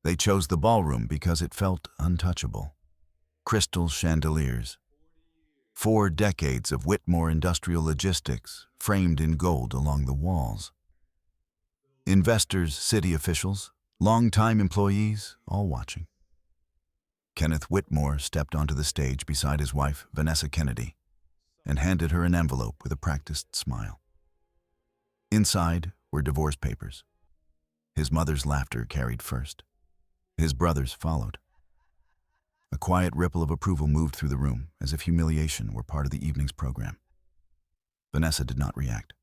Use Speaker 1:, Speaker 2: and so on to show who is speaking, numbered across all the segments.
Speaker 1: They chose the ballroom because it felt untouchable. Crystal chandeliers. 4 decades of Whitmore industrial logistics framed in gold along the walls. Investors, city officials, long-time employees, all watching. Kenneth Whitmore stepped onto the stage beside his wife, Vanessa Kennedy, and handed her an envelope with a practiced smile. Inside were divorce papers. His mother's laughter carried first. His brothers followed. A quiet ripple of approval moved through the room, as if humiliation were part of the evening's program. Vanessa did not react.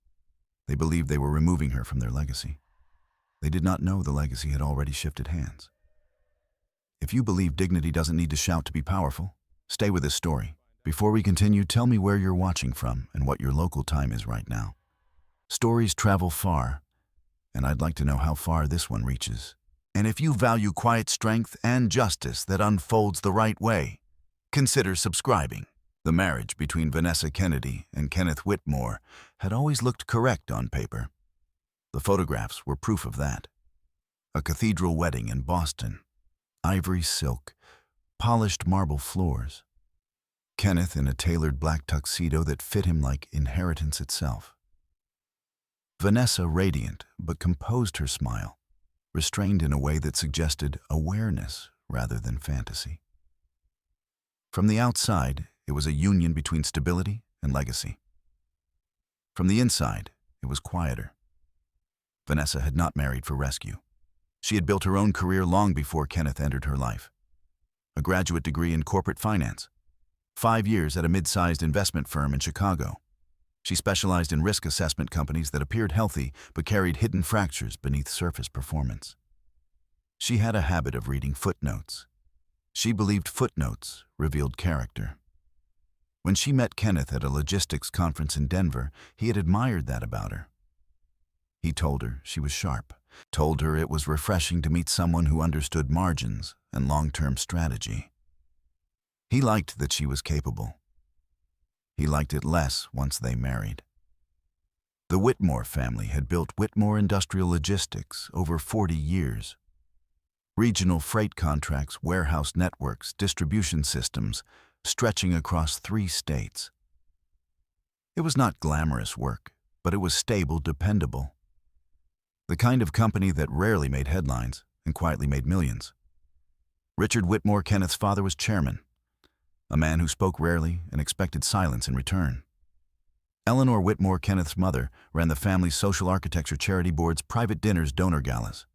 Speaker 1: They believed they were removing her from their legacy. They did not know the legacy had already shifted hands. If you believe dignity doesn't need to shout to be powerful, stay with this story. Before we continue, tell me where you're watching from and what your local time is right now. Stories travel far, and I'd like to know how far this one reaches. And if you value quiet strength and justice that unfolds the right way, consider subscribing. The marriage between Vanessa Kennedy and Kenneth Whitmore had always looked correct on paper. The photographs were proof of that. A cathedral wedding in Boston. Ivory silk, polished marble floors. Kenneth in a tailored black tuxedo that fit him like inheritance itself. Vanessa radiant, but composed her smile, restrained in a way that suggested awareness rather than fantasy. From the outside, it was a union between stability and legacy. From the inside, it was quieter. Vanessa had not married for rescue. She had built her own career long before Kenneth entered her life. A graduate degree in corporate finance, 5 years at a mid-sized investment firm in Chicago. She specialized in risk assessment companies that appeared healthy but carried hidden fractures beneath surface performance. She had a habit of reading footnotes. She believed footnotes revealed character. When she met Kenneth at a logistics conference in Denver, he had admired that about her. He told her she was sharp, told her it was refreshing to meet someone who understood margins and long-term strategy. He liked that she was capable. He liked it less once they married. The Whitmore family had built Whitmore Industrial Logistics over 40 years. Regional freight contracts, warehouse networks, distribution systems, stretching across 3 states. It was not glamorous work, but it was stable, dependable. The kind of company that rarely made headlines and quietly made millions. Richard Whitmore, Kenneth's father, was chairman, a man who spoke rarely and expected silence in return. Eleanor Whitmore, Kenneth's mother, ran the family's social architecture charity board's private dinners, donor galas.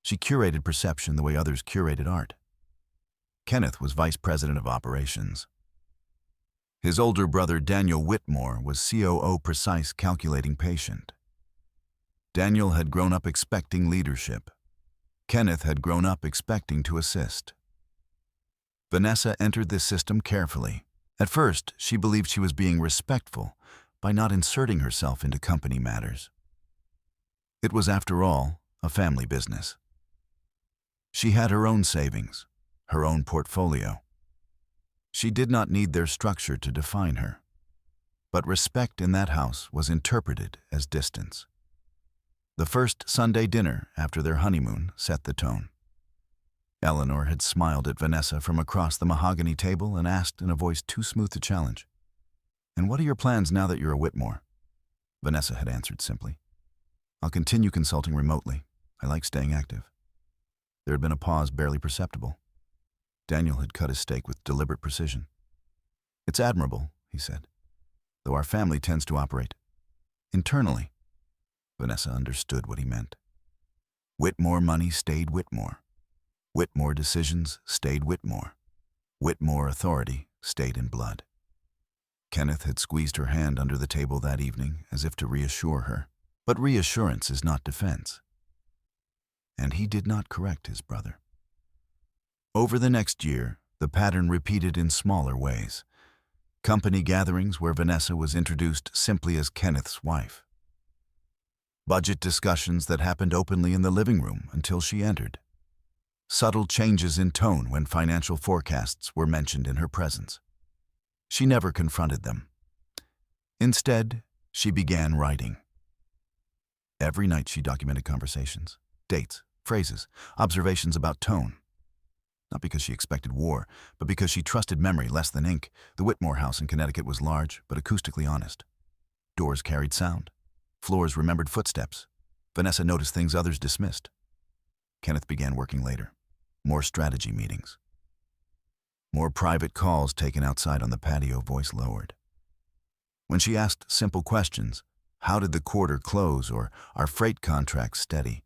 Speaker 1: She curated perception the way others curated art. Kenneth was vice president of operations. His older brother, Daniel Whitmore, was COO, precise, calculating patient. Daniel had grown up expecting leadership. Kenneth had grown up expecting to assist. Vanessa entered this system carefully. At first, she believed she was being respectful by not inserting herself into company matters. It was, after all, a family business. She had her own savings, her own portfolio. She did not need their structure to define her. But respect in that house was interpreted as distance. The first Sunday dinner after their honeymoon set the tone. Eleanor had smiled at Vanessa from across the mahogany table and asked in a voice too smooth to challenge, "And what are your plans now that you're a Whitmore?" Vanessa had answered simply, "I'll continue consulting remotely. I like staying active." There had been a pause barely perceptible. Daniel had cut his steak with deliberate precision. "It's admirable," he said, "though our family tends to operate internally." Vanessa understood what he meant. Whitmore money stayed Whitmore. Whitmore decisions stayed Whitmore. Whitmore authority stayed in blood. Kenneth had squeezed her hand under the table that evening as if to reassure her. But reassurance is not defense. And he did not correct his brother. Over the next year, the pattern repeated in smaller ways. Company gatherings where Vanessa was introduced simply as Kenneth's wife. Budget discussions that happened openly in the living room until she entered. Subtle changes in tone when financial forecasts were mentioned in her presence. She never confronted them. Instead, she began writing. Every night she documented conversations, dates, phrases, observations about tone. Not because she expected war, but because she trusted memory less than ink. The Whitmore house in Connecticut was large, but acoustically honest. Doors carried sound. Floors remembered footsteps. Vanessa noticed things others dismissed. Kenneth began working later. More strategy meetings. More private calls taken outside on the patio, voice lowered. When she asked simple questions, how did the quarter close or are freight contracts steady?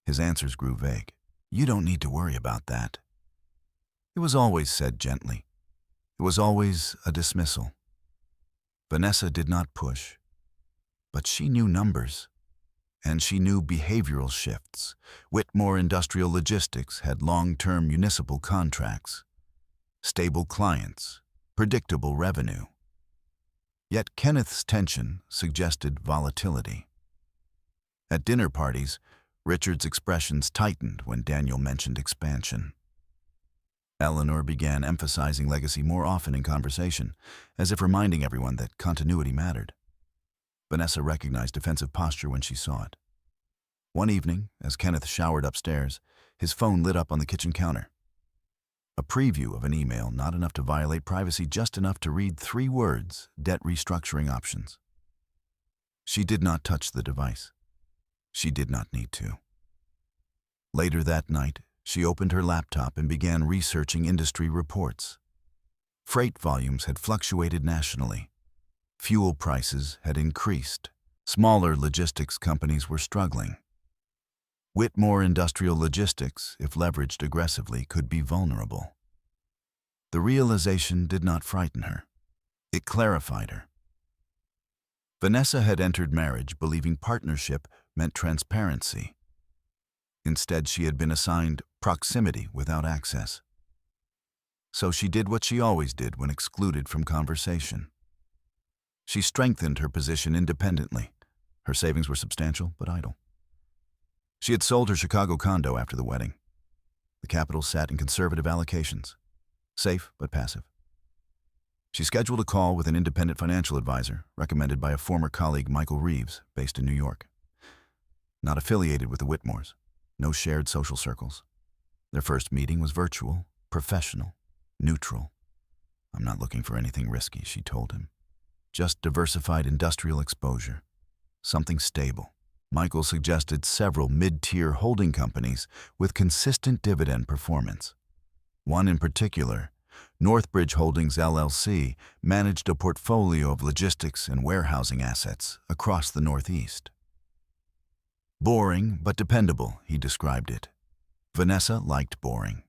Speaker 1: His answers grew vague. You don't need to worry about that. It was always said gently. It was always a dismissal. Vanessa did not push, but she knew numbers, and she knew behavioral shifts. Whitmore Industrial Logistics had long-term municipal contracts, stable clients, predictable revenue. Yet Kenneth's tension suggested volatility. At dinner parties, Richard's expressions tightened when Daniel mentioned expansion. Eleanor began emphasizing legacy more often in conversation, as if reminding everyone that continuity mattered. Vanessa recognized defensive posture when she saw it. One evening, as Kenneth showered upstairs, his phone lit up on the kitchen counter. A preview of an email, not enough to violate privacy, just enough to read 3 words, debt restructuring options. She did not touch the device. She did not need to. Later that night, she opened her laptop and began researching industry reports. Freight volumes had fluctuated nationally. Fuel prices had increased. Smaller logistics companies were struggling. Whitmore Industrial Logistics, if leveraged aggressively, could be vulnerable. The realization did not frighten her. It clarified her. Vanessa had entered marriage believing partnership meant transparency. Instead, she had been assigned proximity without access. So she did what she always did when excluded from conversation. She strengthened her position independently. Her savings were substantial but idle. She had sold her Chicago condo after the wedding. The capital sat in conservative allocations, safe but passive. She scheduled a call with an independent financial advisor recommended by a former colleague, Michael Reeves, based in New York. Not affiliated with the Whitmores, no shared social circles. Their first meeting was virtual, professional, neutral. I'm not looking for anything risky, she told him. Just diversified industrial exposure, something stable. Michael suggested several mid-tier holding companies with consistent dividend performance. One in particular, Northbridge Holdings LLC, managed a portfolio of logistics and warehousing assets across the Northeast. Boring but dependable, he described it. Vanessa liked boring.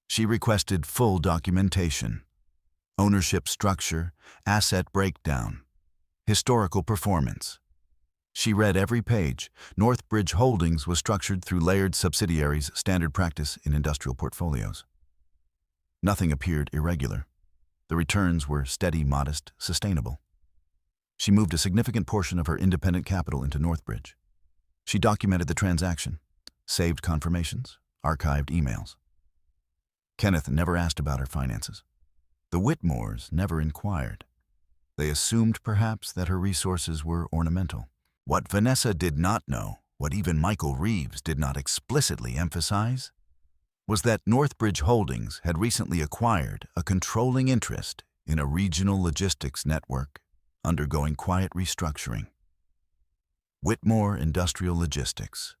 Speaker 1: She requested full documentation, ownership structure, asset breakdown, historical performance. She read every page. Northbridge Holdings was structured through layered subsidiaries, standard practice in industrial portfolios. Nothing appeared irregular. The returns were steady, modest, sustainable. She moved a significant portion of her independent capital into Northbridge. She documented the transaction, saved confirmations, archived emails. Kenneth never asked about her finances. The Whitmores never inquired. They assumed perhaps that her resources were ornamental. What Vanessa did not know, what even Michael Reeves did not explicitly emphasize, was that Northbridge Holdings had recently acquired a controlling interest in a regional logistics network undergoing quiet restructuring. Whitmore Industrial Logistics.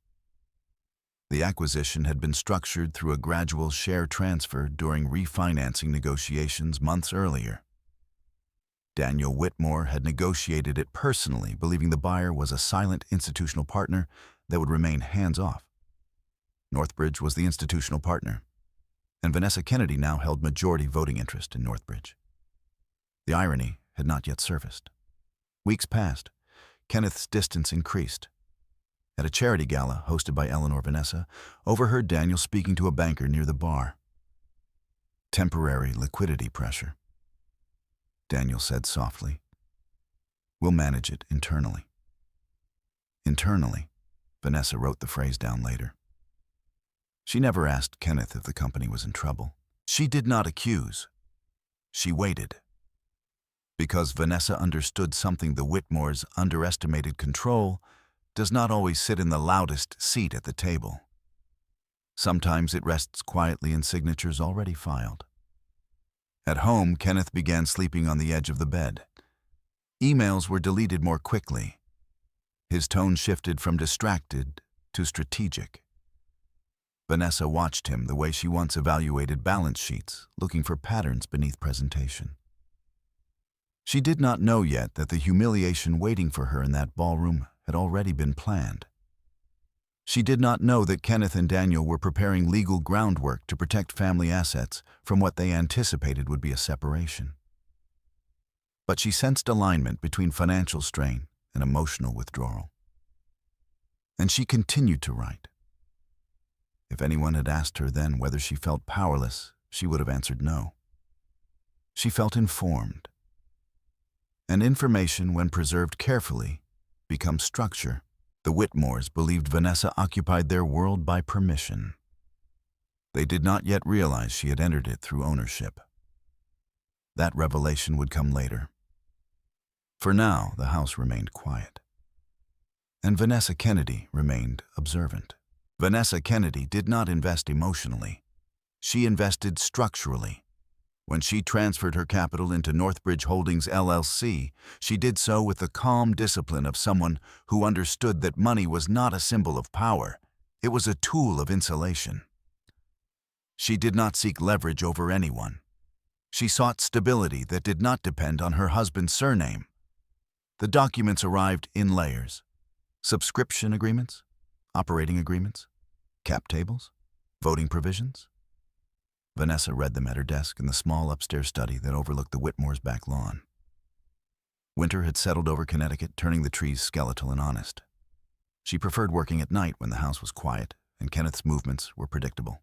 Speaker 1: The acquisition had been structured through a gradual share transfer during refinancing negotiations months earlier. Daniel Whitmore had negotiated it personally, believing the buyer was a silent institutional partner that would remain hands-off. Northbridge was the institutional partner, and Vanessa Kennedy now held majority voting interest in Northbridge. The irony had not yet surfaced. Weeks passed. Kenneth's distance increased. At a charity gala hosted by Eleanor, Vanessa overheard Daniel speaking to a banker near the bar. Temporary liquidity pressure. Daniel said softly, "We'll manage it internally." Internally, Vanessa wrote the phrase down later. She never asked Kenneth if the company was in trouble. She did not accuse. She waited. Because Vanessa understood something: the Whitmores underestimated control does not always sit in the loudest seat at the table. Sometimes it rests quietly in signatures already filed. At home, Kenneth began sleeping on the edge of the bed. Emails were deleted more quickly. His tone shifted from distracted to strategic. Vanessa watched him the way she once evaluated balance sheets, looking for patterns beneath presentation. She did not know yet that the humiliation waiting for her in that ballroom had already been planned. She did not know that Kenneth and Daniel were preparing legal groundwork to protect family assets from what they anticipated would be a separation. But she sensed alignment between financial strain and emotional withdrawal. And she continued to write. If anyone had asked her then whether she felt powerless, she would have answered no. She felt informed. And information, when preserved carefully, becomes structure. The Whitmores believed Vanessa occupied their world by permission. They did not yet realize she had entered it through ownership. That revelation would come later. For now, the house remained quiet. And Vanessa Kennedy remained observant. Vanessa Kennedy did not invest emotionally. She invested structurally. When she transferred her capital into Northbridge Holdings LLC, she did so with the calm discipline of someone who understood that money was not a symbol of power. It was a tool of insulation. She did not seek leverage over anyone. She sought stability that did not depend on her husband's surname. The documents arrived in layers. Subscription agreements, operating agreements, cap tables, voting provisions. Vanessa read them at her desk in the small upstairs study that overlooked the Whitmore's back lawn. Winter had settled over Connecticut, turning the trees skeletal and honest. She preferred working at night when the house was quiet and Kenneth's movements were predictable.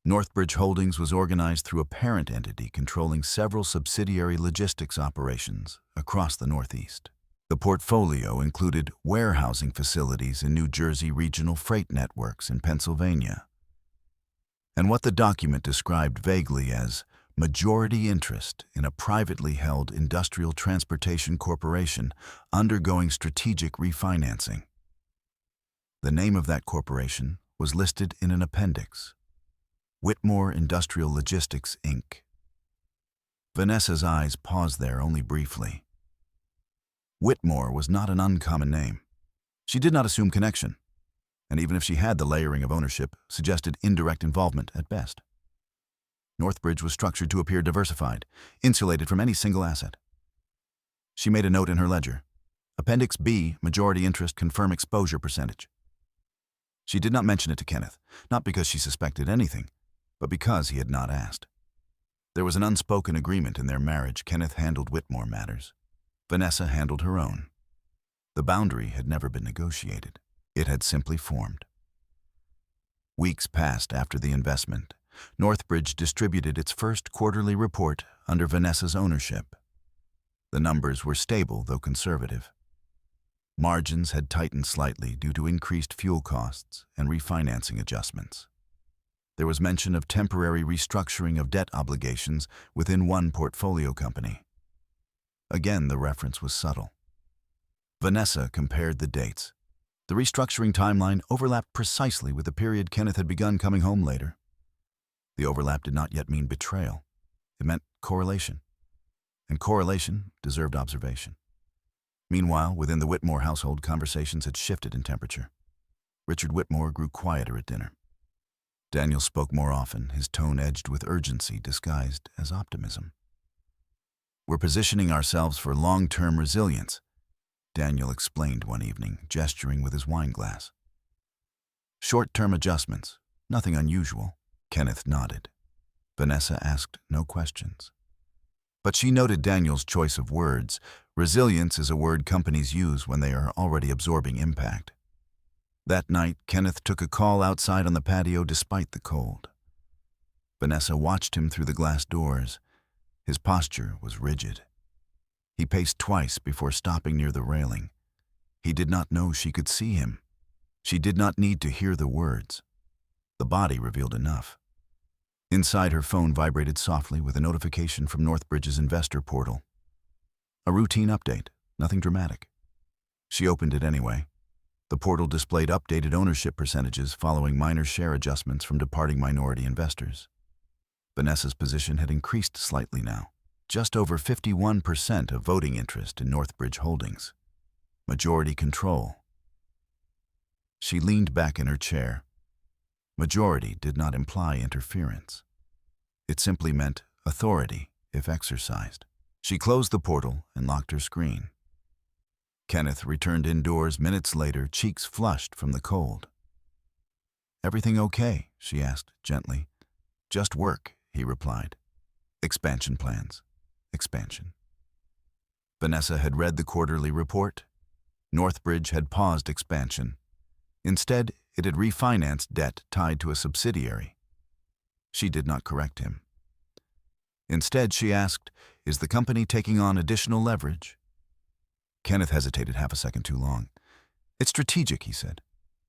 Speaker 1: Northbridge Holdings was organized through a parent entity controlling several subsidiary logistics operations across the Northeast. The portfolio included warehousing facilities in New Jersey regional freight networks in Pennsylvania, and what the document described vaguely as majority interest in a privately held industrial transportation corporation undergoing strategic refinancing. The name of that corporation was listed in an appendix: Whitmore Industrial Logistics, Inc. Vanessa's eyes paused there only briefly. Whitmore was not an uncommon name. She did not assume connection, and even if she had, the layering of ownership suggested indirect involvement at best. Northbridge was structured to appear diversified, insulated from any single asset. She made a note in her ledger. Appendix B, majority interest, confirm exposure percentage. She did not mention it to Kenneth, not because she suspected anything, but because he had not asked. There was an unspoken agreement in their marriage. Kenneth handled Whitmore matters. Vanessa handled her own. The boundary had never been negotiated. It had simply formed. Weeks passed after the investment. Northbridge distributed its first quarterly report under Vanessa's ownership. The numbers were stable, though conservative. Margins had tightened slightly due to increased fuel costs and refinancing adjustments. There was mention of temporary restructuring of debt obligations within one portfolio company. Again, the reference was subtle. Vanessa compared the dates. The restructuring timeline overlapped precisely with the period Kenneth had begun coming home later. The overlap did not yet mean betrayal. It meant correlation. And correlation deserved observation. Meanwhile, within the Whitmore household, conversations had shifted in temperature. Richard Whitmore grew quieter at dinner. Daniel spoke more often, his tone edged with urgency disguised as optimism. "We're positioning ourselves for long-term resilience," Daniel explained one evening, gesturing with his wine glass. "Short-term adjustments, nothing unusual." Kenneth nodded. Vanessa asked no questions. But she noted Daniel's choice of words. Resilience is a word companies use when they are already absorbing impact. That night, Kenneth took a call outside on the patio despite the cold. Vanessa watched him through the glass doors. His posture was rigid. He paced twice before stopping near the railing. He did not know she could see him. She did not need to hear the words. The body revealed enough. Inside, her phone vibrated softly with a notification from Northbridge's investor portal. A routine update, nothing dramatic. She opened it anyway. The portal displayed updated ownership percentages following minor share adjustments from departing minority investors. Vanessa's position had increased slightly now, just over 51% of voting interest in Northbridge holdings. Majority control. She leaned back in her chair. Majority did not imply interference. It simply meant authority, if exercised. She closed the portal and locked her screen. Kenneth returned indoors minutes later, cheeks flushed from the cold. "Everything okay?" she asked gently. "Just work," he replied. "Expansion plans. Expansion." Vanessa had read the quarterly report. Northbridge had paused expansion. Instead, it had refinanced debt tied to a subsidiary. She did not correct him. Instead, she asked, "Is the company taking on additional leverage?" Kenneth hesitated half a second too long. "It's strategic," he said.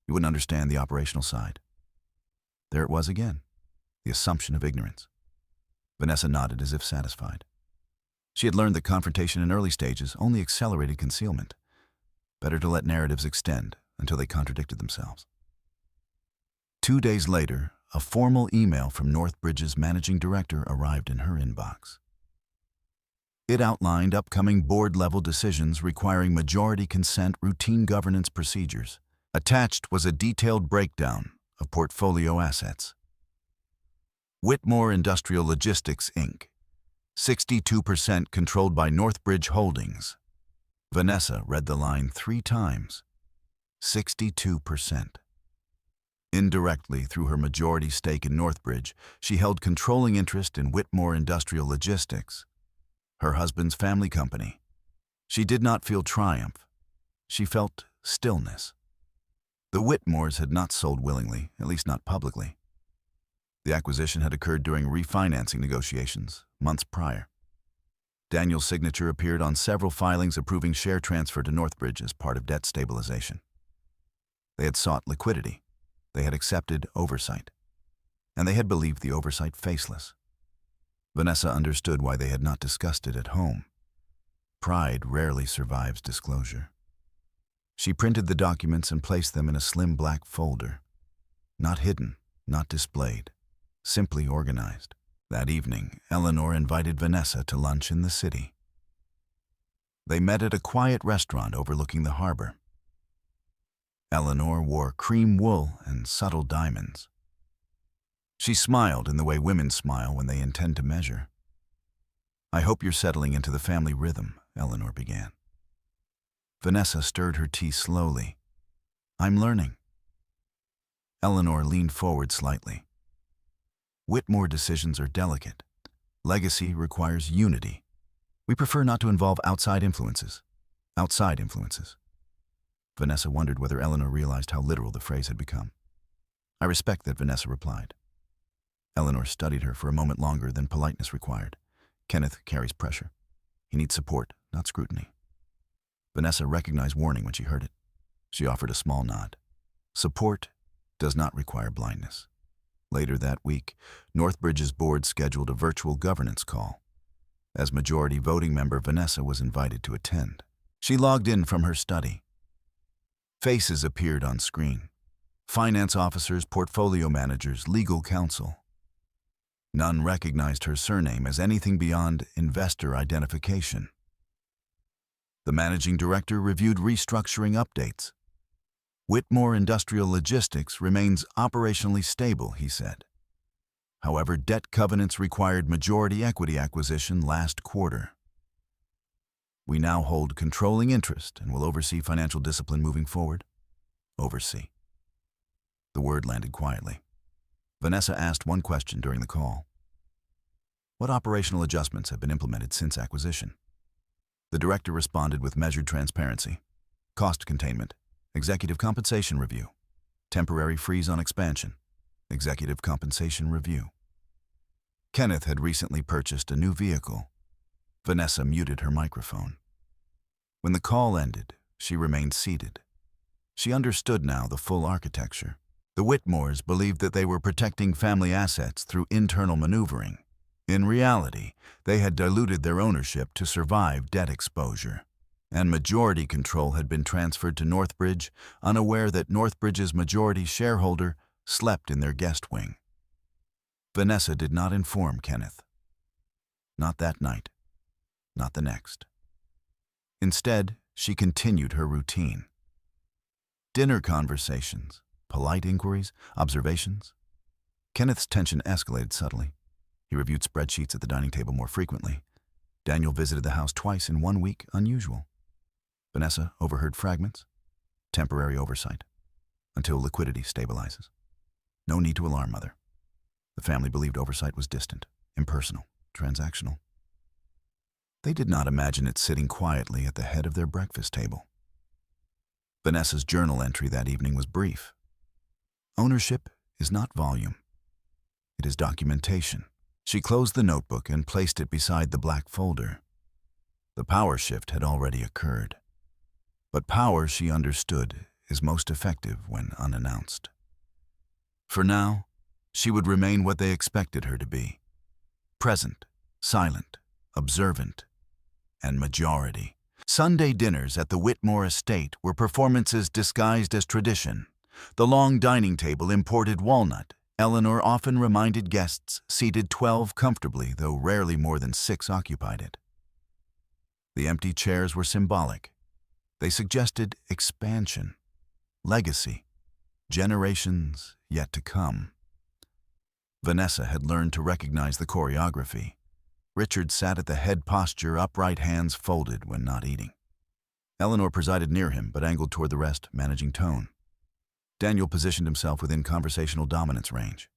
Speaker 1: "You wouldn't understand the operational side." There it was again, the assumption of ignorance. Vanessa nodded as if satisfied. She had learned that confrontation in early stages only accelerated concealment. Better to let narratives extend until they contradicted themselves. 2 days later, a formal email from Northbridge's managing director arrived in her inbox. It outlined upcoming board-level decisions requiring majority consent routine governance procedures. Attached was a detailed breakdown of portfolio assets. Whitmore Industrial Logistics, Inc., 62% controlled by Northbridge Holdings. Vanessa read the line 3 times. 62%. Indirectly, through her majority stake in Northbridge, she held controlling interest in Whitmore Industrial Logistics, her husband's family company. She did not feel triumph. She felt stillness. The Whitmores had not sold willingly, at least not publicly. The acquisition had occurred during refinancing negotiations, months prior. Daniel's signature appeared on several filings approving share transfer to Northbridge as part of debt stabilization. They had sought liquidity. They had accepted oversight. And they had believed the oversight faceless. Vanessa understood why they had not discussed it at home. Pride rarely survives disclosure. She printed the documents and placed them in a slim black folder. Not hidden, not displayed, simply organized. That evening, Eleanor invited Vanessa to lunch in the city. They met at a quiet restaurant overlooking the harbor. Eleanor wore cream wool and subtle diamonds. She smiled in the way women smile when they intend to measure. "I hope you're settling into the family rhythm," Eleanor began. Vanessa stirred her tea slowly. "I'm learning." Eleanor leaned forward slightly. "Whitmore decisions are delicate. Legacy requires unity. We prefer not to involve outside influences." Outside influences. Vanessa wondered whether Eleanor realized how literal the phrase had become. "I respect that," Vanessa replied. Eleanor studied her for a moment longer than politeness required. Kenneth carries pressure. He needs support, not scrutiny. Vanessa recognized warning when she heard it. She offered a small nod. Support does not require blindness. Later that week, Northbridge's board scheduled a virtual governance call. As majority voting member, Vanessa was invited to attend. She logged in from her study. Faces appeared on screen. Finance officers, portfolio managers, legal counsel. None recognized her surname as anything beyond investor identification. The managing director reviewed restructuring updates. "Whitmore Industrial Logistics remains operationally stable," he said. However, debt covenants required majority equity acquisition last quarter. "We now hold controlling interest and will oversee financial discipline moving forward." Oversee. The word landed quietly. Vanessa asked one question during the call. "What operational adjustments have been implemented since acquisition?" The director responded with measured transparency. "Cost containment, executive compensation review, temporary freeze on expansion, executive compensation review." Kenneth had recently purchased a new vehicle. Vanessa muted her microphone. When the call ended, she remained seated. She understood now the full architecture. The Whitmores believed that they were protecting family assets through internal maneuvering. In reality, they had diluted their ownership to survive debt exposure. and majority control had been transferred to Northbridge, unaware that Northbridge's majority shareholder slept in their guest wing. Vanessa did not inform Kenneth. Not that night. Not the next. Instead, she continued her routine. Dinner conversations, polite inquiries, observations. Kenneth's tension escalated subtly. He reviewed spreadsheets at the dining table more frequently. Daniel visited the house twice in 1 week, unusual. Vanessa overheard fragments. Temporary oversight. Until liquidity stabilizes. No need to alarm Mother. The family believed oversight was distant, impersonal, transactional. They did not imagine it sitting quietly at the head of their breakfast table. Vanessa's journal entry that evening was brief. Ownership is not volume. It is documentation. She closed the notebook and placed it beside the black folder. The power shift had already occurred. But power, she understood, is most effective when unannounced. For now, she would remain what they expected her to be. Present, silent, observant, and majority. Sunday dinners at the Whitmore estate were performances disguised as tradition. The long dining table imported walnut. Eleanor often reminded guests seated 12 comfortably, though rarely more than 6 occupied it. The empty chairs were symbolic. They suggested expansion, legacy, generations yet to come. Vanessa had learned to recognize the choreography. Richard sat at the head posture, upright hands folded when not eating. Eleanor presided near him, but angled toward the rest, managing tone. Daniel positioned himself within conversational dominance range.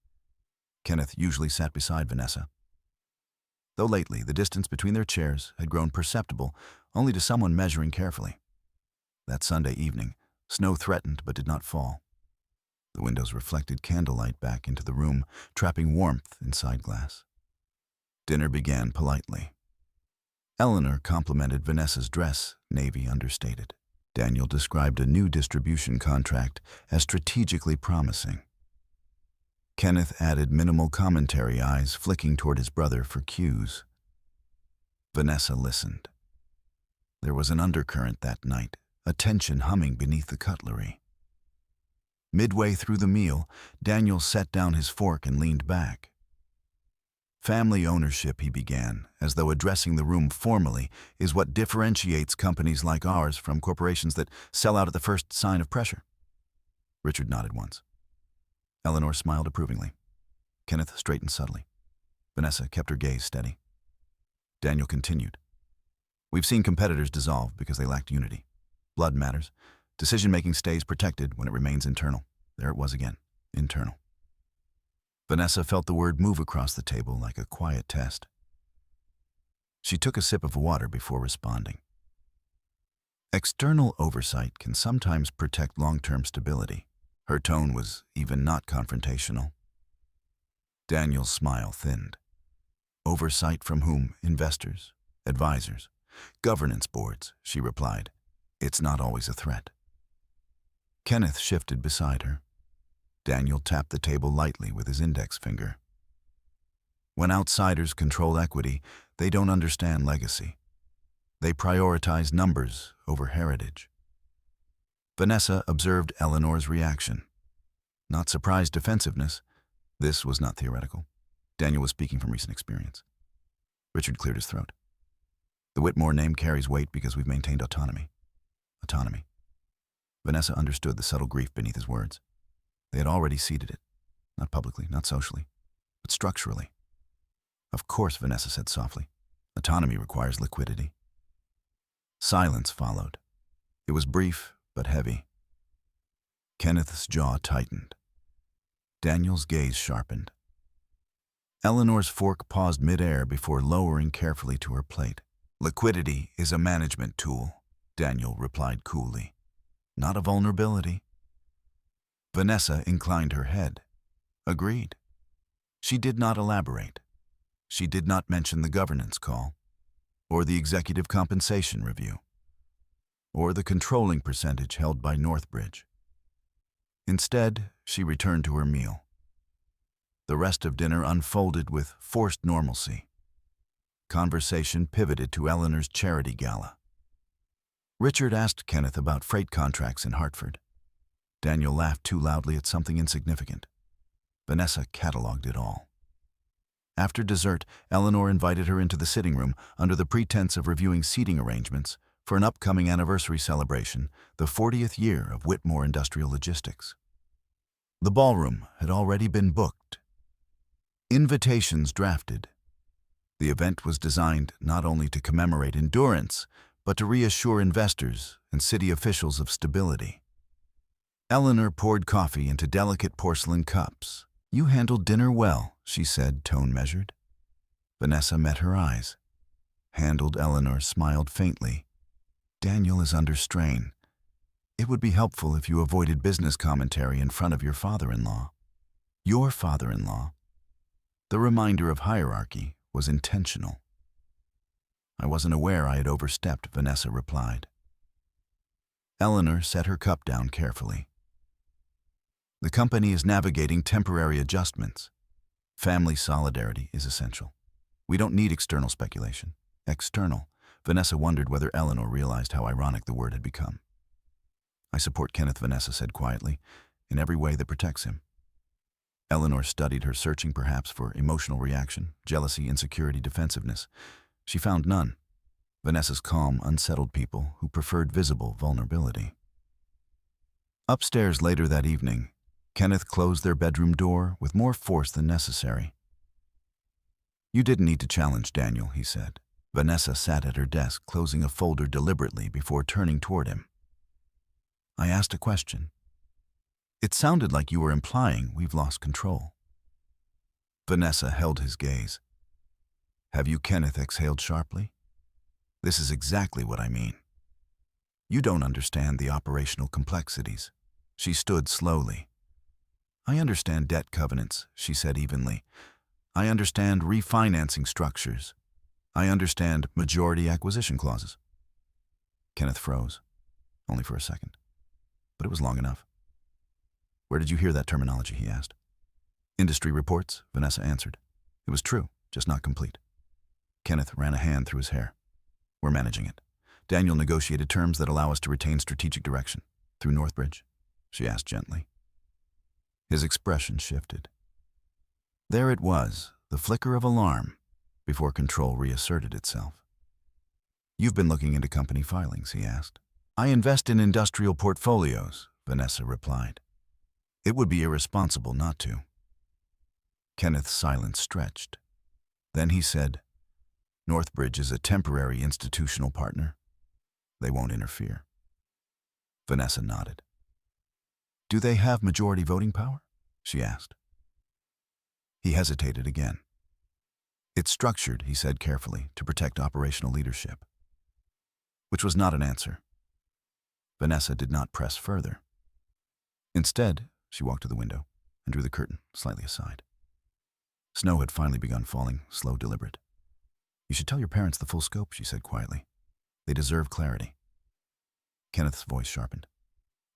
Speaker 1: Kenneth usually sat beside Vanessa. Though lately, the distance between their chairs had grown perceptible only to someone measuring carefully. That Sunday evening, snow threatened but did not fall. The windows reflected candlelight back into the room, trapping warmth inside glass. Dinner began politely. Eleanor complimented Vanessa's dress, navy understated. Daniel described a new distribution contract as strategically promising. Kenneth added minimal commentary, eyes flicking toward his brother for cues. Vanessa listened. There was an undercurrent that night, a tension humming beneath the cutlery. Midway through the meal, Daniel set down his fork and leaned back. Family ownership, he began, as though addressing the room formally, is what differentiates companies like ours from corporations that sell out at the first sign of pressure. Richard nodded once. Eleanor smiled approvingly. Kenneth straightened subtly. Vanessa kept her gaze steady. Daniel continued. We've seen competitors dissolve because they lacked unity. Blood matters. Decision-making stays protected when it remains internal. There it was again, internal. Vanessa felt the word move across the table like a quiet test. She took a sip of water before responding. External oversight can sometimes protect long-term stability. Her tone was even not confrontational. Daniel's smile thinned. Oversight from whom? Investors, advisors, governance boards, she replied. It's not always a threat. Kenneth shifted beside her. Daniel tapped the table lightly with his index finger. When outsiders control equity, they don't understand legacy. They prioritize numbers over heritage. Vanessa observed Eleanor's reaction. Not surprised defensiveness. This was not theoretical. Daniel was speaking from recent experience. Richard cleared his throat. The Whitmore name carries weight because we've maintained autonomy. Autonomy. Vanessa understood the subtle grief beneath his words. They had already ceded it. Not publicly, not socially, but structurally. Of course, Vanessa said softly. Autonomy requires liquidity. Silence followed. It was brief, but heavy. Kenneth's jaw tightened. Daniel's gaze sharpened. Eleanor's fork paused midair before lowering carefully to her plate. Liquidity is a management tool, Daniel replied coolly. Not a vulnerability. Vanessa inclined her head. Agreed. She did not elaborate. She did not mention the governance call, or the executive compensation review, or the controlling percentage held by Northbridge. Instead, she returned to her meal. The rest of dinner unfolded with forced normalcy. Conversation pivoted to Eleanor's charity gala. Richard asked Kenneth about freight contracts in Hartford. Daniel laughed too loudly at something insignificant. Vanessa catalogued it all. After dessert, Eleanor invited her into the sitting room under the pretense of reviewing seating arrangements for an upcoming anniversary celebration, the 40th year of Whitmore Industrial Logistics. The ballroom had already been booked. Invitations drafted. The event was designed not only to commemorate endurance, but to reassure investors and city officials of stability. Eleanor poured coffee into delicate porcelain cups. "You handled dinner well," she said, tone measured. Vanessa met her eyes. Handled Eleanor smiled faintly. "Daniel is under strain. It would be helpful if you avoided business commentary in front of your father-in-law." Your father-in-law. The reminder of hierarchy was intentional. "I wasn't aware I had overstepped," Vanessa replied. Eleanor set her cup down carefully. "The company is navigating temporary adjustments. Family solidarity is essential. We don't need external speculation." External. Vanessa wondered whether Eleanor realized how ironic the word had become. "I support Kenneth," Vanessa said quietly, "in every way that protects him." Eleanor studied her, searching perhaps for emotional reaction, jealousy, insecurity, defensiveness. She found none. Vanessa's calm, unsettled people who preferred visible vulnerability. Upstairs later that evening, Kenneth closed their bedroom door with more force than necessary. "You didn't need to challenge Daniel," he said. Vanessa sat at her desk, closing a folder deliberately before turning toward him. "I asked a question. It sounded like you were implying we've lost control." Vanessa held his gaze. "Have you?" Kenneth exhaled sharply. "This is exactly what I mean. You don't understand the operational complexities." She stood slowly. "I understand debt covenants," she said evenly. "I understand refinancing structures. I understand majority acquisition clauses." Kenneth froze, only for a second, but it was long enough. "Where did you hear that terminology?" he asked. "Industry reports," Vanessa answered. It was true, just not complete. Kenneth ran a hand through his hair. "We're managing it. Daniel negotiated terms that allow us to retain strategic direction. Through Northbridge?" she asked gently. His expression shifted. There it was, the flicker of alarm, before control reasserted itself. "You've been looking into company filings?" he asked. "I invest in industrial portfolios," Vanessa replied. "It would be irresponsible not to." Kenneth's silence stretched. Then he said, "Northbridge is a temporary institutional partner. They won't interfere." Vanessa nodded. "Do they have majority voting power?" she asked. He hesitated again. "It's structured," he said carefully, "to protect operational leadership." Which was not an answer. Vanessa did not press further. Instead, she walked to the window and drew the curtain slightly aside. Snow had finally begun falling, slow, deliberate. "You should tell your parents the full scope," she said quietly. "They deserve clarity." Kenneth's voice sharpened.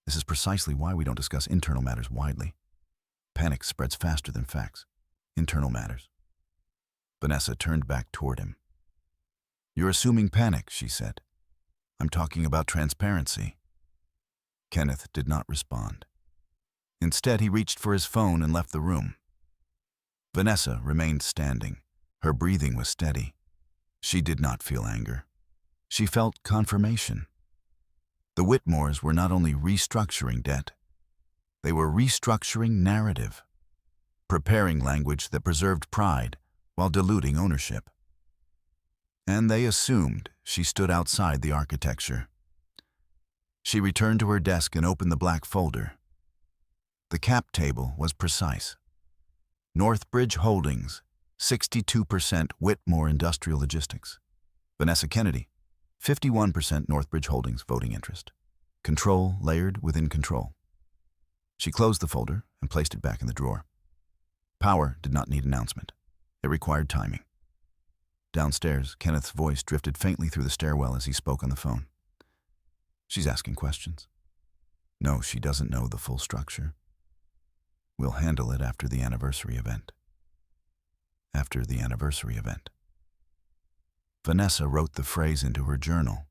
Speaker 1: "This is precisely why we don't discuss internal matters widely. Panic spreads faster than facts. Internal matters." Vanessa turned back toward him. "You're assuming panic," she said. "I'm talking about transparency." Kenneth did not respond. Instead, he reached for his phone and left the room. Vanessa remained standing. Her breathing was steady. She did not feel anger. She felt confirmation. The Whitmores were not only restructuring debt, they were restructuring narrative, preparing language that preserved pride while diluting ownership. And they assumed she stood outside the architecture. She returned to her desk and opened the black folder. The cap table was precise. Northbridge Holdings, 62% Whitmore Industrial Logistics. Vanessa Kennedy, 51% Northbridge Holdings voting interest. Control layered within control. She closed the folder and placed it back in the drawer. Power did not need announcement. It required timing. Downstairs, Kenneth's voice drifted faintly through the stairwell as he spoke on the phone. "She's asking questions. No, she doesn't know the full structure. We'll handle it after the anniversary event." After the anniversary event. Vanessa wrote the phrase into her journal.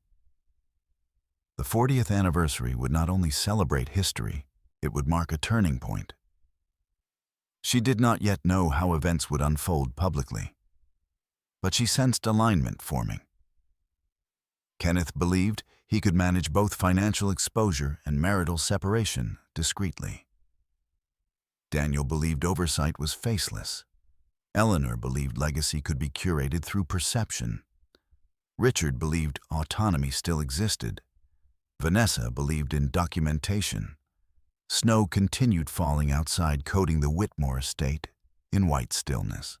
Speaker 1: The 40th anniversary would not only celebrate history, it would mark a turning point. She did not yet know how events would unfold publicly, but she sensed alignment forming. Kenneth believed he could manage both financial exposure and marital separation discreetly. Daniel believed oversight was faceless. Eleanor believed legacy could be curated through perception. Richard believed autonomy still existed. Vanessa believed in documentation. Snow continued falling outside, coating the Whitmore estate in white stillness.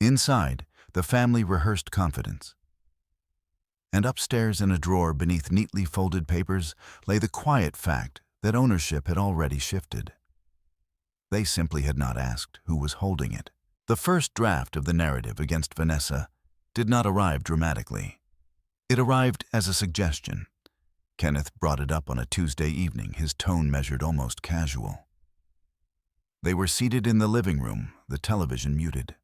Speaker 1: Inside, the family rehearsed confidence. And upstairs in a drawer beneath neatly folded papers lay the quiet fact that ownership had already shifted. They simply had not asked who was holding it. The first draft of the narrative against Vanessa did not arrive dramatically. It arrived as a suggestion. Kenneth brought it up on a Tuesday evening, his tone measured, almost casual. They were seated in the living room, the television muted.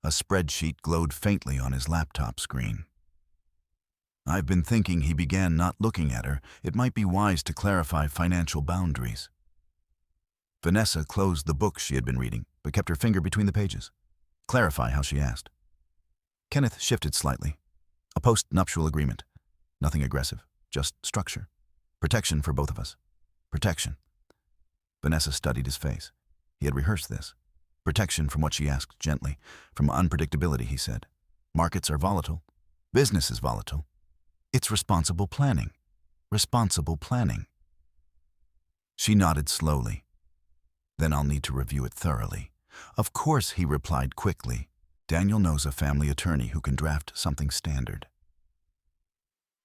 Speaker 1: A spreadsheet glowed faintly on his laptop screen. "I've been thinking," he began, not looking at her, "it might be wise to clarify financial boundaries." Vanessa closed the book she had been reading, but kept her finger between the pages. "Clarify how?" she asked. Kenneth shifted slightly. "A postnuptial agreement. Nothing aggressive. Just structure. Protection for both of us. Protection." Vanessa studied his face. He had rehearsed this. Protection from what, she asked gently. "From unpredictability," he said. "Markets are volatile. Business is volatile. It's responsible planning. Responsible planning." She nodded slowly. "Then I'll need to review it thoroughly." "Of course," he replied quickly. "Daniel knows a family attorney who can draft something standard."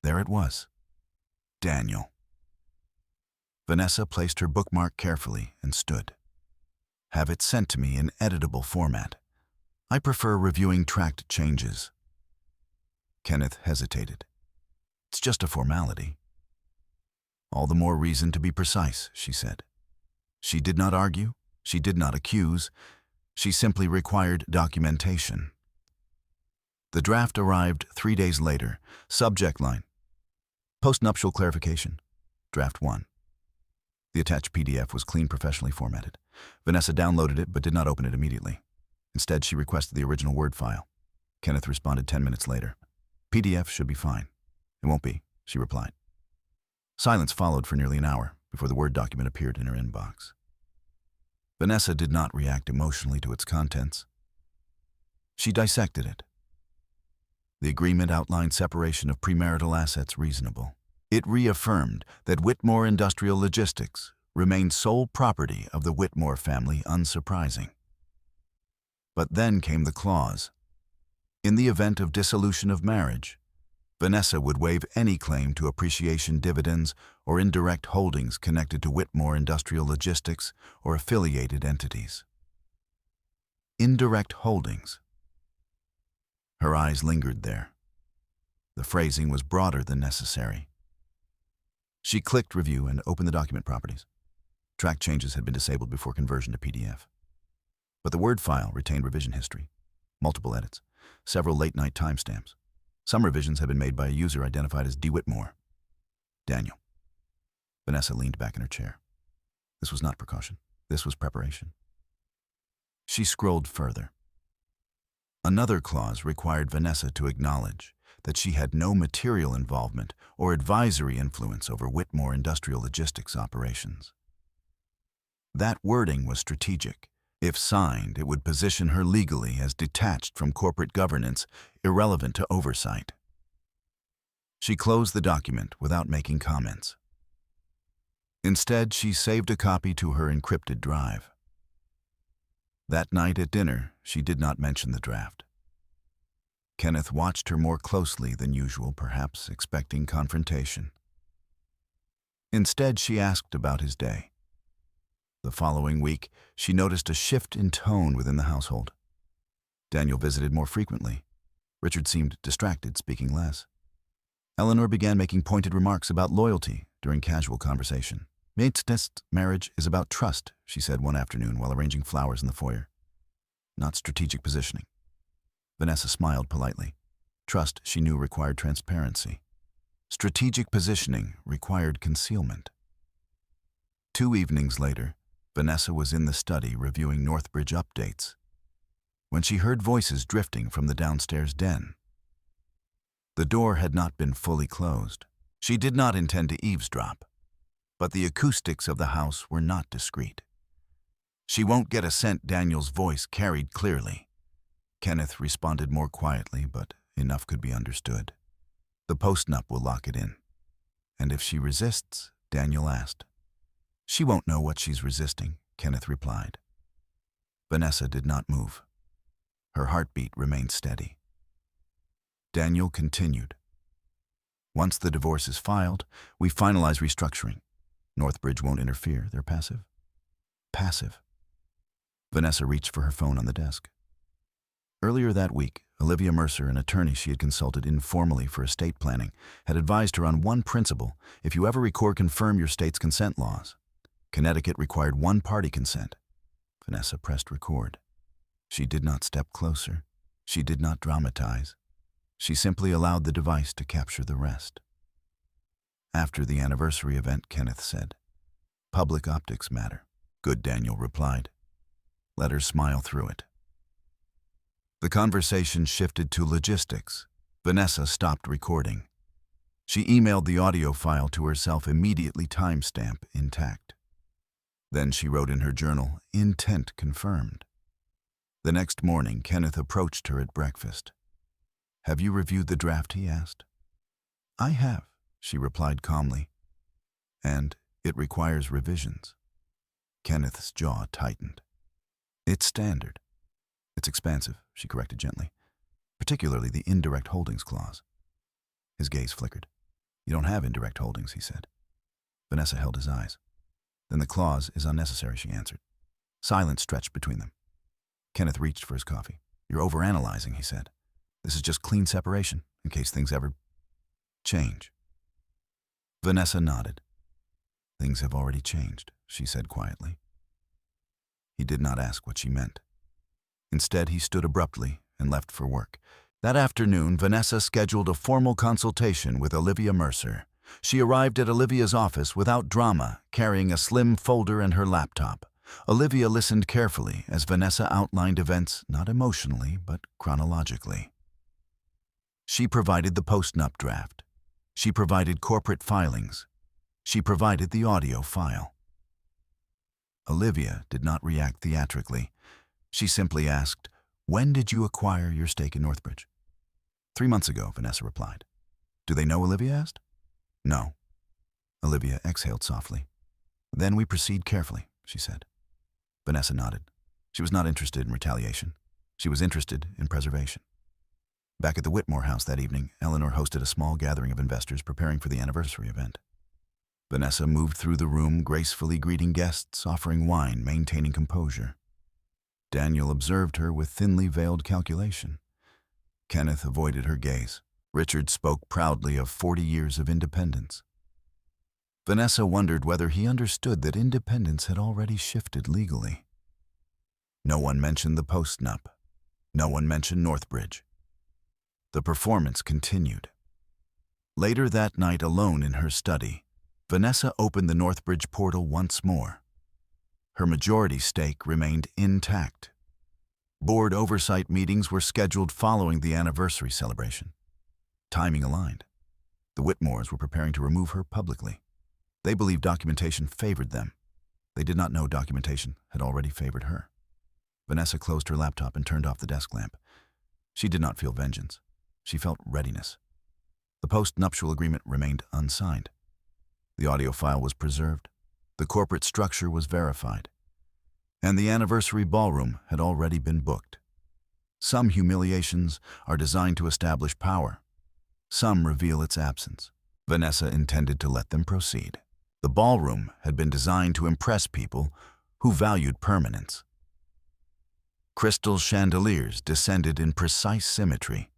Speaker 1: There it was. Daniel. Vanessa placed her bookmark carefully and stood. "Have it sent to me in editable format. I prefer reviewing tracked changes." Kenneth hesitated. "It's just a formality." "All the more reason to be precise," she said. She did not argue. She did not accuse. She simply required documentation. The draft arrived 3 days later. Subject line: Postnuptial clarification. Draft 1. The attached PDF was clean, professionally formatted. Vanessa downloaded it but did not open it immediately. Instead, she requested the original Word file. Kenneth responded 10 minutes later. "PDF should be fine." "It won't be," she replied. Silence followed for nearly an hour before the Word document appeared in her inbox. Vanessa did not react emotionally to its contents. She dissected it. The agreement outlined separation of premarital assets reasonable. It reaffirmed that Whitmore Industrial Logistics remained sole property of the Whitmore family, unsurprising. But then came the clause: in the event of dissolution of marriage, Vanessa would waive any claim to appreciation dividends or indirect holdings connected to Whitmore Industrial Logistics or affiliated entities. Indirect holdings. Her eyes lingered there. The phrasing was broader than necessary. She clicked Review and opened the document properties. Track changes had been disabled before conversion to PDF. But the Word file retained revision history, multiple edits, several late-night timestamps. Some revisions had been made by a user identified as D. Whitmore. Daniel. Vanessa leaned back in her chair. This was not precaution. This was preparation. She scrolled further. Another clause required Vanessa to acknowledge that she had no material involvement or advisory influence over Whitmore Industrial Logistics operations. That wording was strategic. If signed, it would position her legally as detached from corporate governance, irrelevant to oversight. She closed the document without making comments. Instead, she saved a copy to her encrypted drive. That night at dinner, she did not mention the draft. Kenneth watched her more closely than usual, perhaps expecting confrontation. Instead, she asked about his day. The following week, she noticed a shift in tone within the household. Daniel visited more frequently. Richard seemed distracted, speaking less. Eleanor began making pointed remarks about loyalty during casual conversation. "Maintenance marriage is about trust," she said one afternoon while arranging flowers in the foyer. "Not strategic positioning." Vanessa smiled politely. Trust, she knew, required transparency. Strategic positioning required concealment. 2 evenings later, Vanessa was in the study reviewing Northbridge updates when she heard voices drifting from the downstairs den. The door had not been fully closed. She did not intend to eavesdrop, but the acoustics of the house were not discreet. "She won't get a scent," Daniel's voice carried clearly. Kenneth responded more quietly, but enough could be understood. "The postnup will lock it in." "And if she resists?" Daniel asked. "She won't know what she's resisting," Kenneth replied. Vanessa did not move. Her heartbeat remained steady. Daniel continued. "Once the divorce is filed, we finalize restructuring. Northbridge won't interfere. They're passive." "Passive." Vanessa reached for her phone on the desk. Earlier that week, Olivia Mercer, an attorney she had consulted informally for estate planning, had advised her on one principle: if you ever record, confirm your state's consent laws. Connecticut required one-party consent. Vanessa pressed record. She did not step closer. She did not dramatize. She simply allowed the device to capture the rest. After the anniversary event, Kenneth said, "Public optics matter." "Good," Daniel replied. Let her smile through it. The conversation shifted to logistics. Vanessa stopped recording. She emailed the audio file to herself, immediately timestamp intact. Then she wrote in her journal, "Intent confirmed." The next morning, Kenneth approached her at breakfast. "Have you reviewed the draft?" he asked. "I have," she replied calmly. "And it requires revisions." Kenneth's jaw tightened. "It's standard." "It's expansive," she corrected gently, "particularly the indirect holdings clause." His gaze flickered. "You don't have indirect holdings," he said. Vanessa held his eyes. "Then the clause is unnecessary," she answered. Silence stretched between them. Kenneth reached for his coffee. "You're overanalyzing," he said. "This is just clean separation, in case things ever change." Vanessa nodded. "Things have already changed," she said quietly. He did not ask what she meant. Instead, he stood abruptly and left for work. That afternoon, Vanessa scheduled a formal consultation with Olivia Mercer. She arrived at Olivia's office without drama, carrying a slim folder and her laptop. Olivia listened carefully as Vanessa outlined events not emotionally, but chronologically. She provided the postnup draft. She provided corporate filings. She provided the audio file. Olivia did not react theatrically. She simply asked, "When did you acquire your stake in Northbridge?" 3 months ago, Vanessa replied. "Do they know?" Olivia asked. "No." Olivia exhaled softly. "Then we proceed carefully," she said. Vanessa nodded. She was not interested in retaliation. She was interested in preservation. Back at the Whitmore house that evening, Eleanor hosted a small gathering of investors preparing for the anniversary event. Vanessa moved through the room, gracefully greeting guests, offering wine, maintaining composure. Daniel observed her with thinly veiled calculation. Kenneth avoided her gaze. Richard spoke proudly of 40 years of independence. Vanessa wondered whether he understood that independence had already shifted legally. No one mentioned the postnup. No one mentioned Northbridge. The performance continued. Later that night, alone in her study, Vanessa opened the Northbridge portal once more. Her majority stake remained intact. Board oversight meetings were scheduled following the anniversary celebration. Timing aligned. The Whitmores were preparing to remove her publicly. They believed documentation favored them. They did not know documentation had already favored her. Vanessa closed her laptop and turned off the desk lamp. She did not feel vengeance. She felt readiness. The postnuptial agreement remained unsigned. The audio file was preserved. The corporate structure was verified. And the anniversary ballroom had already been booked. Some humiliations are designed to establish power. Some reveal its absence. Vanessa intended to let them proceed. The ballroom had been designed to impress people who valued permanence. Crystal chandeliers descended in precise symmetry.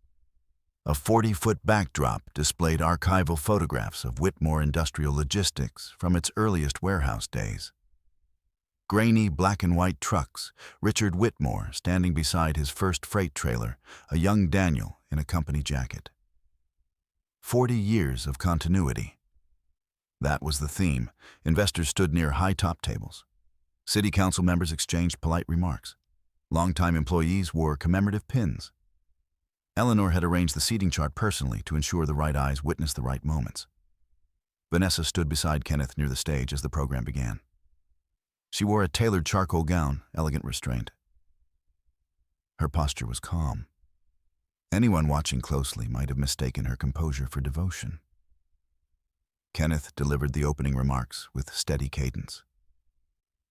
Speaker 1: A 40-foot backdrop displayed archival photographs of Whitmore Industrial Logistics from its earliest warehouse days. Grainy black-and-white trucks, Richard Whitmore standing beside his first freight trailer, a young Daniel in a company jacket. 40 years of continuity. That was the theme. Investors stood near high-top tables. City council members exchanged polite remarks. Longtime employees wore commemorative pins. Eleanor had arranged the seating chart personally to ensure the right eyes witnessed the right moments. Vanessa stood beside Kenneth near the stage as the program began. She wore a tailored charcoal gown, elegant restraint. Her posture was calm. Anyone watching closely might have mistaken her composure for devotion. Kenneth delivered the opening remarks with steady cadence.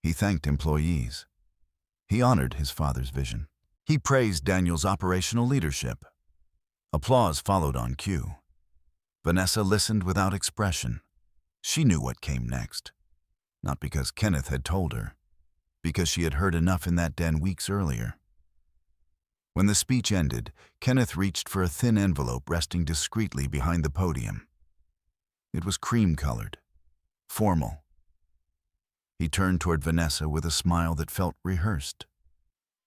Speaker 1: He thanked employees. He honored his father's vision. He praised Daniel's operational leadership. Applause followed on cue. Vanessa listened without expression. She knew what came next. Not because Kenneth had told her, because she had heard enough in that den weeks earlier. When the speech ended, Kenneth reached for a thin envelope resting discreetly behind the podium. It was cream-colored, formal. He turned toward Vanessa with a smile that felt rehearsed.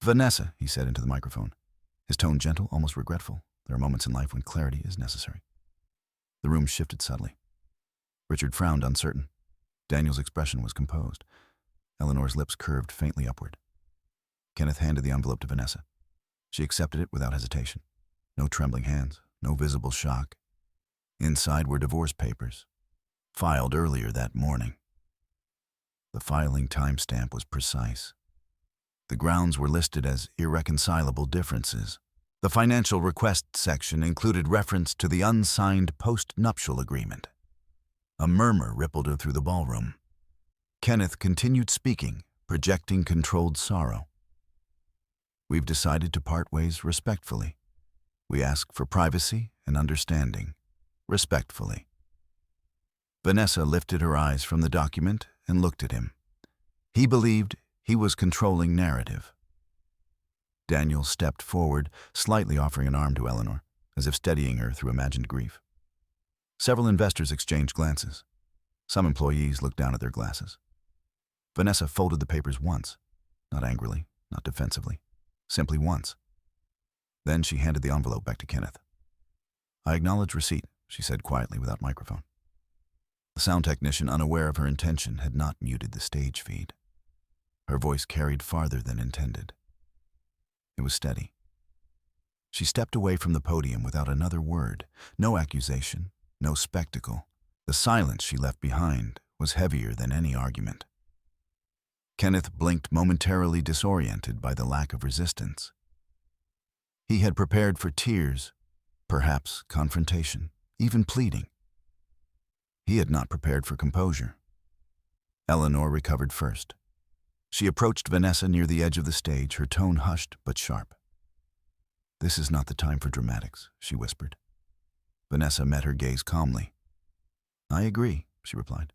Speaker 1: "Vanessa," he said into the microphone, his tone gentle, almost regretful. There are moments in life when clarity is necessary. The room shifted subtly. Richard frowned, uncertain. Daniel's expression was composed. Eleanor's lips curved faintly upward. Kenneth handed the envelope to Vanessa. She accepted it without hesitation. No trembling hands, no visible shock. Inside were divorce papers, filed earlier that morning. The filing timestamp was precise. The grounds were listed as irreconcilable differences. The financial request section included reference to the unsigned postnuptial agreement. A murmur rippled through the ballroom. Kenneth continued speaking, projecting controlled sorrow. "We've decided to part ways respectfully. We ask for privacy and understanding, respectfully." Vanessa lifted her eyes from the document and looked at him. He believed he was controlling narrative. Daniel stepped forward, slightly offering an arm to Eleanor, as if steadying her through imagined grief. Several investors exchanged glances. Some employees looked down at their glasses. Vanessa folded the papers once, not angrily, not defensively, simply once. Then she handed the envelope back to Kenneth. "I acknowledge receipt," she said quietly without microphone. The sound technician, unaware of her intention, had not muted the stage feed. Her voice carried farther than intended. It was steady. She stepped away from the podium without another word, no accusation, no spectacle. The silence she left behind was heavier than any argument. Kenneth blinked, momentarily disoriented by the lack of resistance. He had prepared for tears, perhaps confrontation, even pleading. He had not prepared for composure. Eleanor recovered first. She approached Vanessa near the edge of the stage, her tone hushed but sharp. "This is not the time for dramatics," she whispered. Vanessa met her gaze calmly. "I agree," she replied.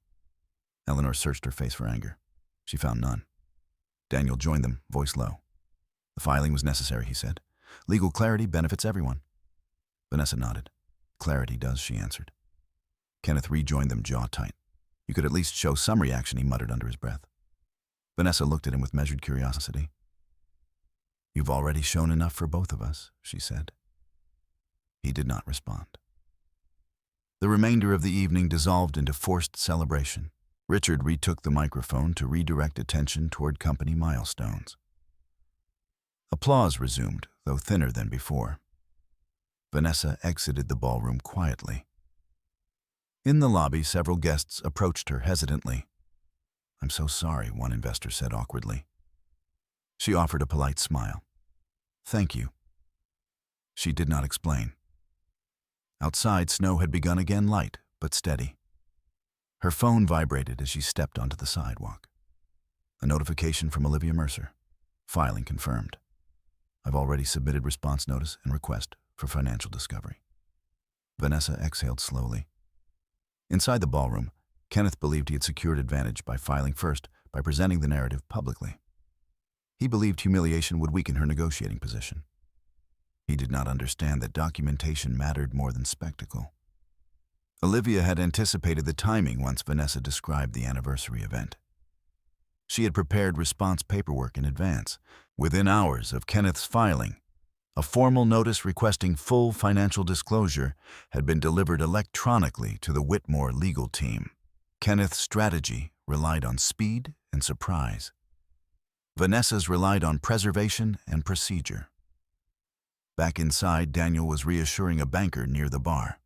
Speaker 1: Eleanor searched her face for anger. She found none. Daniel joined them, voice low. "The filing was necessary," he said. "Legal clarity benefits everyone." Vanessa nodded. "Clarity does," she answered. Kenneth rejoined them, jaw tight. "You could at least show some reaction," he muttered under his breath. Vanessa looked at him with measured curiosity. "You've already shown enough for both of us," she said. He did not respond. The remainder of the evening dissolved into forced celebration. Richard retook the microphone to redirect attention toward company milestones. Applause resumed, though thinner than before. Vanessa exited the ballroom quietly. In the lobby, several guests approached her hesitantly. "I'm so sorry," one investor said awkwardly. She offered a polite smile. "Thank you." She did not explain. Outside, snow had begun again, light but steady. Her phone vibrated as she stepped onto the sidewalk. A notification from Olivia Mercer. Filing confirmed. "I've already submitted response notice and request for financial discovery." Vanessa exhaled slowly. Inside the ballroom, Kenneth believed he had secured advantage by filing first, by presenting the narrative publicly. He believed humiliation would weaken her negotiating position. He did not understand that documentation mattered more than spectacle. Olivia had anticipated the timing once Vanessa described the anniversary event. She had prepared response paperwork in advance. Within hours of Kenneth's filing, A formal notice requesting full financial disclosure had been delivered electronically to the Whitmore legal team. Kenneth's strategy relied on speed and surprise. Vanessa's relied on preservation and procedure. Back inside, Daniel was reassuring a banker near the bar.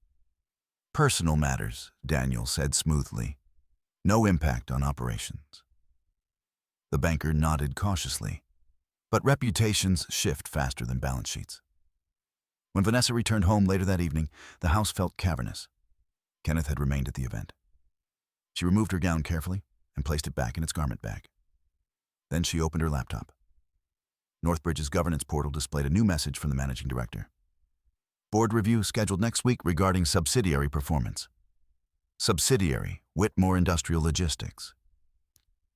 Speaker 1: "Personal matters," Daniel said smoothly. "No impact on operations." The banker nodded cautiously, but reputations shift faster than balance sheets. When Vanessa returned home later that evening, the house felt cavernous. Kenneth had remained at the event. She removed her gown carefully and placed it back in its garment bag. Then she opened her laptop. Northbridge's governance portal displayed a new message from the managing director. "Board review scheduled next week regarding subsidiary performance." Subsidiary, Whitmore Industrial Logistics.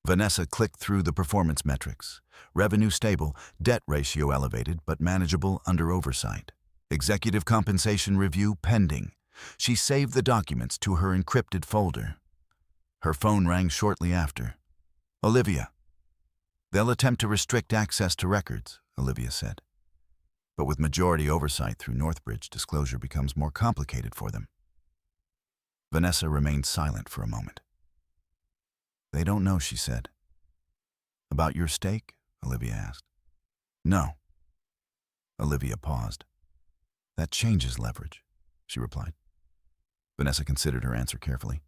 Speaker 1: Vanessa clicked through the performance metrics. Revenue stable, debt ratio elevated but manageable under oversight. Executive compensation review pending. She saved the documents to her encrypted folder. Her phone rang shortly after. "Olivia." "They'll attempt to restrict access to records," Olivia said. "But with majority oversight through Northbridge, disclosure becomes more complicated for them." Vanessa remained silent for a moment. "They don't know," she said. "About your stake?" Olivia asked. "No." Olivia paused. "That changes leverage," she replied. Vanessa considered her answer carefully.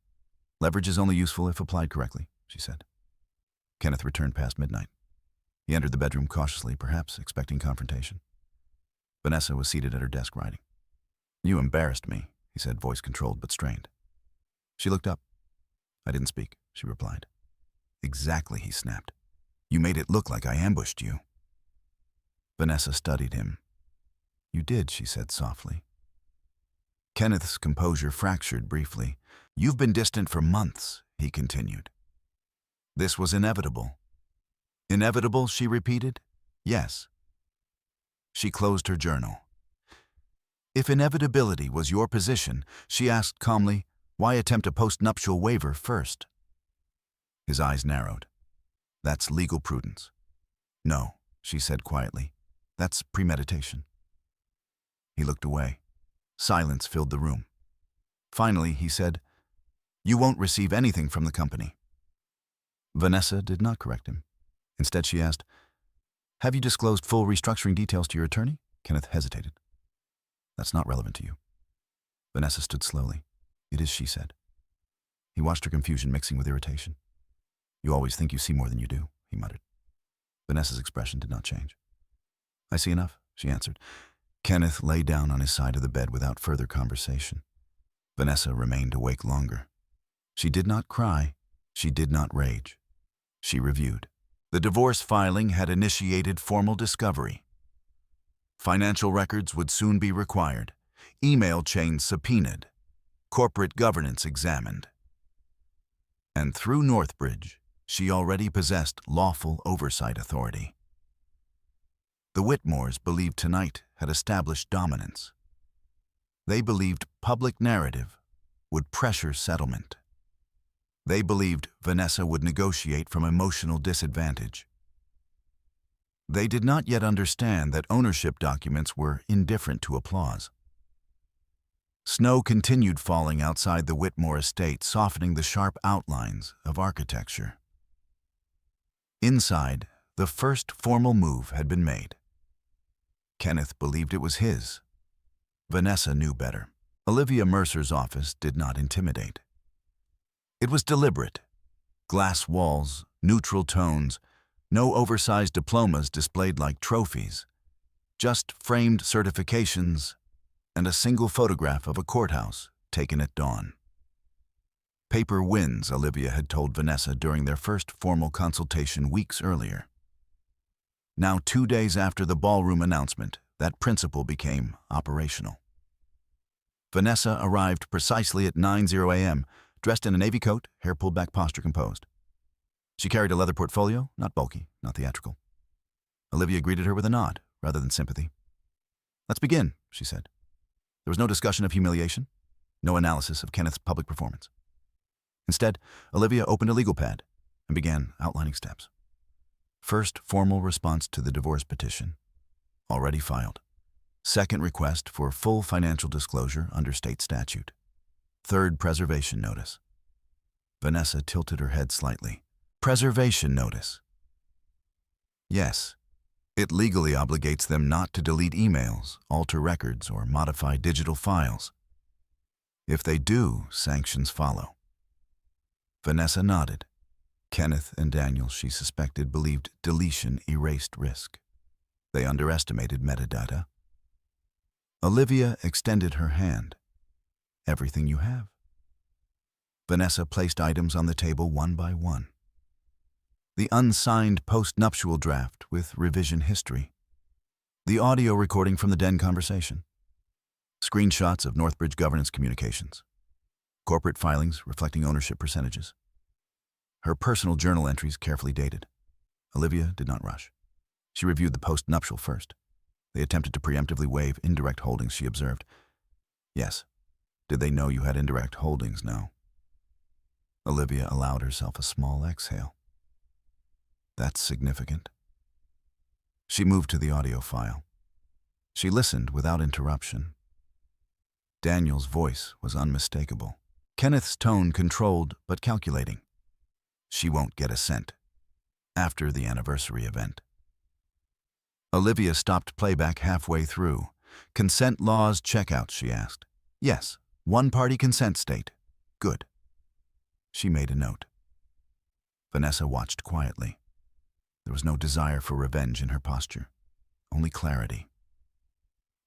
Speaker 1: "Leverage is only useful if applied correctly," she said. Kenneth returned past midnight. He entered the bedroom cautiously, perhaps expecting confrontation. Vanessa was seated at her desk writing. "You embarrassed me," he said, voice controlled but strained. She looked up. "I didn't speak," she replied. "Exactly," he snapped. "You made it look like I ambushed you." Vanessa studied him. "You did," she said softly. Kenneth's composure fractured briefly. "You've been distant for months," he continued. "This was inevitable." "Inevitable," she repeated. "Yes." She closed her journal. "If inevitability was your position," she asked calmly, "why attempt a postnuptial waiver first?" His eyes narrowed. "That's legal prudence." "No," she said quietly. "That's premeditation." He looked away. Silence filled the room. Finally, he said, "You won't receive anything from the company." Vanessa did not correct him. Instead, she asked, "Have you disclosed full restructuring details to your attorney?" Kenneth hesitated. "That's not relevant to you." Vanessa stood slowly. "It is," she said. He watched her confusion mixing with irritation. "You always think you see more than you do," he muttered. Vanessa's expression did not change. "I see enough," she answered. Kenneth lay down on his side of the bed without further conversation. Vanessa remained awake longer. She did not cry. She did not rage. She reviewed. The divorce filing had initiated formal discovery. Financial records would soon be required. Email chains subpoenaed. Corporate governance examined. And through Northbridge, she already possessed lawful oversight authority. The Whitmores believed tonight had established dominance. They believed public narrative would pressure settlement. They believed Vanessa would negotiate from emotional disadvantage. They did not yet understand that ownership documents were indifferent to applause. Snow continued falling outside the Whitmore estate, softening the sharp outlines of architecture. Inside, the first formal move had been made. Kenneth believed it was his. Vanessa knew better. Olivia Mercer's office did not intimidate. It was deliberate. Glass walls, neutral tones, no oversized diplomas displayed like trophies, just framed certifications and a single photograph of a courthouse taken at dawn. Paper wins, Olivia had told Vanessa during their first formal consultation weeks earlier. Now, 2 days after the ballroom announcement, that principle became operational. Vanessa arrived precisely at 9:00 a.m., dressed in a navy coat, hair pulled back, posture composed. She carried a leather portfolio, not bulky, not theatrical. Olivia greeted her with a nod, rather than sympathy. "Let's begin," she said. There was no discussion of humiliation, no analysis of Kenneth's public performance. Instead, Olivia opened a legal pad and began outlining steps. First, formal response to the divorce petition, already filed. Second request for full financial disclosure under state statute. Third preservation notice. Vanessa tilted her head slightly. Preservation notice. Yes. It legally obligates them not to delete emails, alter records, or modify digital files. If they do, sanctions follow. Vanessa nodded. Kenneth and Daniel, she suspected, believed deletion erased risk. They underestimated metadata. Olivia extended her hand. Everything you have. Vanessa placed items on the table one by one. The unsigned postnuptial draft with revision history. The audio recording from the den conversation. Screenshots of Northbridge governance communications. Corporate filings reflecting ownership percentages. Her personal journal entries carefully dated. Olivia did not rush. She reviewed the postnuptial first. They attempted to preemptively waive indirect holdings, she observed. Yes. Did they know you had indirect holdings? No. Olivia allowed herself a small exhale. That's significant. She moved to the audio file. She listened without interruption. Daniel's voice was unmistakable. Kenneth's tone controlled but calculating. She won't get a cent. After the anniversary event. Olivia stopped playback halfway through. Consent laws checkout, she asked. Yes, one-party consent state. Good. She made a note. Vanessa watched quietly. There was no desire for revenge in her posture, only clarity.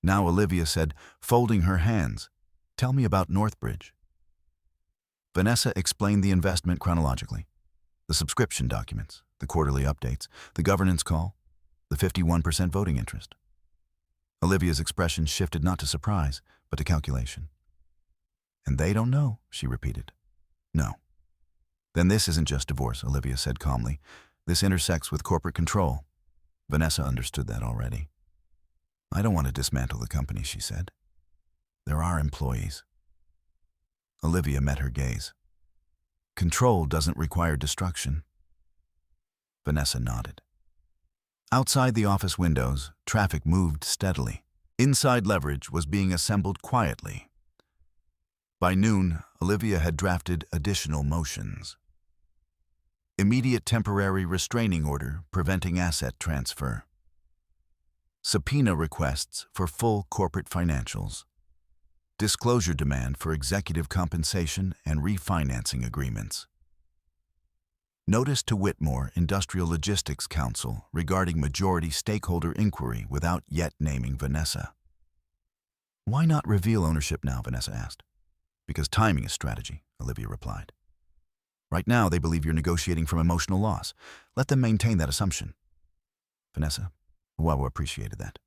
Speaker 1: Now Olivia said, folding her hands, "Tell me about Northbridge." Vanessa explained the investment chronologically. The subscription documents, the quarterly updates, the governance call, the 51% voting interest. Olivia's expression shifted not to surprise, but to calculation. "And they don't know," she repeated. "No." "Then this isn't just divorce," Olivia said calmly. "This intersects with corporate control." Vanessa understood that already. "I don't want to dismantle the company," she said. "There are employees." Olivia met her gaze. "Control doesn't require destruction." Vanessa nodded. Outside the office windows, traffic moved steadily. Inside leverage was being assembled quietly. By noon, Olivia had drafted additional motions. Immediate temporary restraining order preventing asset transfer. Subpoena requests for full corporate financials. Disclosure demand for executive compensation and refinancing agreements. Notice to Whitmore Industrial Logistics Council regarding majority stakeholder inquiry without yet naming Vanessa. "Why not reveal ownership now?" Vanessa asked. "Because timing is strategy," Olivia replied. "Right now, they believe you're negotiating from emotional loss. Let them maintain that assumption." Vanessa, well, appreciated that.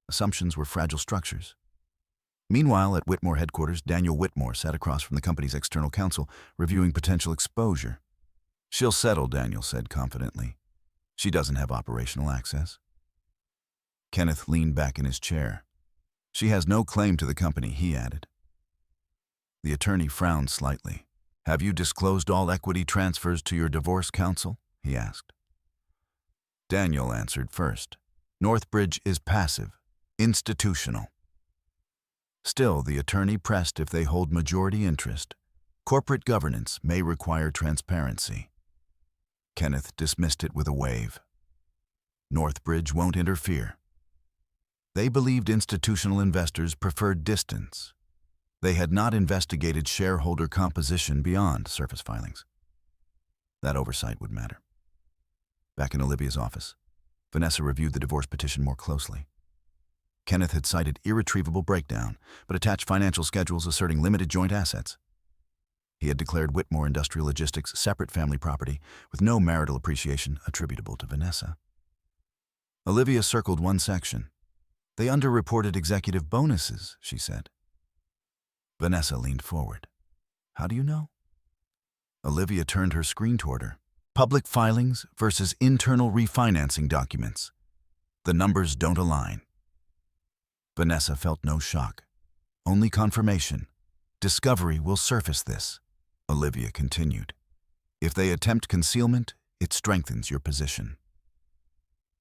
Speaker 1: Assumptions were fragile structures. Meanwhile, at Whitmore headquarters, Daniel Whitmore sat across from the company's external counsel, reviewing potential exposure. "She'll settle," Daniel said confidently. "She doesn't have operational access." Kenneth leaned back in his chair. "She has no claim to the company," he added. The attorney frowned slightly. "Have you disclosed all equity transfers to your divorce counsel?" he asked. Daniel answered first. "Northbridge is passive, institutional." Still, the attorney pressed if they hold majority interest. Corporate governance may require transparency. Kenneth dismissed it with a wave. Northbridge won't interfere. They believed institutional investors preferred distance. They had not investigated shareholder composition beyond surface filings. That oversight would matter. Back in Olivia's office, Vanessa reviewed the divorce petition more closely. Kenneth had cited irretrievable breakdown, but attached financial schedules asserting limited joint assets. He had declared Whitmore Industrial Logistics separate family property with no marital appreciation attributable to Vanessa. Olivia circled one section. "They underreported executive bonuses," she said. Vanessa leaned forward. "How do you know?" Olivia turned her screen toward her. "Public filings versus internal refinancing documents. The numbers don't align." Vanessa felt no shock, only confirmation. "Discovery will surface this," Olivia continued. "If they attempt concealment, it strengthens your position."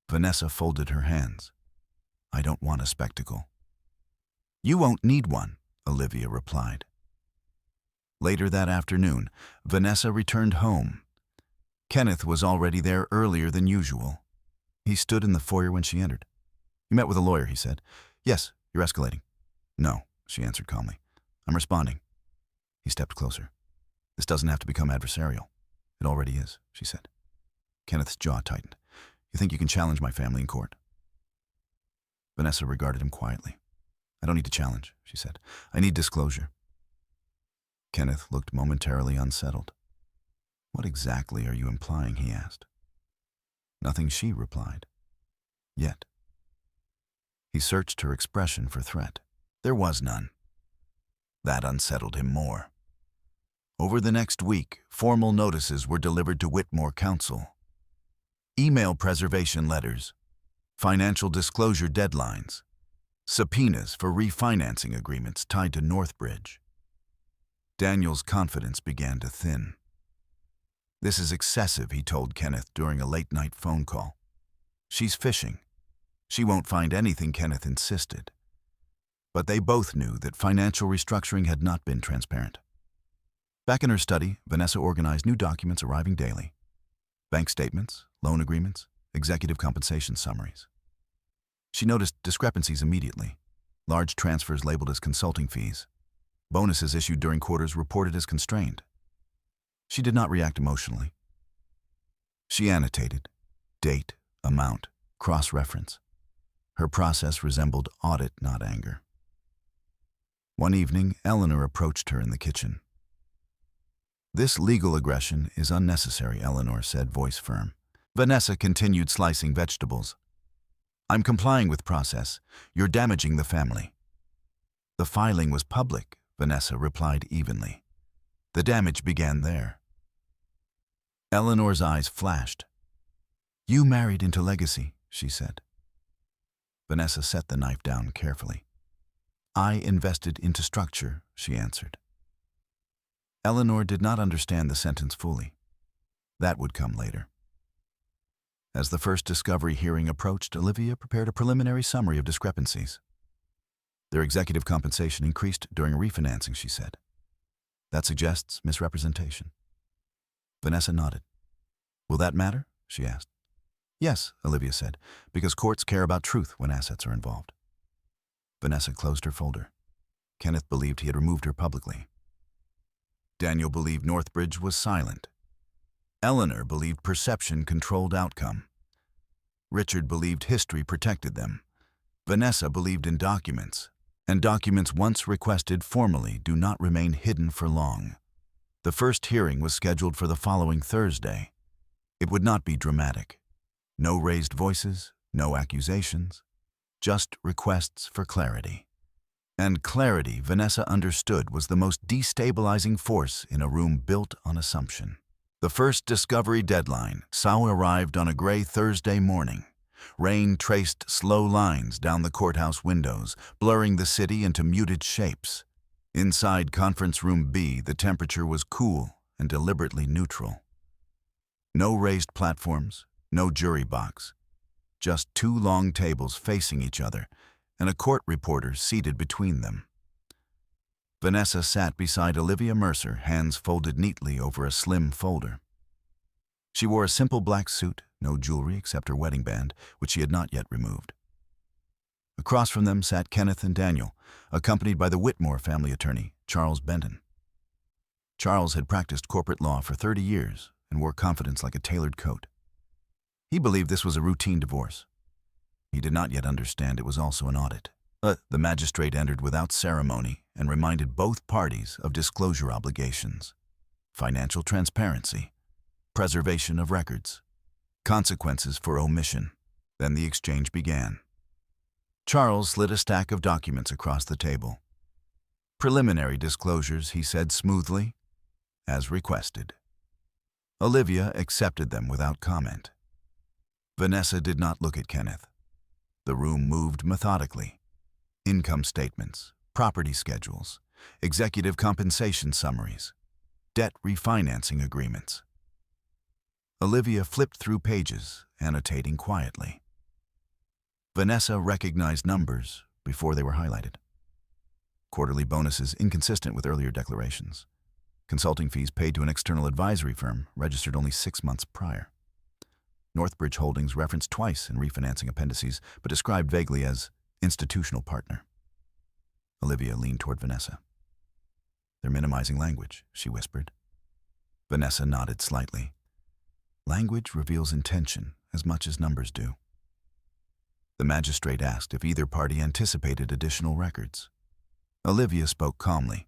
Speaker 1: Vanessa folded her hands. "I don't want a spectacle." "You won't need one," Olivia replied. Later that afternoon, Vanessa returned home. Kenneth was already there earlier than usual. He stood in the foyer when she entered. "You met with a lawyer," he said. "Yes, you're escalating." "No," she answered calmly. "I'm responding." He stepped closer. "This doesn't have to become adversarial." "It already is," she said. Kenneth's jaw tightened. "You think you can challenge my family in court?" Vanessa regarded him quietly. "I don't need to challenge," she said. "I need disclosure." Kenneth looked momentarily unsettled. "What exactly are you implying?" he asked. "Nothing," she replied. "Yet." He searched her expression for threat. There was none. That unsettled him more. Over the next week, formal notices were delivered to Whitmore Council. Email preservation letters, financial disclosure deadlines, subpoenas for refinancing agreements tied to Northbridge. Daniel's confidence began to thin. "This is excessive," he told Kenneth during a late-night phone call. "She's fishing. She won't find anything," Kenneth insisted. But they both knew that financial restructuring had not been transparent. Back in her study, Vanessa organized new documents arriving daily. Bank statements, loan agreements, executive compensation summaries. She noticed discrepancies immediately. Large transfers labeled as consulting fees. Bonuses issued during quarters reported as constrained. She did not react emotionally. She annotated, date, amount, cross-reference. Her process resembled audit, not anger. One evening, Eleanor approached her in the kitchen. "This legal aggression is unnecessary," Eleanor said, voice firm. Vanessa continued slicing vegetables. "I'm complying with process. You're damaging the family." "The filing was public," Vanessa replied evenly. "The damage began there." Eleanor's eyes flashed. "You married into legacy," she said. Vanessa set the knife down carefully. "I invested into structure," she answered. Eleanor did not understand the sentence fully. That would come later. As the first discovery hearing approached, Olivia prepared a preliminary summary of discrepancies. Their executive compensation increased during refinancing, she said. "That suggests misrepresentation." Vanessa nodded. "Will that matter?" she asked. "Yes," Olivia said, "because courts care about truth when assets are involved." Vanessa closed her folder. Kenneth believed he had removed her publicly. Daniel believed Northbridge was silent. Eleanor believed perception controlled outcome. Richard believed history protected them. Vanessa believed in documents, and documents once requested formally do not remain hidden for long. The first hearing was scheduled for the following Thursday. It would not be dramatic. No raised voices, no accusations, just requests for clarity. And clarity, Vanessa understood, was the most destabilizing force in a room built on assumption. The first discovery deadline, arrived on a gray Thursday morning. Rain traced slow lines down the courthouse windows, blurring the city into muted shapes. Inside Conference Room B, the temperature was cool and deliberately neutral. No raised platforms, no jury box. Just two long tables facing each other, and a court reporter seated between them. Vanessa sat beside Olivia Mercer, hands folded neatly over a slim folder. She wore a simple black suit, no jewelry except her wedding band, which she had not yet removed. Across from them sat Kenneth and Daniel, accompanied by the Whitmore family attorney, Charles Benton. Charles had practiced corporate law for 30 years and wore confidence like a tailored coat. He believed this was a routine divorce. He did not yet understand it was also an audit. The magistrate entered without ceremony and reminded both parties of disclosure obligations, financial transparency, preservation of records, consequences for omission. Then the exchange began. Charles slid a stack of documents across the table. "Preliminary disclosures," he said smoothly, "as requested." Olivia accepted them without comment. Vanessa did not look at Kenneth. The room moved methodically. Income statements, property schedules, executive compensation summaries, debt refinancing agreements. Olivia flipped through pages, annotating quietly. Vanessa recognized numbers before they were highlighted. quarterly bonuses inconsistent with earlier declarations, consulting fees paid to an external advisory firm registered only 6 months prior. Northbridge Holdings referenced twice in refinancing appendices, but described vaguely as institutional partner. Olivia leaned toward Vanessa. "They're minimizing language," she whispered. Vanessa nodded slightly. "Language reveals intention as much as numbers do." The magistrate asked if either party anticipated additional records. Olivia spoke calmly.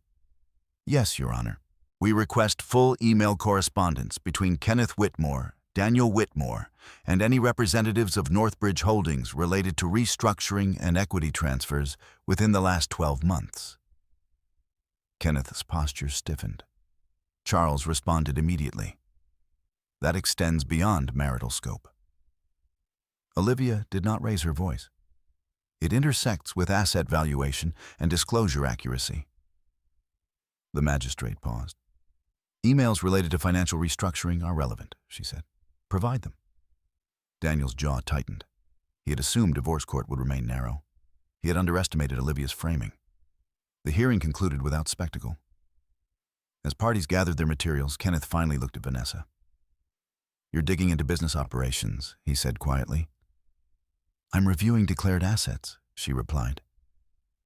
Speaker 1: "Yes, Your Honor. We request full email correspondence between Kenneth Whitmore, Daniel Whitmore, and any representatives of Northbridge Holdings related to restructuring and equity transfers within the last 12 months. Kenneth's posture stiffened. Charles responded immediately. "That extends beyond marital scope." Olivia did not raise her voice. "It intersects with asset valuation and disclosure accuracy." The magistrate paused. "Emails related to financial restructuring are relevant," she said. "Provide them." Daniel's jaw tightened. He had assumed divorce court would remain narrow. He had underestimated Olivia's framing. The hearing concluded without spectacle. As parties gathered their materials, Kenneth finally looked at Vanessa. "You're digging into business operations," he said quietly. "I'm reviewing declared assets," she replied.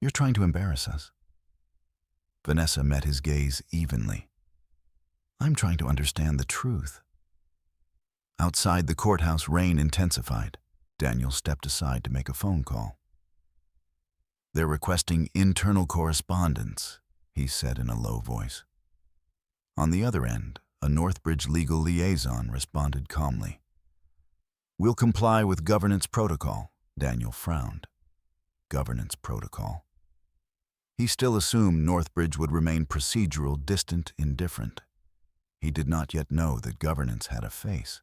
Speaker 1: "You're trying to embarrass us." Vanessa met his gaze evenly. "I'm trying to understand the truth." Outside the courthouse, rain intensified. Daniel stepped aside to make a phone call. "They're requesting internal correspondence," he said in a low voice. On the other end, a Northbridge legal liaison responded calmly. "We'll comply with governance protocol," Daniel frowned. Governance protocol. He still assumed Northbridge would remain procedural, distant, indifferent. He did not yet know that governance had a face.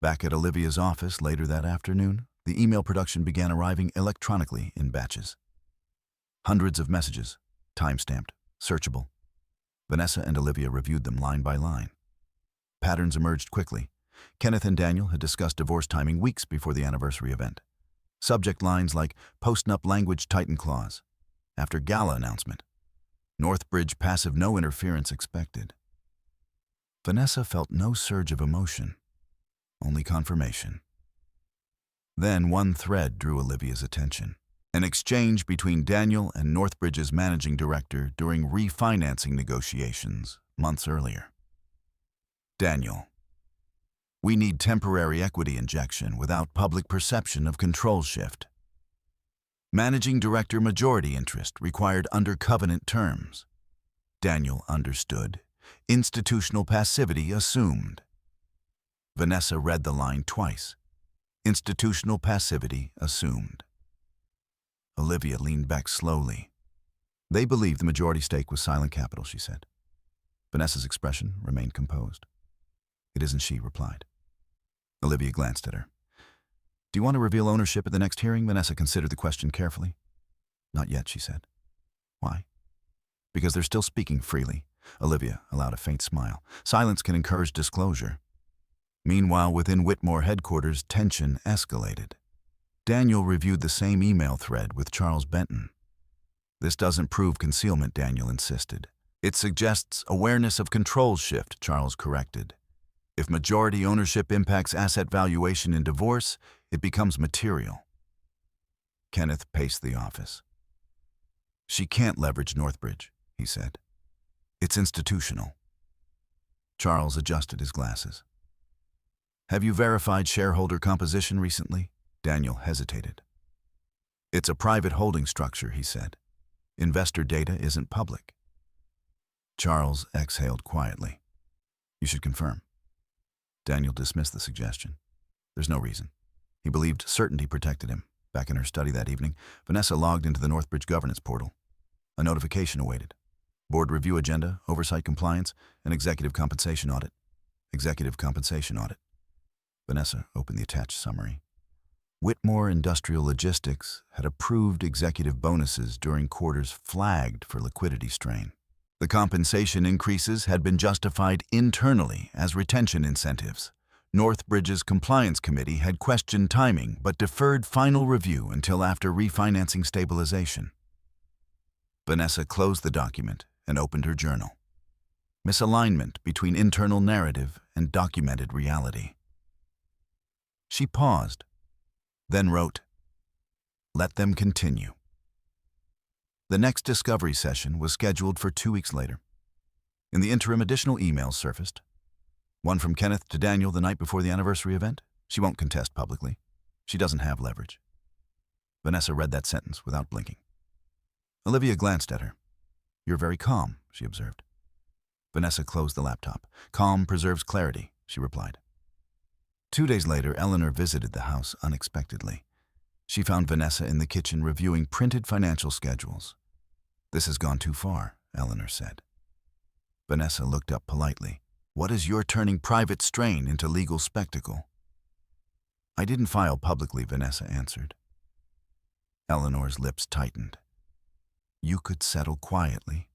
Speaker 1: Back at Olivia's office later that afternoon, the email production began arriving electronically in batches. Hundreds of messages, time-stamped, searchable. Vanessa and Olivia reviewed them line by line. Patterns emerged quickly. Kenneth and Daniel had discussed divorce timing weeks before the anniversary event. Subject lines like "Postnup language tighten clause," after gala announcement. Northbridge passive no interference expected. Vanessa felt no surge of emotion, only confirmation. Then one thread drew Olivia's attention. An exchange between Daniel and Northbridge's managing director during refinancing negotiations months earlier. "Daniel, we need temporary equity injection without public perception of control shift. Managing director majority interest required under covenant terms." Daniel understood. Institutional passivity assumed. Vanessa read the line twice. Institutional passivity assumed. Olivia leaned back slowly. "They believed the majority stake was silent capital," she said. Vanessa's expression remained composed. "It isn't," she replied. Olivia glanced at her. "Do you want to reveal ownership at the next hearing?" Vanessa considered the question carefully. "Not yet," she said. "Why?" "Because they're still speaking freely." Olivia allowed a faint smile. "Silence can encourage disclosure." Meanwhile, within Whitmore headquarters, tension escalated. Daniel reviewed the same email thread with Charles Benton. "This doesn't prove concealment," Daniel insisted. "It suggests awareness of control shift," Charles corrected. "If majority ownership impacts asset valuation in divorce, it becomes material." Kenneth paced the office. "She can't leverage Northbridge," he said. "It's institutional." Charles adjusted his glasses. "Have you verified shareholder composition recently?" Daniel hesitated. "It's a private holding structure," he said. "Investor data isn't public." Charles exhaled quietly. "You should confirm." Daniel dismissed the suggestion. "There's no reason." He believed certainty protected him. Back in her study that evening, Vanessa logged into the Northbridge governance portal. A notification awaited. Board review agenda, oversight compliance, and executive compensation audit. Executive compensation audit. Vanessa opened the attached summary. Whitmore Industrial Logistics had approved executive bonuses during quarters flagged for liquidity strain. The compensation increases had been justified internally as retention incentives. Northbridge's compliance committee had questioned timing but deferred final review until after refinancing stabilization. Vanessa closed the document and opened her journal. Misalignment between internal narrative and documented reality. She paused, then wrote, "Let them continue." The next discovery session was scheduled for 2 weeks later. In the interim, additional emails surfaced. One from Kenneth to Daniel the night before the anniversary event. She won't contest publicly. She doesn't have leverage. Vanessa read that sentence without blinking. Olivia glanced at her. "You're very calm," she observed. Vanessa closed the laptop. "Calm preserves clarity," she replied. 2 days later, Eleanor visited the house unexpectedly. She found Vanessa in the kitchen reviewing printed financial schedules. "This has gone too far," Eleanor said. Vanessa looked up politely. "What is your turning private strain into legal spectacle?" "I didn't file publicly," Vanessa answered. Eleanor's lips tightened. "You could settle quietly."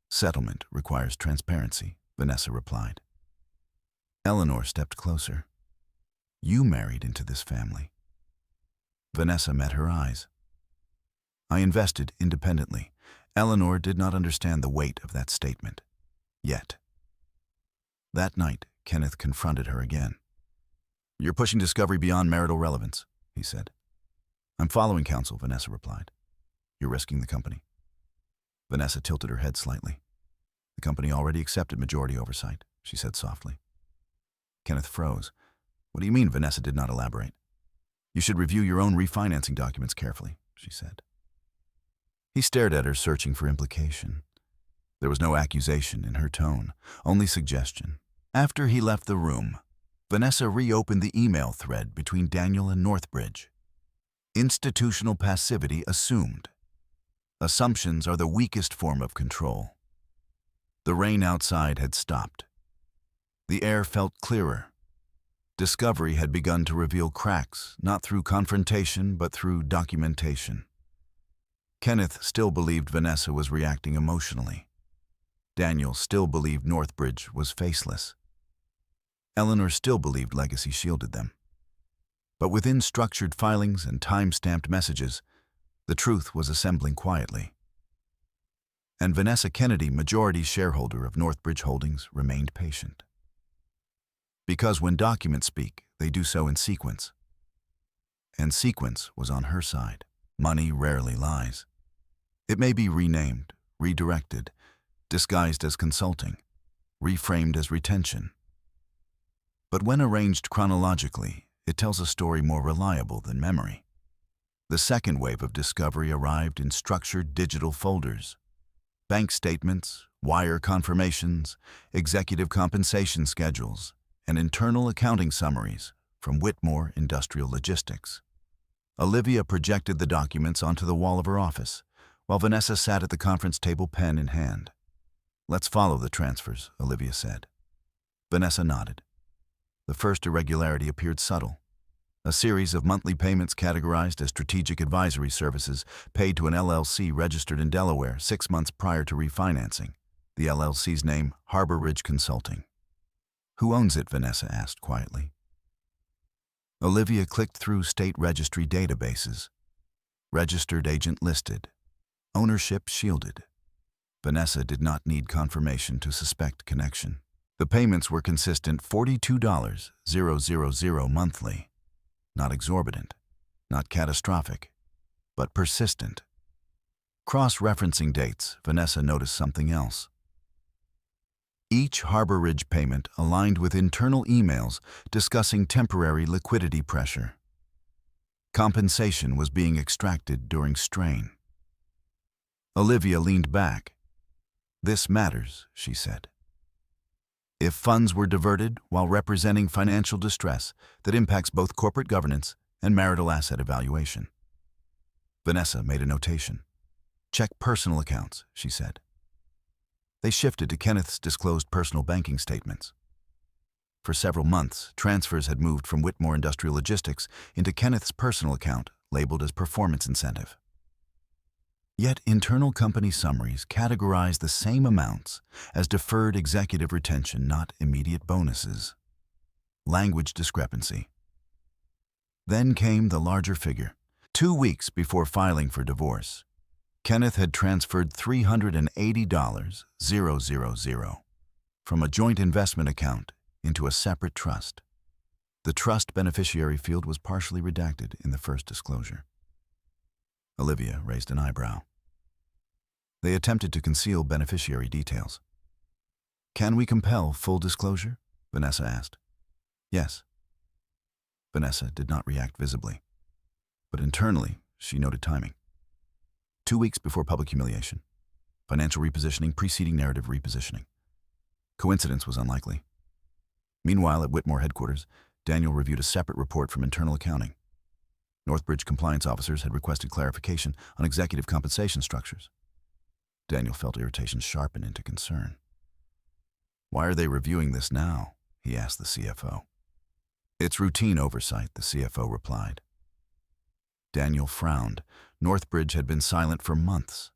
Speaker 1: "Settlement requires transparency," Vanessa replied. Eleanor stepped closer. "You married into this family." Vanessa met her eyes. "I invested independently." Eleanor did not understand the weight of that statement. Yet. That night, Kenneth confronted her again. "You're pushing discovery beyond marital relevance," he said. "I'm following counsel," Vanessa replied. "You're risking the company." Vanessa tilted her head slightly. "The company already accepted majority oversight," she said softly. Kenneth froze. "What do you mean?" Vanessa did not elaborate. "You should review your own refinancing documents carefully," she said. He stared at her, searching for implication. There was no accusation in her tone, only suggestion. After he left the room, Vanessa reopened the email thread between Daniel and Northbridge. Institutional passivity assumed. Assumptions are the weakest form of control. The rain outside had stopped. The air felt clearer. Discovery had begun to reveal cracks, not through confrontation, but through documentation. Kenneth still believed Vanessa was reacting emotionally. Daniel still believed Northbridge was faceless. Eleanor still believed legacy shielded them. But within structured filings and time-stamped messages, the truth was assembling quietly. And Vanessa Kennedy, majority shareholder of Northbridge Holdings, remained patient. Because when documents speak, they do so in sequence. And sequence was on her side. Money rarely lies. It may be renamed, redirected, disguised as consulting, reframed as retention. But when arranged chronologically, it tells a story more reliable than memory. The second wave of discovery arrived in structured digital folders. Bank statements, wire confirmations, executive compensation schedules, and internal accounting summaries from Whitmore Industrial Logistics. Olivia projected the documents onto the wall of her office, while Vanessa sat at the conference table, pen in hand. "Let's follow the transfers," Olivia said. Vanessa nodded. The first irregularity appeared subtle. A series of monthly payments categorized as strategic advisory services paid to an LLC registered in Delaware 6 months prior to refinancing. The LLC's name, Harbor Ridge Consulting. "Who owns it?" Vanessa asked quietly. Olivia clicked through state registry databases. Registered agent listed. Ownership shielded. Vanessa did not need confirmation to suspect connection. The payments were consistent, $42,000 monthly. Not exorbitant, not catastrophic, but persistent. Cross-referencing dates, Vanessa noticed something else. Each Harbor Ridge payment aligned with internal emails discussing temporary liquidity pressure. Compensation was being extracted during strain. Olivia leaned back. "This matters," she said. If funds were diverted while representing financial distress that impacts both corporate governance and marital asset evaluation. Vanessa made a notation. "Check personal accounts," she said. They shifted to Kenneth's disclosed personal banking statements. For several months, transfers had moved from Whitmore Industrial Logistics into Kenneth's personal account, labeled as performance incentive. Yet internal company summaries categorized the same amounts as deferred executive retention, not immediate bonuses. Language discrepancy. Then came the larger figure. 2 weeks before filing for divorce, Kenneth had transferred $380,000 from a joint investment account into a separate trust. The trust beneficiary field was partially redacted in the first disclosure. Olivia raised an eyebrow. They attempted to conceal beneficiary details. "Can we compel full disclosure?" Vanessa asked. "Yes." Vanessa did not react visibly, but internally she noted timing. 2 weeks before public humiliation. Financial repositioning preceding narrative repositioning. Coincidence was unlikely. Meanwhile, at Whitmore headquarters, Daniel reviewed a separate report from internal accounting. Northbridge compliance officers had requested clarification on executive compensation structures. Daniel felt irritation sharpen into concern. "Why are they reviewing this now?" he asked the CFO. "It's routine oversight," the CFO replied. Daniel frowned. Northbridge had been silent for months.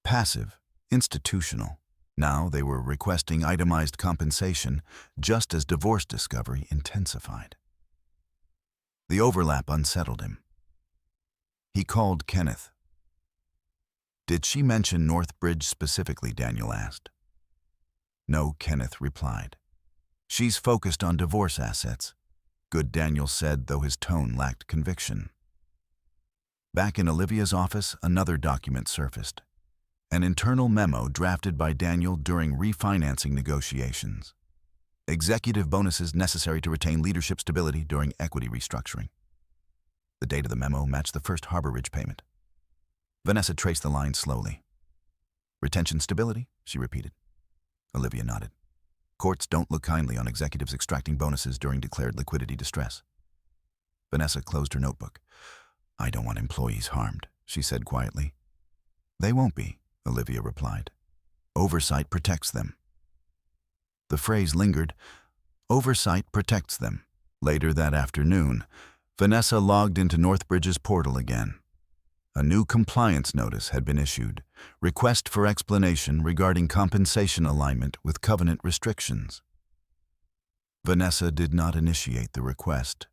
Speaker 1: Passive, institutional. Now they were requesting itemized compensation just as divorce discovery intensified. The overlap unsettled him. He called Kenneth. "Did she mention Northbridge specifically?" Daniel asked. "No," Kenneth replied. "She's focused on divorce assets," Good Daniel said, though his tone lacked conviction. Back in Olivia's office, another document surfaced. An internal memo drafted by Daniel during refinancing negotiations. Executive bonuses necessary to retain leadership stability during equity restructuring. The date of the memo matched the first Harbor Ridge payment. Vanessa traced the line slowly. "Retention stability?" she repeated. Olivia nodded. "Courts don't look kindly on executives extracting bonuses during declared liquidity distress." Vanessa closed her notebook. "I don't want employees harmed," she said quietly. "They won't be," Olivia replied. "Oversight protects them." The phrase lingered. Oversight protects them. Later that afternoon, Vanessa logged into Northbridge's portal again. A new compliance notice had been issued. Request for explanation regarding compensation alignment with covenant restrictions. Vanessa did not initiate the request.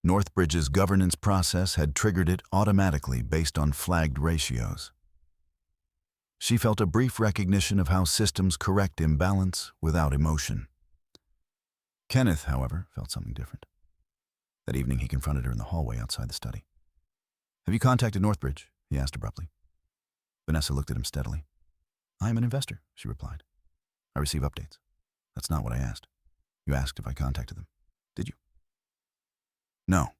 Speaker 1: Northbridge's governance process had triggered it automatically based on flagged ratios. She felt a brief recognition of how systems correct imbalance without emotion. Kenneth, however, felt something different. That evening he confronted her in the hallway outside the study. "Have you contacted Northbridge?" he asked abruptly. Vanessa looked at him steadily. "I am an investor," she replied. "I receive updates." "That's not what I asked. You asked if I contacted them. Did you?" "No."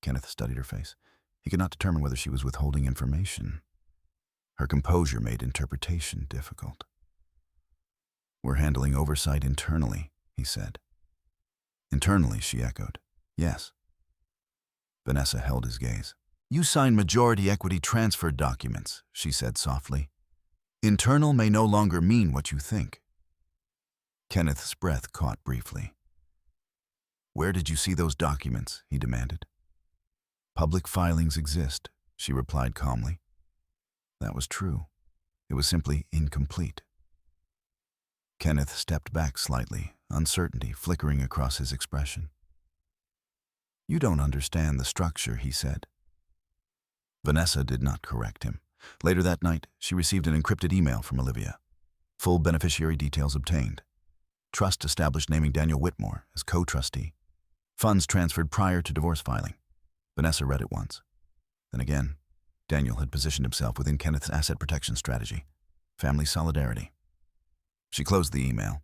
Speaker 1: Kenneth studied her face. He could not determine whether she was withholding information. Her composure made interpretation difficult. "We're handling oversight internally," he said. "Internally," she echoed. "Yes." Vanessa held his gaze. "You sign majority equity transfer documents," she said softly. "Internal may no longer mean what you think." Kenneth's breath caught briefly. "Where did you see those documents?" he demanded. "Public filings exist," she replied calmly. That was true. It was simply incomplete. Kenneth stepped back slightly, uncertainty flickering across his expression. "You don't understand the structure," he said. Vanessa did not correct him. Later that night, she received an encrypted email from Olivia. Full beneficiary details obtained. Trust established naming Daniel Whitmore as co-trustee. Funds transferred prior to divorce filing. Vanessa read it once. Then again, Daniel had positioned himself within Kenneth's asset protection strategy, family solidarity. She closed the email.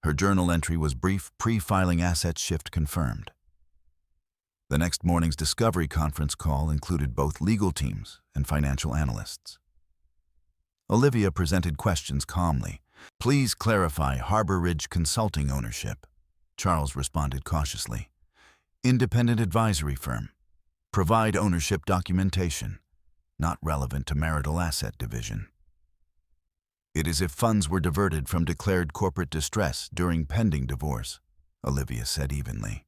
Speaker 1: Her journal entry was brief, pre-filing asset shift confirmed. The next morning's discovery conference call included both legal teams and financial analysts. Olivia presented questions calmly. "Please clarify Harbor Ridge Consulting ownership." Charles responded cautiously. "Independent advisory firm. Provide ownership documentation. Not relevant to marital asset division." "It is if funds were diverted from declared corporate distress during pending divorce," Olivia said evenly.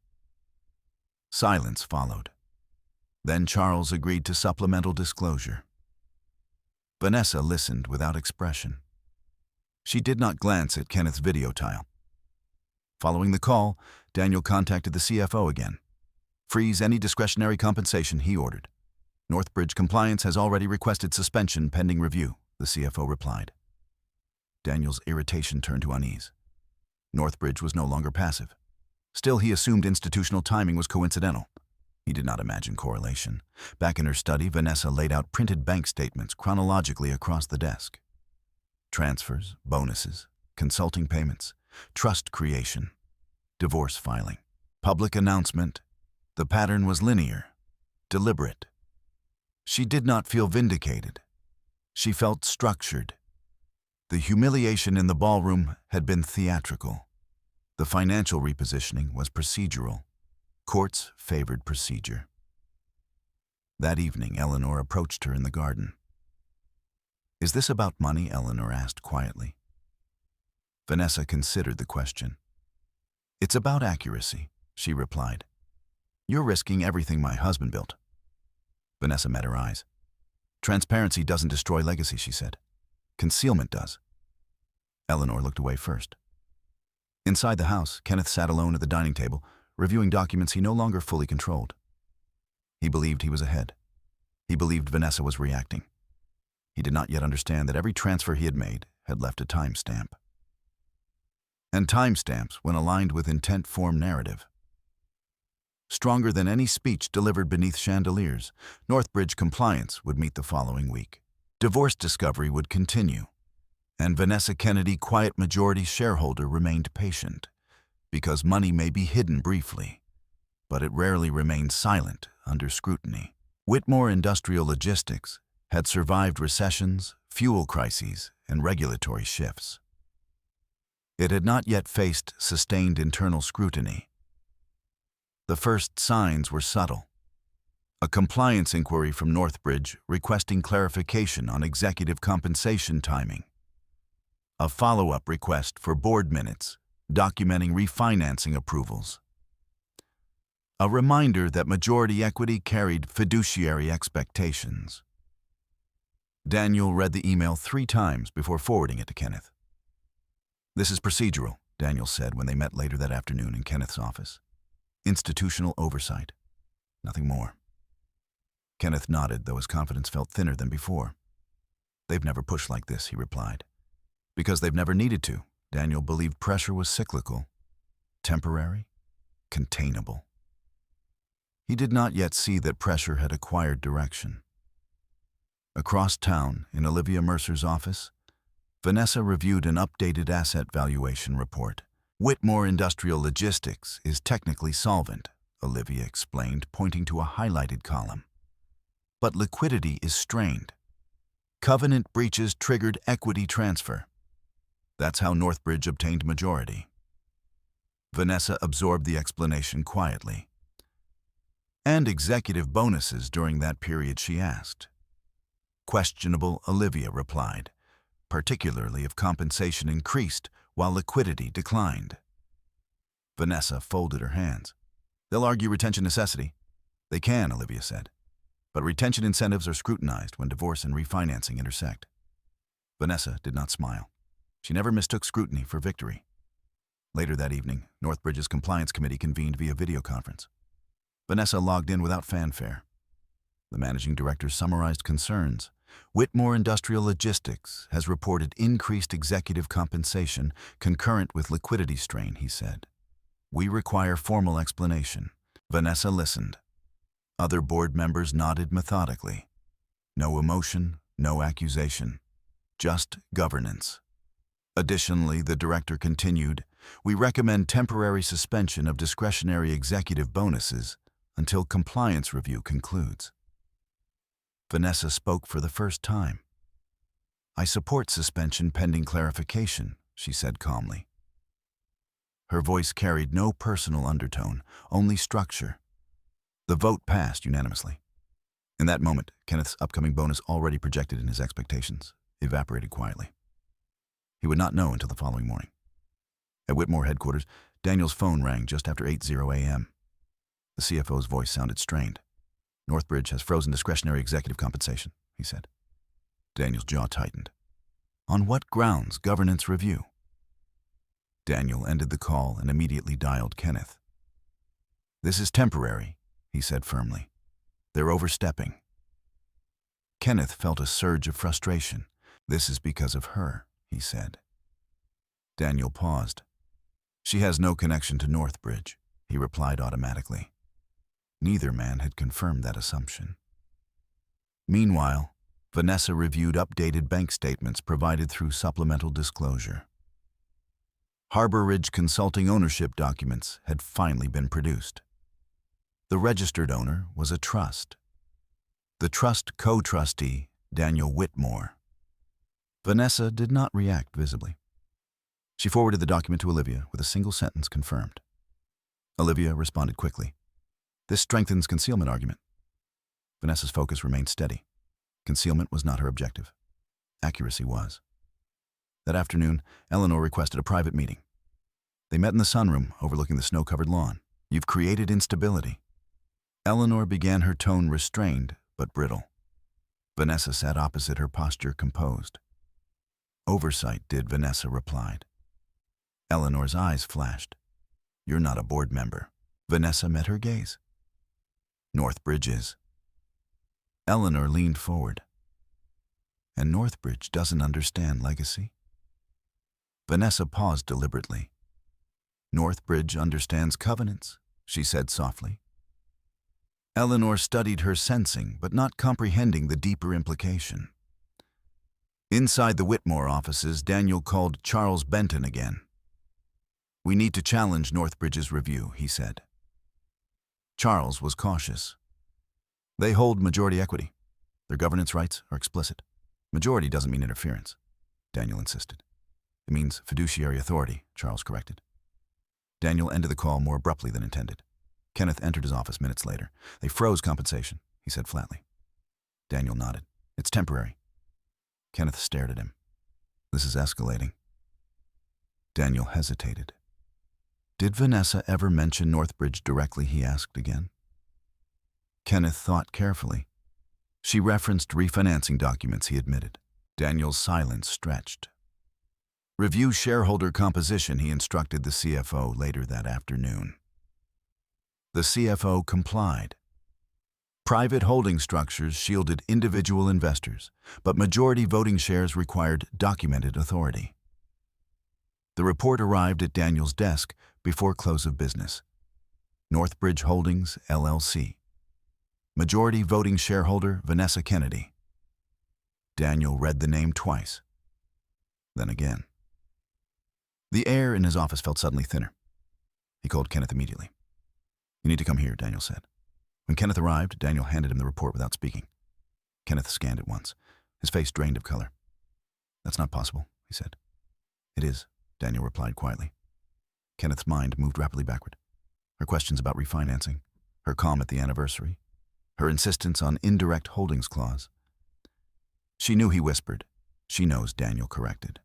Speaker 1: Silence followed. Then Charles agreed to supplemental disclosure. Vanessa listened without expression. She did not glance at Kenneth's video tile. Following the call, Daniel contacted the CFO again. "Freeze any discretionary compensation," he ordered. Northbridge Compliance has already requested suspension pending review, the CFO replied. Daniel's irritation turned to unease. Northbridge was no longer passive. Still, he assumed institutional timing was coincidental. He did not imagine correlation. Back in her study, Vanessa laid out printed bank statements chronologically across the desk. Transfers, bonuses, consulting payments, trust creation, divorce filing, public announcement. The pattern was linear, deliberate. She did not feel vindicated. She felt structured. The humiliation in the ballroom had been theatrical. The financial repositioning was procedural. Courts favored procedure. That evening, Eleanor approached her in the garden. "Is this about money?" Eleanor asked quietly. Vanessa considered the question. "It's about accuracy," she replied. "You're risking everything my husband built." Vanessa met her eyes. "Transparency doesn't destroy legacy," she said. "Concealment does." Eleanor looked away first. Inside the house, Kenneth sat alone at the dining table, reviewing documents he no longer fully controlled. He believed he was ahead. He believed Vanessa was reacting. He did not yet understand that every transfer he had made had left a timestamp. And timestamps, when aligned with intent, form narrative. Stronger than any speech delivered beneath chandeliers, Northbridge Compliance would meet the following week. Divorce discovery would continue, and Vanessa Kennedy, quiet majority shareholder, remained patient, because money may be hidden briefly, but it rarely remains silent under scrutiny. Whitmore Industrial Logistics had survived recessions, fuel crises, and regulatory shifts. It had not yet faced sustained internal scrutiny. The first signs were subtle. A compliance inquiry from Northbridge requesting clarification on executive compensation timing. A follow-up request for board minutes documenting refinancing approvals. A reminder that majority equity carried fiduciary expectations. Daniel read the email 3 times before forwarding it to Kenneth. "This is procedural," Daniel said when they met later that afternoon in Kenneth's office. "Institutional oversight. Nothing more." Kenneth nodded, though his confidence felt thinner than before. "They've never pushed like this," he replied. "Because they've never needed to." Daniel believed pressure was cyclical, temporary, containable. He did not yet see that pressure had acquired direction. Across town, in Olivia Mercer's office, Vanessa reviewed an updated asset valuation report. "Whitmore Industrial Logistics is technically solvent," Olivia explained, pointing to a highlighted column. "But liquidity is strained. Covenant breaches triggered equity transfer. That's how Northbridge obtained majority." Vanessa absorbed the explanation quietly. "And executive bonuses during that period?" she asked. "Questionable," Olivia replied, "particularly if compensation increased while liquidity declined." Vanessa folded her hands. "They'll argue retention necessity." "They can," Olivia said. "But retention incentives are scrutinized when divorce and refinancing intersect." Vanessa did not smile. She never mistook scrutiny for victory. Later that evening, Northbridge's compliance committee convened via video conference. Vanessa logged in without fanfare. The managing director summarized concerns. "Whitmore Industrial Logistics has reported increased executive compensation concurrent with liquidity strain," he said. "We require formal explanation." Vanessa listened. Other board members nodded methodically. No emotion, no accusation. Just governance. Additionally, the director continued, "We recommend temporary suspension of discretionary executive bonuses until compliance review concludes." Vanessa spoke for the first time. "I support suspension pending clarification," she said calmly. Her voice carried no personal undertone, only structure. The vote passed unanimously. In that moment, Kenneth's upcoming bonus, already projected in his expectations, evaporated quietly. He would not know until the following morning. At Whitmore headquarters, Daniel's phone rang just after 8:00 a.m. The CFO's voice sounded strained. "Northbridge has frozen discretionary executive compensation," he said. Daniel's jaw tightened. "On what grounds? Governance review?" Daniel ended the call and immediately dialed Kenneth. "This is temporary," he said firmly. "They're overstepping." Kenneth felt a surge of frustration. "This is because of her," he said. Daniel paused. "She has no connection to Northbridge," he replied automatically. Neither man had confirmed that assumption. Meanwhile, Vanessa reviewed updated bank statements provided through supplemental disclosure. Harbor Ridge Consulting ownership documents had finally been produced. The registered owner was a trust. The trust co-trustee, Daniel Whitmore. Vanessa did not react visibly. She forwarded the document to Olivia with a single sentence confirmed. Olivia responded quickly. "This strengthens concealment argument." Vanessa's focus remained steady. Concealment was not her objective. Accuracy was. That afternoon, Eleanor requested a private meeting. They met in the sunroom overlooking the snow-covered lawn. "You've created instability." Eleanor began, her tone restrained but brittle. Vanessa sat opposite, her posture composed. "Oversight did," Vanessa replied. Eleanor's eyes flashed. "You're not a board member." Vanessa met her gaze. "Northbridge is." Eleanor leaned forward. "And Northbridge doesn't understand legacy?" Vanessa paused deliberately. "Northbridge understands covenants," she said softly. Eleanor studied her, sensing but not comprehending the deeper implication. Inside the Whitmore offices, Daniel called Charles Benton again. "We need to challenge Northbridge's review," he said. Charles was cautious. "They hold majority equity. Their governance rights are explicit." "Majority doesn't mean interference," Daniel insisted. "It means fiduciary authority," Charles corrected. Daniel ended the call more abruptly than intended. Kenneth entered his office minutes later. "They froze compensation," he said flatly. Daniel nodded. "It's temporary." Kenneth stared at him. "This is escalating." Daniel hesitated. "Did Vanessa ever mention Northbridge directly?" he asked again. Kenneth thought carefully. "She referenced refinancing documents," he admitted. Daniel's silence stretched. "Review shareholder composition," he instructed the CFO later that afternoon. The CFO complied. Private holding structures shielded individual investors, but majority voting shares required documented authority. The report arrived at Daniel's desk before close of business. Northbridge Holdings, LLC. Majority voting shareholder, Vanessa Kennedy. Daniel read the name twice, then again. The air in his office felt suddenly thinner. He called Kenneth immediately. "You need to come here," Daniel said. When Kenneth arrived, Daniel handed him the report without speaking. Kenneth scanned it once, his face drained of color. "That's not possible," he said. "It is," Daniel replied quietly. Kenneth's mind moved rapidly backward. Her questions about refinancing, her calm at the anniversary, her insistence on indirect holdings clause. She knew he whispered. She knows, Daniel corrected.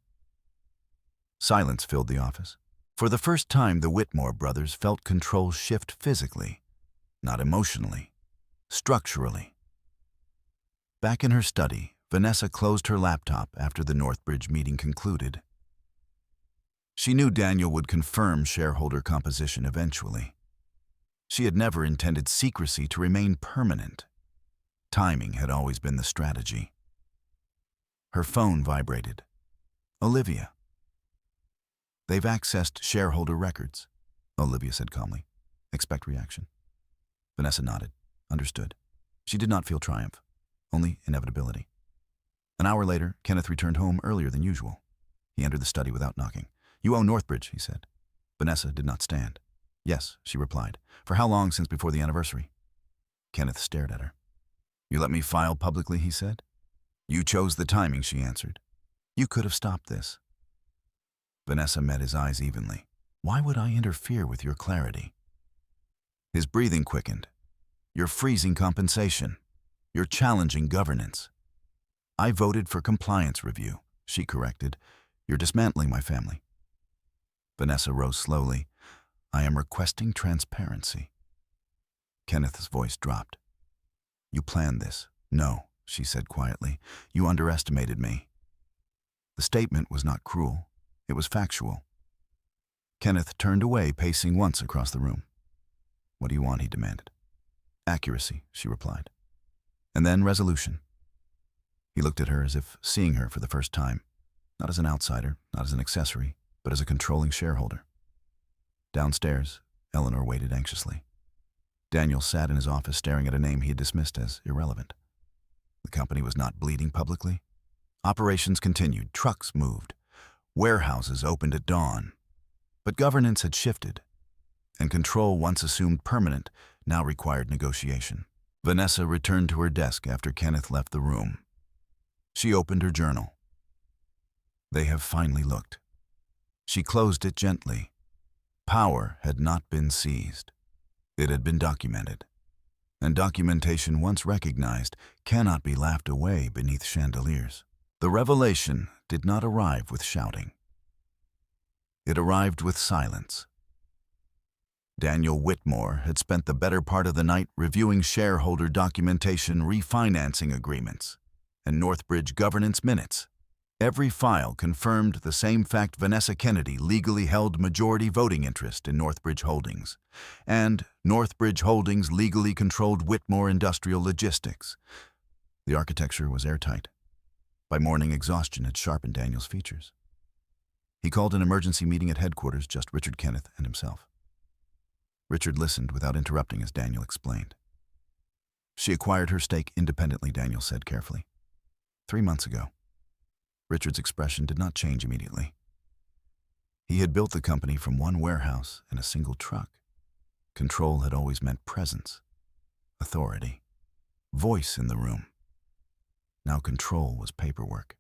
Speaker 1: Silence filled the office. For the first time, the Whitmore brothers felt control shift physically, not emotionally, structurally. Back in her study, Vanessa closed her laptop after the Northbridge meeting concluded. She knew Daniel would confirm shareholder composition eventually. She had never intended secrecy to remain permanent. Timing had always been the strategy. Her phone vibrated. Olivia. "They've accessed shareholder records," Olivia said calmly. "Expect reaction." Vanessa nodded, understood. She did not feel triumph, only inevitability. An hour later, Kenneth returned home earlier than usual. He entered the study without knocking. "You own Northbridge," he said. Vanessa did not stand. "Yes," she replied. "For how long since before the anniversary?" Kenneth stared at her. "You let me file publicly," he said. "You chose the timing," she answered. "You could have stopped this." Vanessa met his eyes evenly. "Why would I interfere with your clarity?" His breathing quickened. "You're freezing compensation. You're challenging governance." "I voted for compliance review," she corrected. "You're dismantling my family." Vanessa rose slowly. "I am requesting transparency." Kenneth's voice dropped. "You planned this." "No," she said quietly. "You underestimated me." The statement was not cruel. It was factual. Kenneth turned away, pacing once across the room. "What do you want?" he demanded. "Accuracy," she replied. "And then resolution." He looked at her as if seeing her for the first time, not as an outsider, not as an accessory, but as a controlling shareholder. Downstairs, Eleanor waited anxiously. Daniel sat in his office staring at a name he had dismissed as irrelevant. The company was not bleeding publicly. Operations continued, trucks moved, warehouses opened at dawn. But governance had shifted, and control once assumed permanent now required negotiation. Vanessa returned to her desk after Kenneth left the room. She opened her journal. They have finally looked. She closed it gently. Power had not been seized. It had been documented. And documentation once recognized cannot be laughed away beneath chandeliers. The revelation did not arrive with shouting. It arrived with silence. Daniel Whitmore had spent the better part of the night reviewing shareholder documentation, refinancing agreements, and Northbridge governance minutes. Every file confirmed the same fact: Vanessa Kennedy legally held majority voting interest in Northbridge Holdings, and Northbridge Holdings legally controlled Whitmore Industrial Logistics. The architecture was airtight. By morning, exhaustion had sharpened Daniel's features. He called an emergency meeting at headquarters, just Richard, Kenneth, and himself. Richard listened without interrupting as Daniel explained. She acquired her stake independently, Daniel said carefully. 3 months ago. Richard's expression did not change immediately. He had built the company from one warehouse and a single truck. Control had always meant presence, authority, voice in the room. Now control was paperwork.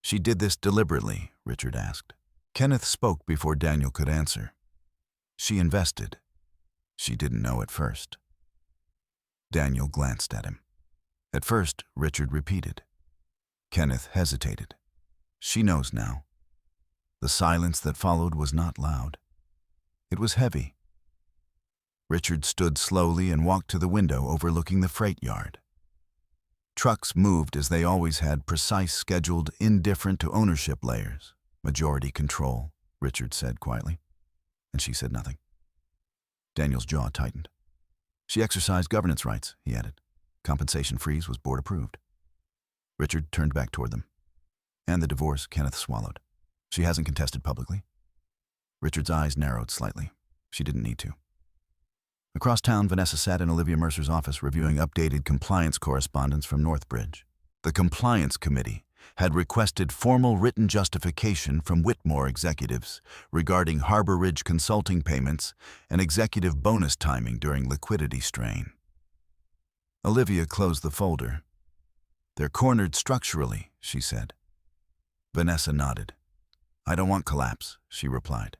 Speaker 1: She did this deliberately, Richard asked. Kenneth spoke before Daniel could answer. She invested. She didn't know at first. Daniel glanced at him. At first, Richard repeated. Kenneth hesitated. She knows now. The silence that followed was not loud. It was heavy. Richard stood slowly and walked to the window overlooking the freight yard. Trucks moved as they always had, precise, scheduled, indifferent to ownership layers. Majority control, Richard said quietly. And she said nothing. Daniel's jaw tightened. She exercised governance rights, he added. Compensation freeze was board approved. Richard turned back toward them. And the divorce, Kenneth swallowed. She hasn't contested publicly. Richard's eyes narrowed slightly. She didn't need to. Across town, Vanessa sat in Olivia Mercer's office reviewing updated compliance correspondence from Northbridge. The Compliance Committee had requested formal written justification from Whitmore executives regarding Harbor Ridge consulting payments and executive bonus timing during liquidity strain. Olivia closed the folder. They're cornered structurally, she said. Vanessa nodded. I don't want collapse, she replied.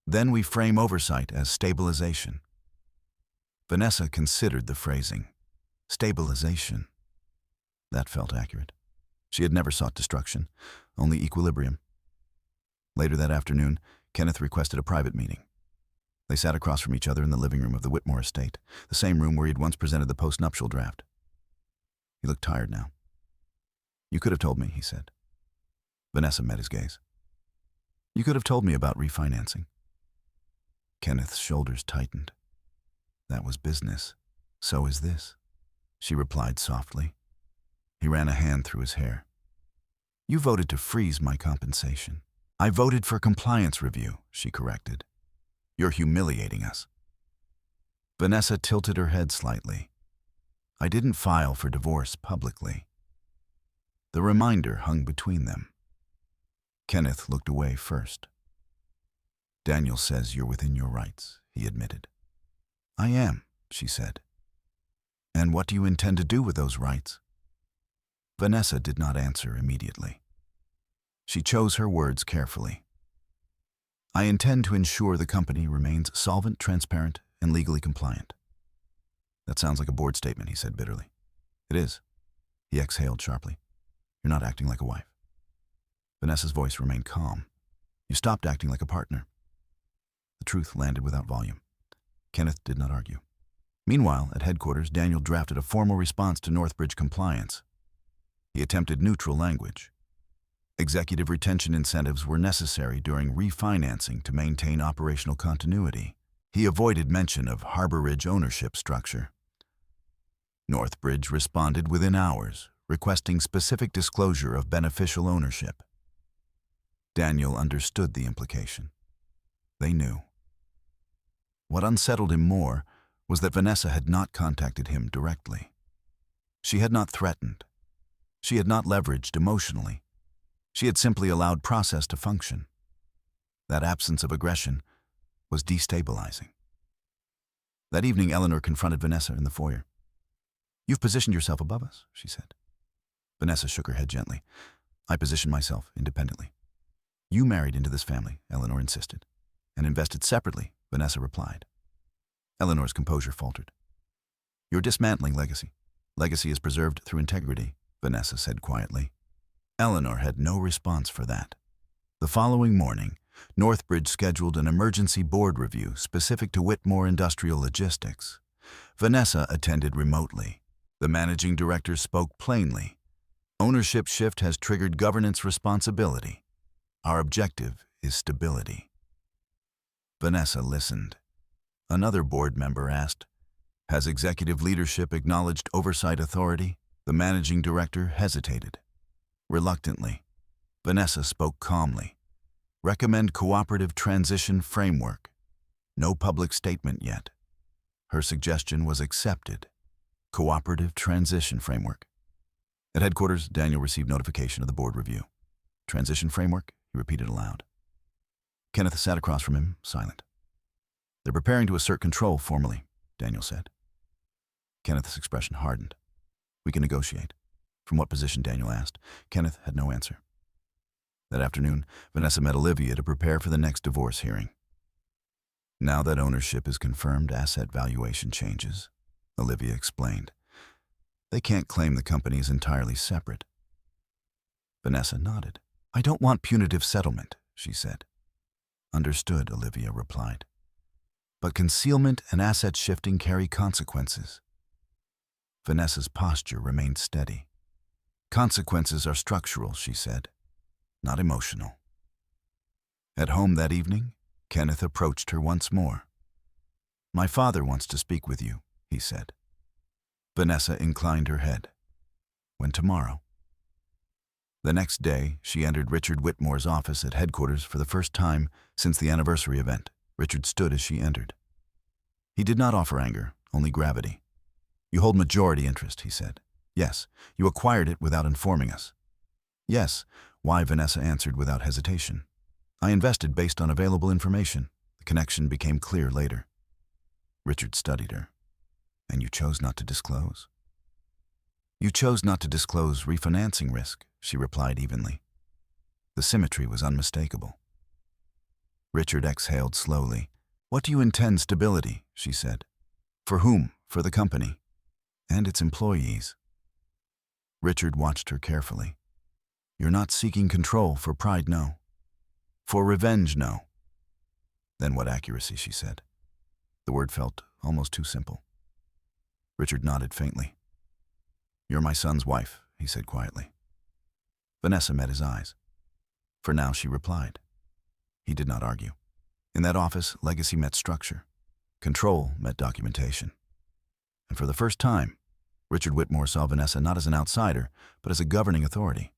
Speaker 1: Then we frame oversight as stabilization. Vanessa considered the phrasing. Stabilization. That felt accurate. She had never sought destruction, only equilibrium. Later that afternoon, Kenneth requested a private meeting. They sat across from each other in the living room of the Whitmore estate, the same room where he had once presented the postnuptial draft. He looked tired now. You could have told me, he said. Vanessa met his gaze. You could have told me about refinancing. Kenneth's shoulders tightened. That was business. So is this, she replied softly. He ran a hand through his hair. You voted to freeze my compensation. I voted for compliance review, she corrected. You're humiliating us. Vanessa tilted her head slightly. I didn't file for divorce publicly. The reminder hung between them. Kenneth looked away first. Daniel says you're within your rights, he admitted. I am, she said. And what do you intend to do with those rights? Vanessa did not answer immediately. She chose her words carefully. I intend to ensure the company remains solvent, transparent, and legally compliant. That sounds like a board statement, he said bitterly. It is. He exhaled sharply. You're not acting like a wife. Vanessa's voice remained calm. You stopped acting like a partner. The truth landed without volume. Kenneth did not argue. Meanwhile, at headquarters, Daniel drafted a formal response to Northbridge compliance. He attempted neutral language. Executive retention incentives were necessary during refinancing to maintain operational continuity. He avoided mention of Harbor Ridge ownership structure. Northbridge responded within hours, requesting specific disclosure of beneficial ownership. Daniel understood the implication. They knew. What unsettled him more was that Vanessa had not contacted him directly. She had not threatened. She had not leveraged emotionally. She had simply allowed process to function. That absence of aggression was destabilizing. That evening, Eleanor confronted Vanessa in the foyer. "You've positioned yourself above us," she said. Vanessa shook her head gently. "I positioned myself independently." "You married into this family," Eleanor insisted. "And invested separately," Vanessa replied. Eleanor's composure faltered. "You're dismantling legacy. Legacy is preserved through integrity," Vanessa said quietly. Eleanor had no response for that. The following morning, Northbridge scheduled an emergency board review specific to Whitmore Industrial Logistics. Vanessa attended remotely. The managing director spoke plainly. "Ownership shift has triggered governance responsibility. Our objective is stability." Vanessa listened. Another board member asked, "Has executive leadership acknowledged oversight authority?" The managing director hesitated. Reluctantly, Vanessa spoke calmly. "Recommend cooperative transition framework. No public statement yet." Her suggestion was accepted. Cooperative transition framework. At headquarters, Daniel received notification of the board review. "Transition framework?" he repeated aloud. Kenneth sat across from him, silent. "They're preparing to assert control formally," Daniel said. Kenneth's expression hardened. "We can negotiate." "From what position?" Daniel asked. Kenneth had no answer. That afternoon, Vanessa met Olivia to prepare for the next divorce hearing. "Now that ownership is confirmed, asset valuation changes," Olivia explained. "They can't claim the company is entirely separate." Vanessa nodded. "I don't want punitive settlement," she said. "Understood," Olivia replied. "But concealment and asset shifting carry consequences." Vanessa's posture remained steady. "Consequences are structural," she said, "not emotional." At home that evening, Kenneth approached her once more. "My father wants to speak with you," he said. Vanessa inclined her head. "When tomorrow?" The next day, she entered Richard Whitmore's office at headquarters for the first time since the anniversary event. Richard stood as she entered. He did not offer anger, only gravity. "You hold majority interest," he said. "Yes, you acquired it without informing us." "Yes," why Vanessa answered without hesitation. "I invested based on available information." The connection became clear later. Richard studied her. "And you chose not to disclose?" "You chose not to disclose refinancing risk," she replied evenly. The symmetry was unmistakable. Richard exhaled slowly. "What do you intend stability?" she said. "For whom? For the company and its employees." Richard watched her carefully. "You're not seeking control for pride, no. For revenge, no." "Then what accuracy?" she said. The word felt almost too simple. Richard nodded faintly. "You're my son's wife," he said quietly. Vanessa met his eyes. "For now," she replied. He did not argue. In that office, legacy met structure. Control met documentation. And for the first time, Richard Whitmore saw Vanessa not as an outsider, but as a governing authority.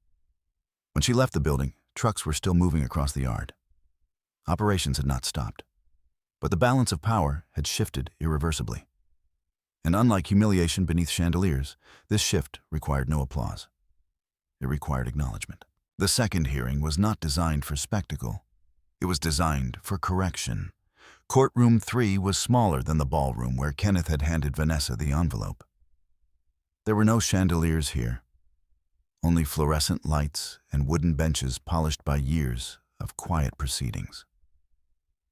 Speaker 1: When she left the building, trucks were still moving across the yard. Operations had not stopped. But the balance of power had shifted irreversibly. And unlike humiliation beneath chandeliers, this shift required no applause. It required acknowledgement. The second hearing was not designed for spectacle. It was designed for correction. Courtroom 3 was smaller than the ballroom where Kenneth had handed Vanessa the envelope. There were no chandeliers here, only fluorescent lights and wooden benches polished by years of quiet proceedings.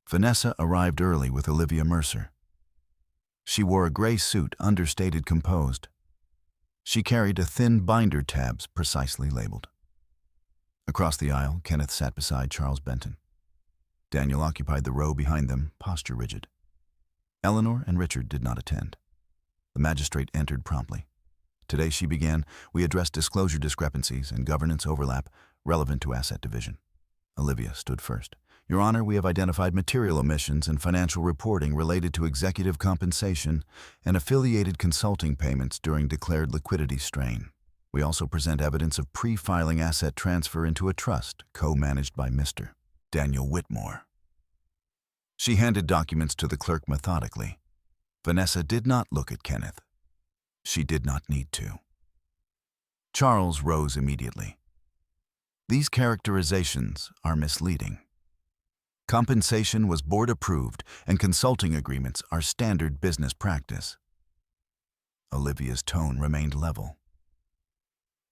Speaker 1: Vanessa arrived early with Olivia Mercer. She wore a gray suit, understated, composed. She carried a thin binder tabs precisely labeled. Across the aisle, Kenneth sat beside Charles Benton. Daniel occupied the row behind them, posture rigid. Eleanor and Richard did not attend. The magistrate entered promptly. Today, she began, we addressed disclosure discrepancies and governance overlap relevant to asset division. Olivia stood first. Your Honor, we have identified material omissions in financial reporting related to executive compensation and affiliated consulting payments during declared liquidity strain. We also present evidence of pre-filing asset transfer into a trust co-managed by Mr. Daniel Whitmore. She handed documents to the clerk methodically. Vanessa did not look at Kenneth. She did not need to. Charles rose immediately. These characterizations are misleading. Compensation was board approved and consulting agreements are standard business practice. Olivia's tone remained level.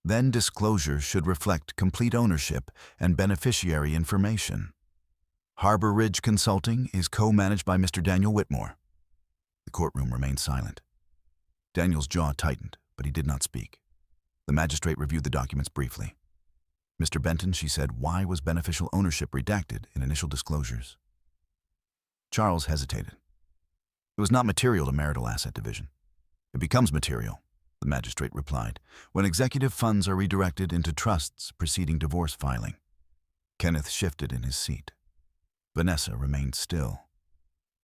Speaker 1: Then disclosure should reflect complete ownership and beneficiary information. Harbor Ridge Consulting is co-managed by Mr. Daniel Whitmore. The courtroom remained silent. Daniel's jaw tightened, but he did not speak. The magistrate reviewed the documents briefly. Mr. Benton, she said, why was beneficial ownership redacted in initial disclosures? Charles hesitated. It was not material to marital asset division. It becomes material, the magistrate replied, when executive funds are redirected into trusts preceding divorce filing. Kenneth shifted in his seat. Vanessa remained still.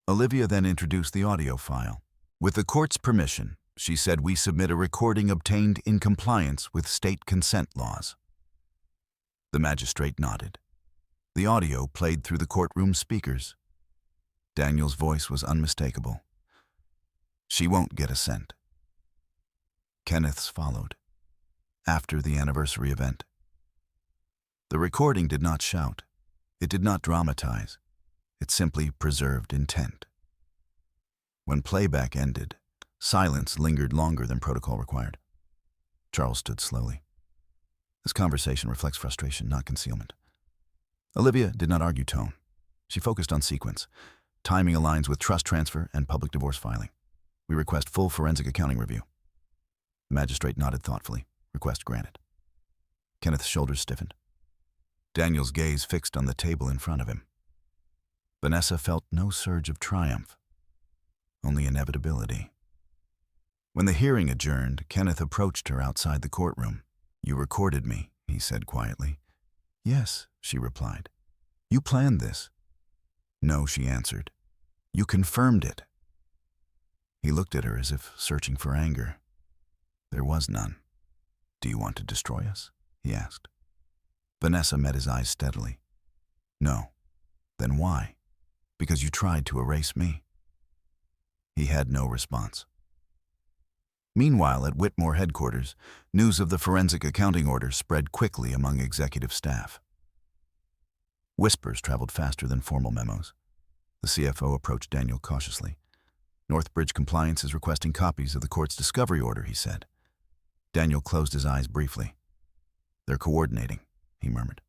Speaker 1: Olivia then introduced the audio file. With the court's permission, she said, we submit a recording obtained in compliance with state consent laws. The magistrate nodded. The audio played through the courtroom speakers. Daniel's voice was unmistakable. She won't get a cent. Kenneth's followed, after the anniversary event. The recording did not shout. It did not dramatize. It simply preserved intent. When playback ended, silence lingered longer than protocol required. Charles stood slowly. This conversation reflects frustration, not concealment. Olivia did not argue tone. She focused on sequence. Timing aligns with trust transfer and public divorce filing. We request full forensic accounting review. The magistrate nodded thoughtfully. Request granted. Kenneth's shoulders stiffened. Daniel's gaze fixed on the table in front of him. Vanessa felt no surge of triumph, only inevitability. When the hearing adjourned, Kenneth approached her outside the courtroom. You recorded me, he said quietly. Yes, she replied. You planned this. No, she answered. You confirmed it. He looked at her as if searching for anger. There was none. Do you want to destroy us? He asked. Vanessa met his eyes steadily. No. Then why? Because you tried to erase me. He had no response. Meanwhile, at Whitmore headquarters, news of the forensic accounting order spread quickly among executive staff. Whispers traveled faster than formal memos. The CFO approached Daniel cautiously. Northbridge Compliance is requesting copies of the court's discovery order, he said. Daniel closed his eyes briefly. They're coordinating, he murmured.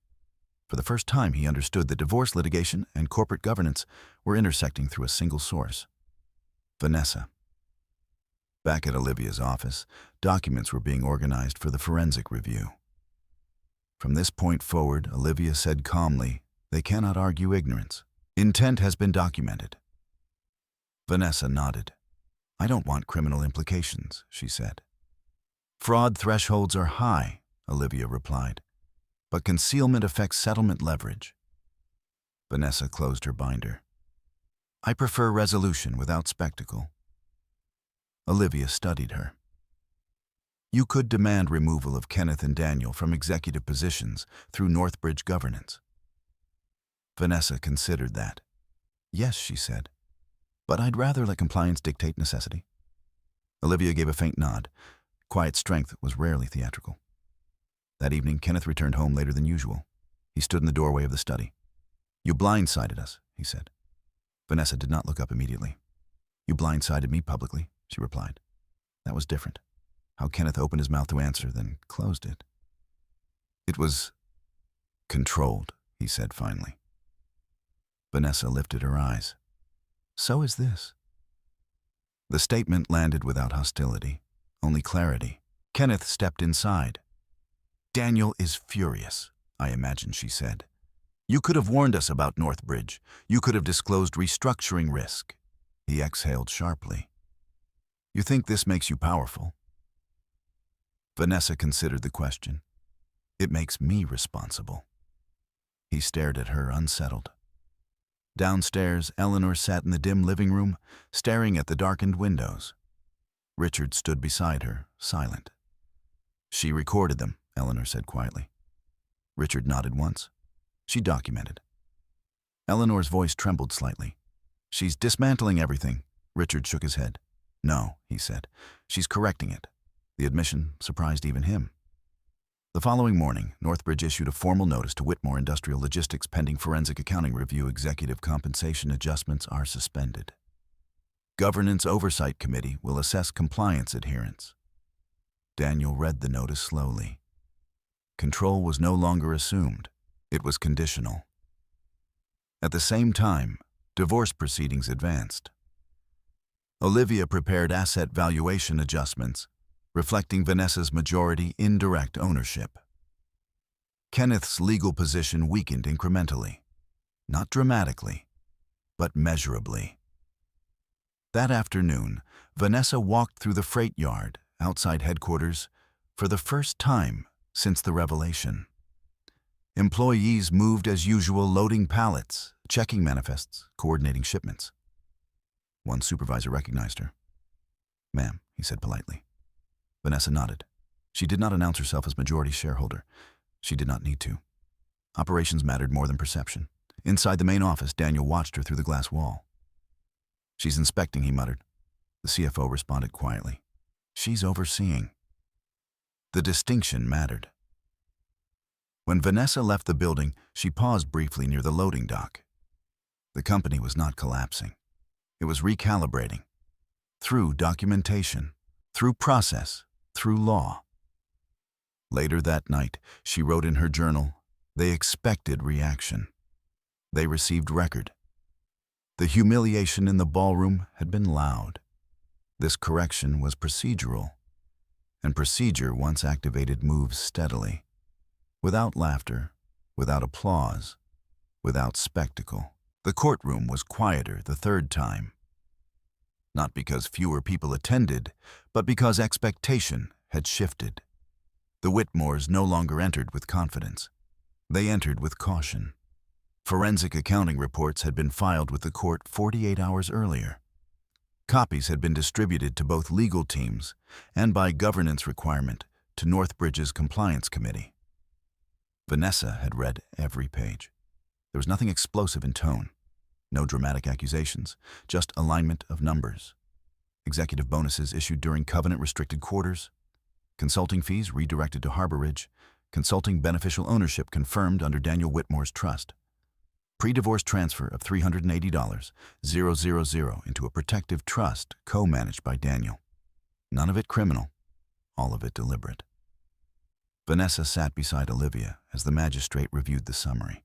Speaker 1: For the first time, he understood that divorce litigation and corporate governance were intersecting through a single source. Vanessa. Back at Olivia's office, documents were being organized for the forensic review. From this point forward, Olivia said calmly, they cannot argue ignorance. Intent has been documented. Vanessa nodded. I don't want criminal implications, she said. Fraud thresholds are high, Olivia replied, but concealment affects settlement leverage. Vanessa closed her binder. I prefer resolution without spectacle. Olivia studied her. You could demand removal of Kenneth and Daniel from executive positions through Northbridge governance. Vanessa considered that. Yes, she said, but I'd rather let compliance dictate necessity. Olivia gave a faint nod. Quiet strength was rarely theatrical. That evening, Kenneth returned home later than usual. He stood in the doorway of the study. You blindsided us, he said. Vanessa did not look up immediately. You blindsided me publicly, she replied. That was different. How Kenneth opened his mouth to answer, then closed it. It was controlled, he said finally. Vanessa lifted her eyes. So is this. The statement landed without hostility, only clarity. Kenneth stepped inside. Daniel is furious, I imagine, she said. You could have warned us about Northbridge. You could have disclosed restructuring risk. He exhaled sharply. You think this makes you powerful? Vanessa considered the question. It makes me responsible. He stared at her, unsettled. Downstairs, Eleanor sat in the dim living room, staring at the darkened windows. Richard stood beside her, silent. She recorded them, Eleanor said quietly. Richard nodded once. She documented. Eleanor's voice trembled slightly. She's dismantling everything. Richard shook his head. No, he said. She's correcting it. The admission surprised even him. The following morning, Northbridge issued a formal notice to Whitmore Industrial Logistics pending forensic accounting review. Executive compensation adjustments are suspended. Governance Oversight Committee will assess compliance adherence. Daniel read the notice slowly. Control was no longer assumed. It was conditional. At the same time, divorce proceedings advanced. Olivia prepared asset valuation adjustments, reflecting Vanessa's majority indirect ownership. Kenneth's legal position weakened incrementally, not dramatically, but measurably. That afternoon, Vanessa walked through the freight yard outside headquarters for the first time since the revelation. Employees moved as usual, loading pallets, checking manifests, coordinating shipments. One supervisor recognized her. "Ma'am," he said politely. Vanessa nodded. She did not announce herself as majority shareholder. She did not need to. Operations mattered more than perception. Inside the main office, Daniel watched her through the glass wall. "She's inspecting," he muttered. The CFO responded quietly. "She's overseeing." The distinction mattered. When Vanessa left the building, she paused briefly near the loading dock. The company was not collapsing. It was recalibrating. Through documentation, through process, through law. Later that night, she wrote in her journal, they expected reaction. They received record. The humiliation in the ballroom had been loud. This correction was procedural, and procedure, once activated, moves steadily. Without laughter, without applause, without spectacle. The courtroom was quieter the third time. Not because fewer people attended, but because expectation had shifted. The Whitmores no longer entered with confidence. They entered with caution. Forensic accounting reports had been filed with the court 48 hours earlier. Copies had been distributed to both legal teams and, by governance requirement, to Northbridge's compliance committee. Vanessa had read every page. There was nothing explosive in tone. No dramatic accusations, just alignment of numbers. Executive bonuses issued during covenant-restricted quarters. Consulting fees redirected to Harbor Ridge. Consulting beneficial ownership confirmed under Daniel Whitmore's trust. Pre-divorce transfer of $380,000 into a protective trust co-managed by Daniel. None of it criminal, all of it deliberate. Vanessa sat beside Olivia as the magistrate reviewed the summary.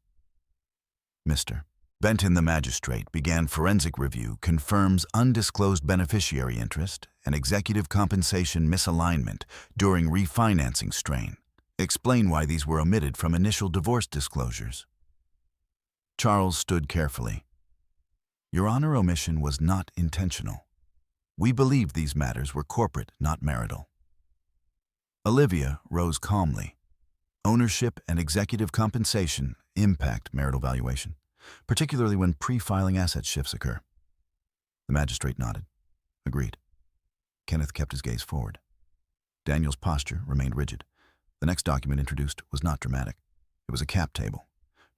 Speaker 1: Mr. Benton, the magistrate, began forensic review, confirms undisclosed beneficiary interest and executive compensation misalignment during refinancing strain. Explain why these were omitted from initial divorce disclosures. Charles stood carefully. Your Honor, omission was not intentional. We believe these matters were corporate, not marital. Olivia rose calmly. Ownership and executive compensation impact marital valuation, particularly when pre-filing asset shifts occur. The magistrate nodded. Agreed. Kenneth kept his gaze forward. Daniel's posture remained rigid. The next document introduced was not dramatic. It was a cap table.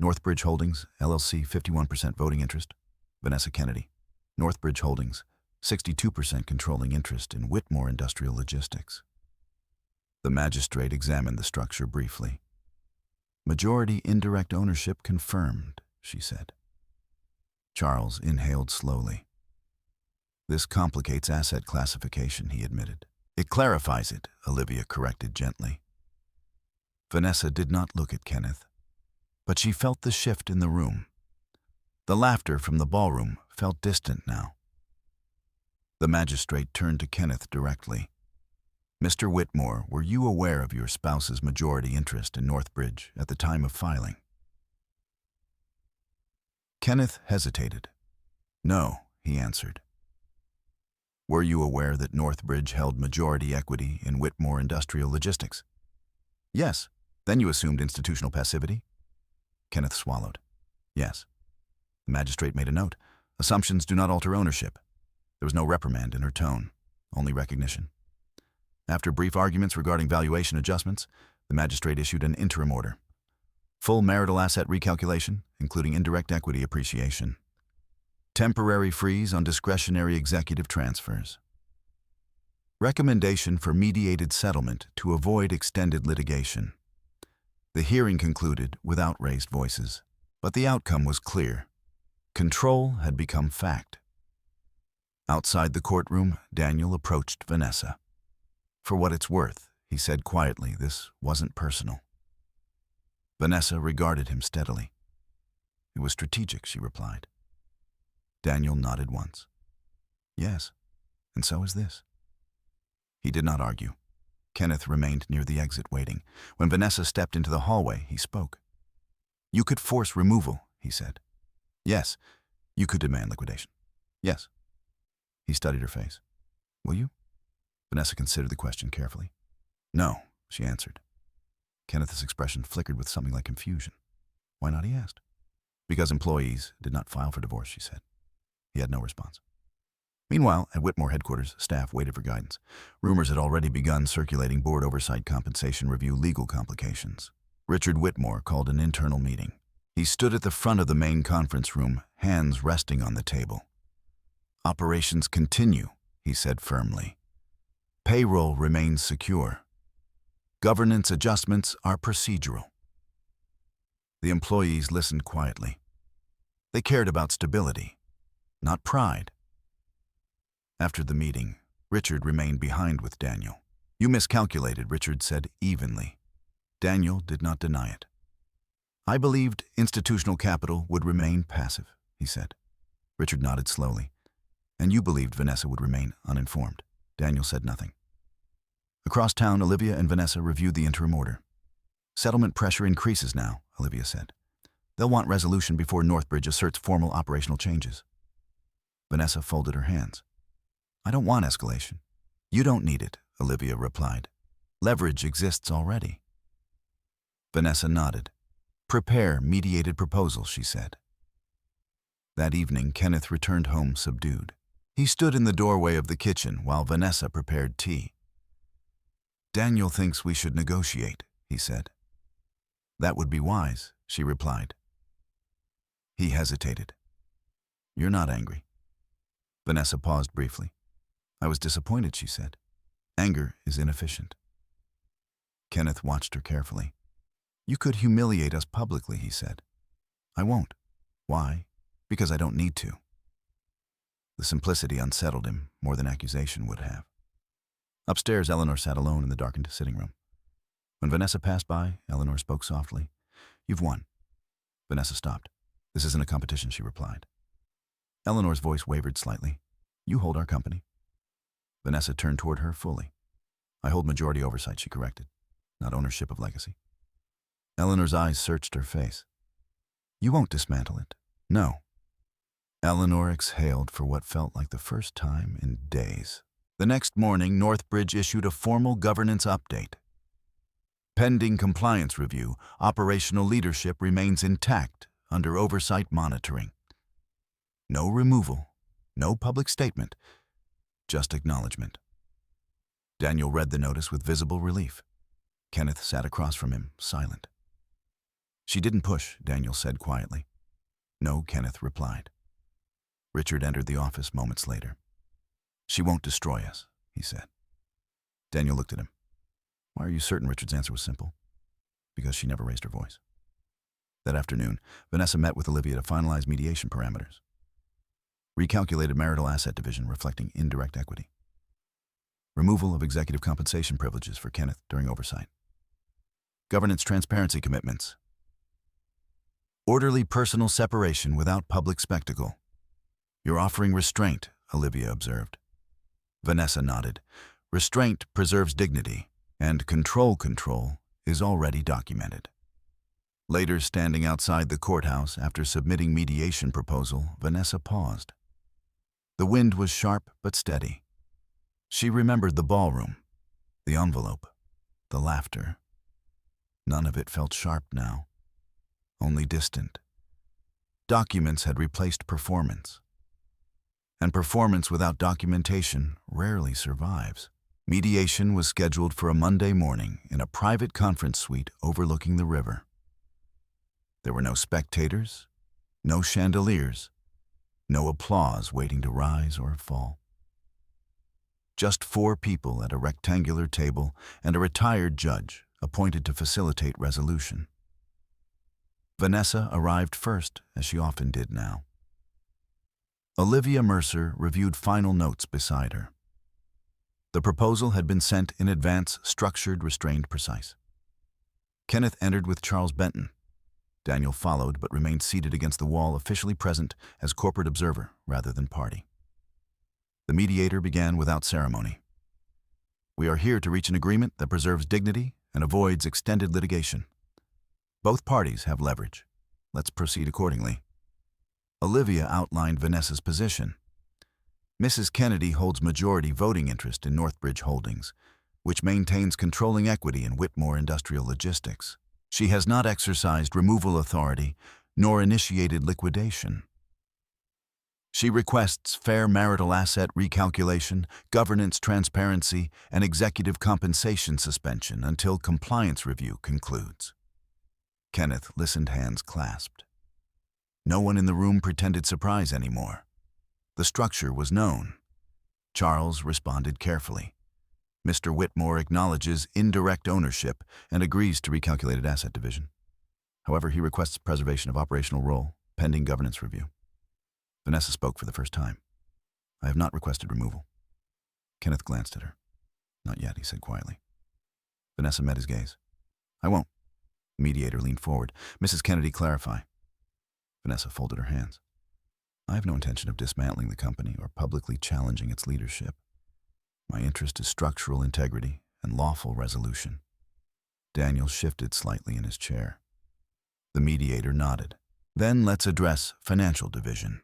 Speaker 1: Northbridge Holdings, LLC, 51% voting interest. Vanessa Kennedy. Northbridge Holdings, 62% controlling interest in Whitmore Industrial Logistics. The magistrate examined the structure briefly. Majority indirect ownership confirmed, she said. Charles inhaled slowly. This complicates asset classification, he admitted. It clarifies it, Olivia corrected gently. Vanessa did not look at Kenneth, but she felt the shift in the room. The laughter from the ballroom felt distant now. The magistrate turned to Kenneth directly. Mr. Whitmore, were you aware of your spouse's majority interest in Northbridge at the time of filing? Kenneth hesitated. No, he answered. Were you aware that Northbridge held majority equity in Whitmore Industrial Logistics? Yes. Then you assumed institutional passivity? Kenneth swallowed. Yes. The magistrate made a note. Assumptions do not alter ownership. There was no reprimand in her tone, only recognition. After brief arguments regarding valuation adjustments, the magistrate issued an interim order. Full marital asset recalculation, including indirect equity appreciation. Temporary freeze on discretionary executive transfers. Recommendation for mediated settlement to avoid extended litigation. The hearing concluded without raised voices, but the outcome was clear. Control had become fact. Outside the courtroom, Daniel approached Vanessa. "For what it's worth," he said quietly, "this wasn't personal." Vanessa regarded him steadily. "It was strategic," she replied. Daniel nodded once. "Yes, and so is this." He did not argue. Kenneth remained near the exit waiting. When Vanessa stepped into the hallway, he spoke. "You could force removal," he said. "Yes." "You could demand liquidation." "Yes." He studied her face. "Will you?" Vanessa considered the question carefully. "No," she answered. Kenneth's expression flickered with something like confusion. "Why not?" he asked. "Because employees did not file for divorce," she said. He had no response. Meanwhile, at Whitmore headquarters, staff waited for guidance. Rumors had already begun circulating board oversight compensation review legal complications. Richard Whitmore called an internal meeting. He stood at the front of the main conference room, hands resting on the table. "Operations continue," he said firmly. "Payroll remains secure. Governance adjustments are procedural." The employees listened quietly. They cared about stability, not pride. After the meeting, Richard remained behind with Daniel. "You miscalculated," Richard said evenly. Daniel did not deny it. "I believed institutional capital would remain passive," he said. Richard nodded slowly. "And you believed Vanessa would remain uninformed." Daniel said nothing. Across town, Olivia and Vanessa reviewed the interim order. "Settlement pressure increases now," Olivia said. "They'll want resolution before Northbridge asserts formal operational changes." Vanessa folded her hands. "I don't want escalation." "You don't need it," Olivia replied. "Leverage exists already." Vanessa nodded. "Prepare mediated proposals," she said. That evening, Kenneth returned home subdued. He stood in the doorway of the kitchen while Vanessa prepared tea. "Daniel thinks we should negotiate," he said. "That would be wise," she replied. He hesitated. "You're not angry?" Vanessa paused briefly. "I was disappointed," she said. "Anger is inefficient." Kenneth watched her carefully. "You could humiliate us publicly," he said. "I won't." "Why?" "Because I don't need to." The simplicity unsettled him more than accusation would have. Upstairs, Eleanor sat alone in the darkened sitting room. When Vanessa passed by, Eleanor spoke softly. "You've won." Vanessa stopped. "This isn't a competition," she replied. Eleanor's voice wavered slightly. "You hold our company." Vanessa turned toward her fully. "I hold majority oversight," she corrected, "not ownership of legacy." Eleanor's eyes searched her face. "You won't dismantle it." "No." Eleanor exhaled for what felt like the first time in days. The next morning, Northbridge issued a formal governance update. Pending compliance review, operational leadership remains intact under oversight monitoring. No removal, no public statement, just acknowledgement. Daniel read the notice with visible relief. Kenneth sat across from him, silent. "She didn't push," Daniel said quietly. "No," Kenneth replied. Richard entered the office moments later. "She won't destroy us," he said. Daniel looked at him. "Why are you certain?" Richard's answer was simple. "Because she never raised her voice." That afternoon, Vanessa met with Olivia to finalize mediation parameters. Recalculated marital asset division reflecting indirect equity. Removal of executive compensation privileges for Kenneth during oversight. Governance transparency commitments. Orderly personal separation without public spectacle. "You're offering restraint," Olivia observed. Vanessa nodded. "Restraint preserves dignity, and control is already documented." Later, standing outside the courthouse after submitting mediation proposal, Vanessa paused. The wind was sharp but steady. She remembered the ballroom, the envelope, the laughter. None of it felt sharp now, only distant. Documents had replaced performance. And performance without documentation rarely survives. Mediation was scheduled for a Monday morning in a private conference suite overlooking the river. There were no spectators, no chandeliers, no applause waiting to rise or fall. Just 4 people at a rectangular table and a retired judge appointed to facilitate resolution. Vanessa arrived first, as she often did now. Olivia Mercer reviewed final notes beside her. The proposal had been sent in advance, structured, restrained, precise. Kenneth entered with Charles Benton. Daniel followed but remained seated against the wall, officially present as corporate observer rather than party. The mediator began without ceremony. "We are here to reach an agreement that preserves dignity and avoids extended litigation. Both parties have leverage. Let's proceed accordingly." Olivia outlined Vanessa's position. Mrs. Kennedy holds majority voting interest in Northbridge Holdings, which maintains controlling equity in Whitmore Industrial Logistics. She has not exercised removal authority nor initiated liquidation. She requests fair marital asset recalculation, governance transparency, and executive compensation suspension until compliance review concludes. Kenneth listened, hands clasped. No one in the room pretended surprise anymore. The structure was known. Charles responded carefully. Mr. Whitmore acknowledges indirect ownership and agrees to recalculated asset division. However, he requests preservation of operational role, pending governance review. Vanessa spoke for the first time. "I have not requested removal." Kenneth glanced at her. "Not yet," he said quietly. Vanessa met his gaze. "I won't." The mediator leaned forward. "Mrs. Kennedy, clarify." Vanessa folded her hands. "I have no intention of dismantling the company or publicly challenging its leadership. My interest is structural integrity and lawful resolution." Daniel shifted slightly in his chair. The mediator nodded. "Then let's address financial division."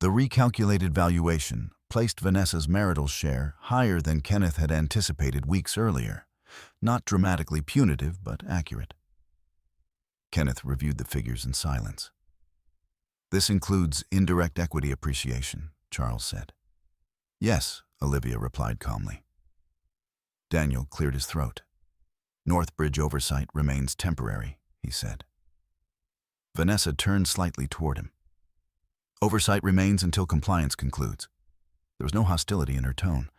Speaker 1: The recalculated valuation placed Vanessa's marital share higher than Kenneth had anticipated weeks earlier. Not dramatically punitive, but accurate. Kenneth reviewed the figures in silence. "This includes indirect equity appreciation," Charles said. "Yes," Olivia replied calmly. Daniel cleared his throat. "Northbridge oversight remains temporary," he said. Vanessa turned slightly toward him. "Oversight remains until compliance concludes." There was no hostility in her tone,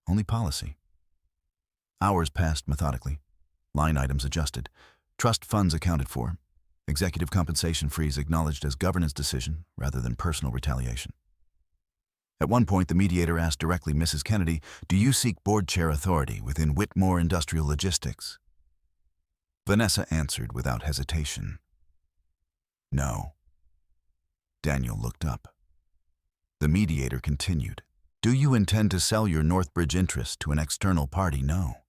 Speaker 1: only policy. Hours passed methodically. Line items adjusted. Trust funds accounted for. Executive compensation freeze acknowledged as governance decision rather than personal retaliation. At one point, the mediator asked directly Mrs. Kennedy, "Do you seek board chair authority within Whitmore Industrial Logistics?" Vanessa answered without hesitation. "No." Daniel looked up. The mediator continued. "Do you intend to sell your Northbridge interest to an external party?" "No."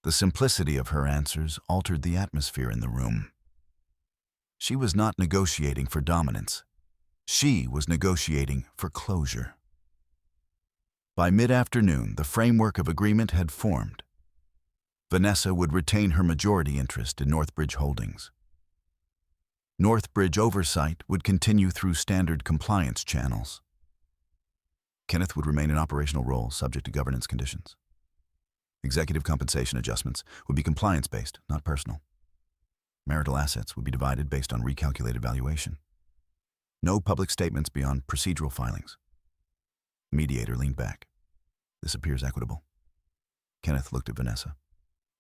Speaker 1: The simplicity of her answers altered the atmosphere in the room. She was not negotiating for dominance. She was negotiating for closure. By mid-afternoon, the framework of agreement had formed. Vanessa would retain her majority interest in Northbridge Holdings. Northbridge oversight would continue through standard compliance channels. Kenneth would remain in operational role, subject to governance conditions. Executive compensation adjustments would be compliance-based, not personal. Marital assets would be divided based on recalculated valuation. No public statements beyond procedural filings. The mediator leaned back. "This appears equitable." Kenneth looked at Vanessa.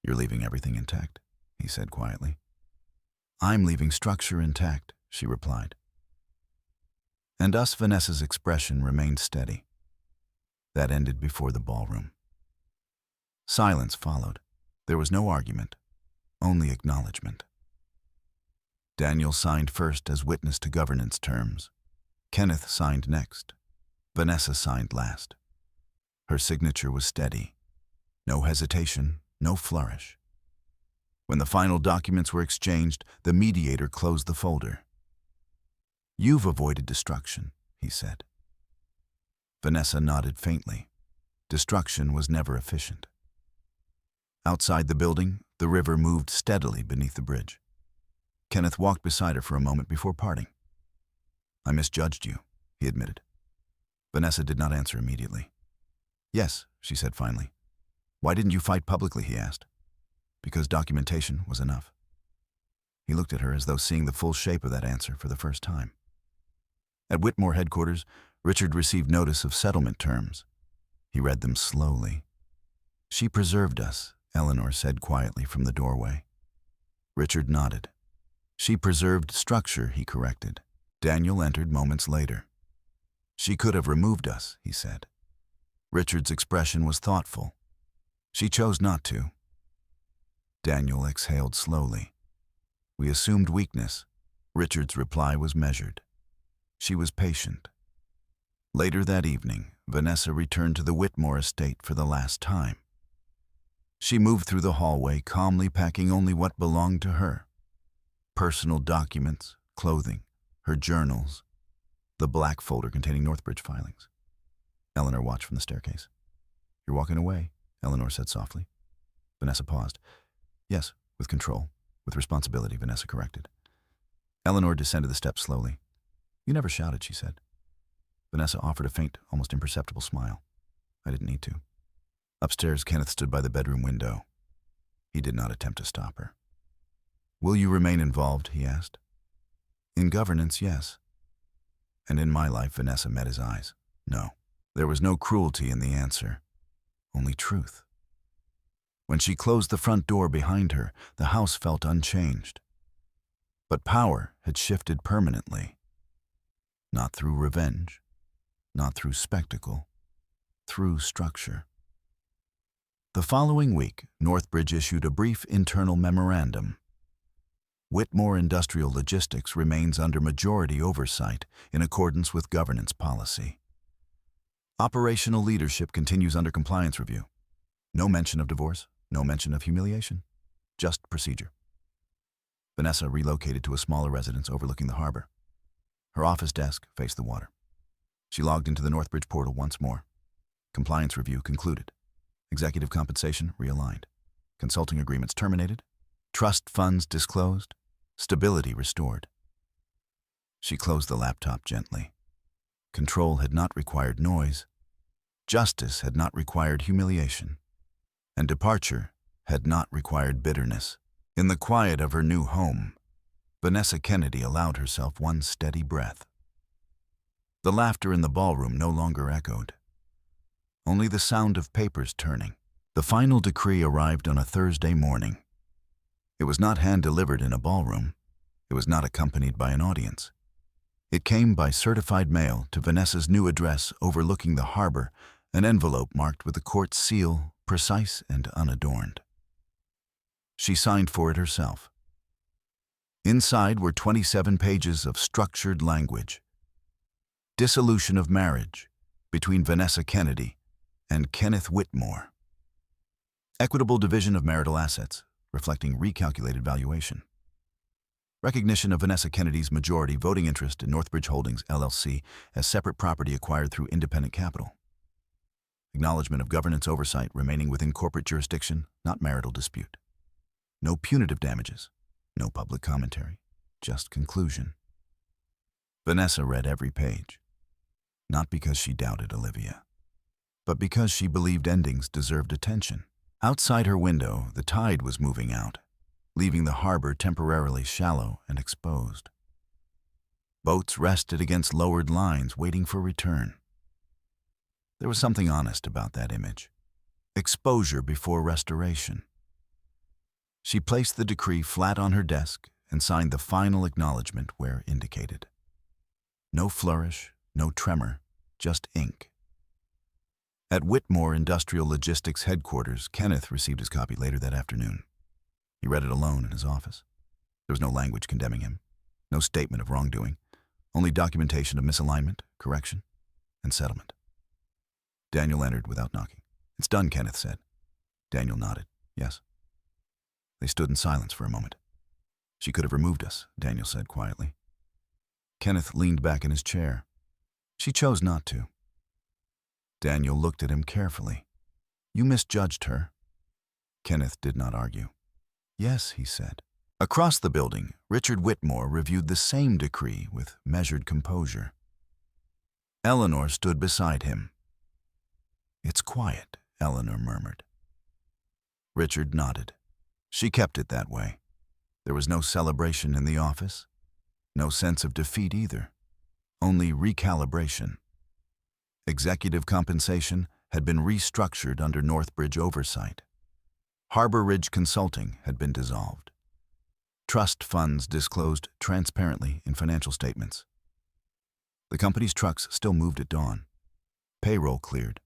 Speaker 1: "You're leaving everything intact," he said quietly. "I'm leaving structure intact," she replied. And thus Vanessa's expression remained steady. That ended before the ballroom. Silence followed. There was no argument, only acknowledgement. Daniel signed first as witness to governance terms. Kenneth signed next. Vanessa signed last. Her signature was steady. No hesitation, no flourish. When the final documents were exchanged, the mediator closed the folder. "You've avoided destruction," he said. Vanessa nodded faintly. Destruction was never efficient. Outside the building, the river moved steadily beneath the bridge. Kenneth walked beside her for a moment before parting. "I misjudged you," he admitted. Vanessa did not answer immediately. "Yes," she said finally. Why didn't you fight publicly, he asked. Because documentation was enough. He looked at her as though seeing the full shape of that answer for the first time. At Whitmore headquarters, Richard received notice of settlement terms. He read them slowly. She preserved us, Eleanor said quietly from the doorway. Richard nodded. She preserved structure, he corrected. Daniel entered moments later. She could have removed us, he said. Richard's expression was thoughtful. She chose not to. Daniel exhaled slowly. We assumed weakness. Richard's reply was measured. She was patient. Later that evening, Vanessa returned to the Whitmore estate for the last time. She moved through the hallway, calmly packing only what belonged to her. Personal documents, clothing, her journals, the black folder containing Northbridge filings. Eleanor watched from the staircase. You're walking away, Eleanor said softly. Vanessa paused. Yes, with control, with responsibility, Vanessa corrected. Eleanor descended the steps slowly. You never shouted, she said. Vanessa offered a faint, almost imperceptible smile. I didn't need to. Upstairs, Kenneth stood by the bedroom window. He did not attempt to stop her. Will you remain involved, he asked. In governance, yes. And in my life, Vanessa met his eyes. No. There was no cruelty in the answer, only truth. When she closed the front door behind her, the house felt unchanged. But power had shifted permanently. Not through revenge, not through spectacle, through structure. The following week, Northbridge issued a brief internal memorandum. Whitmore Industrial Logistics remains under majority oversight in accordance with governance policy. Operational leadership continues under compliance review. No mention of divorce, no mention of humiliation, just procedure. Vanessa relocated to a smaller residence overlooking the harbor. Her office desk faced the water. She logged into the Northbridge portal once more. Compliance review concluded. Executive compensation realigned. Consulting agreements terminated. Trust funds disclosed. Stability restored. She closed the laptop gently. Control had not required noise. Justice had not required humiliation. And departure had not required bitterness. In the quiet of her new home, Vanessa Kennedy allowed herself one steady breath. The laughter in the ballroom no longer echoed. Only the sound of papers turning. The final decree arrived on a Thursday morning. It was not hand-delivered in a ballroom. It was not accompanied by an audience. It came by certified mail to Vanessa's new address overlooking the harbor, an envelope marked with the court's seal, precise and unadorned. She signed for it herself. Inside were 27 pages of structured language. Dissolution of marriage between Vanessa Kennedy and Kenneth Whitmore. Equitable division of marital assets, reflecting recalculated valuation. Recognition of Vanessa Kennedy's majority voting interest in Northbridge Holdings, LLC, as separate property acquired through independent capital. Acknowledgement of governance oversight remaining within corporate jurisdiction, not marital dispute. No punitive damages, no public commentary, just conclusion. Vanessa read every page, not because she doubted Olivia, but because she believed endings deserved attention. Outside her window, the tide was moving out, leaving the harbor temporarily shallow and exposed. Boats rested against lowered lines, waiting for return. There was something honest about that image. Exposure before restoration. She placed the decree flat on her desk and signed the final acknowledgement where indicated. No flourish, no tremor, just ink. At Whitmore Industrial Logistics headquarters, Kenneth received his copy later that afternoon. He read it alone in his office. There was no language condemning him, no statement of wrongdoing, only documentation of misalignment, correction, and settlement. Daniel entered without knocking. It's done, Kenneth said. Daniel nodded. Yes. They stood in silence for a moment. She could have removed us, Daniel said quietly. Kenneth leaned back in his chair. She chose not to. Daniel looked at him carefully. You misjudged her. Kenneth did not argue. Yes, he said. Across the building, Richard Whitmore reviewed the same decree with measured composure. Eleanor stood beside him. It's quiet, Eleanor murmured. Richard nodded. She kept it that way. There was no celebration in the office, no sense of defeat either, only recalibration. Executive compensation had been restructured under Northbridge oversight. Harbor Ridge Consulting had been dissolved. Trust funds disclosed transparently in financial statements. The company's trucks still moved at dawn. Payroll cleared.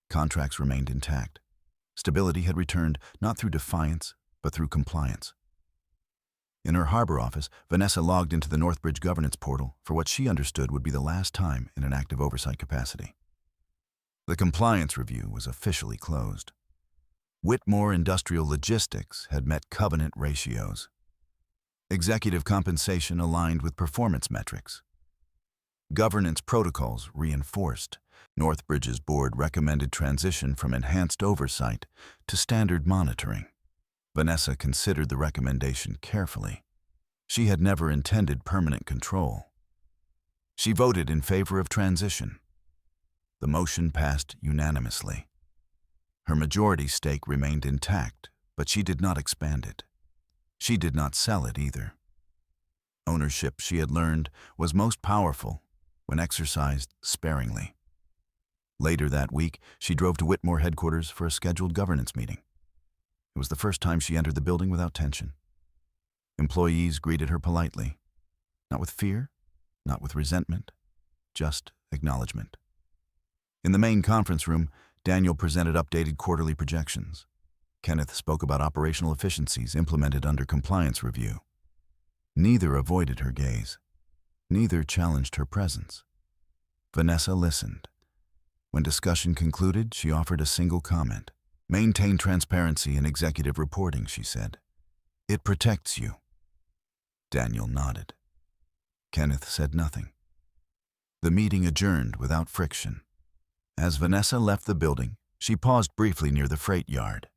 Speaker 1: Contracts remained intact. Stability had returned not through defiance, but through compliance. In her harbor office, Vanessa logged into the Northbridge governance portal for what she understood would be the last time in an active oversight capacity. The compliance review was officially closed. Whitmore Industrial Logistics had met covenant ratios. Executive compensation aligned with performance metrics. Governance protocols reinforced. Northbridge's board recommended transition from enhanced oversight to standard monitoring. Vanessa considered the recommendation carefully. She had never intended permanent control. She voted in favor of transition. The motion passed unanimously. Her majority stake remained intact, but she did not expand it. She did not sell it either. Ownership, she had learned, was most powerful when exercised sparingly. Later that week, she drove to Whitmore headquarters for a scheduled governance meeting. It was the first time she entered the building without tension. Employees greeted her politely, not with fear, not with resentment, just acknowledgement. In the main conference room, Daniel presented updated quarterly projections. Kenneth spoke about operational efficiencies implemented under compliance review. Neither avoided her gaze. Neither challenged her presence. Vanessa listened. When discussion concluded, she offered a single comment. "Maintain transparency in executive reporting," she said. "It protects you." Daniel nodded. Kenneth said nothing. The meeting adjourned without friction. As Vanessa left the building, she paused briefly near the freight yard.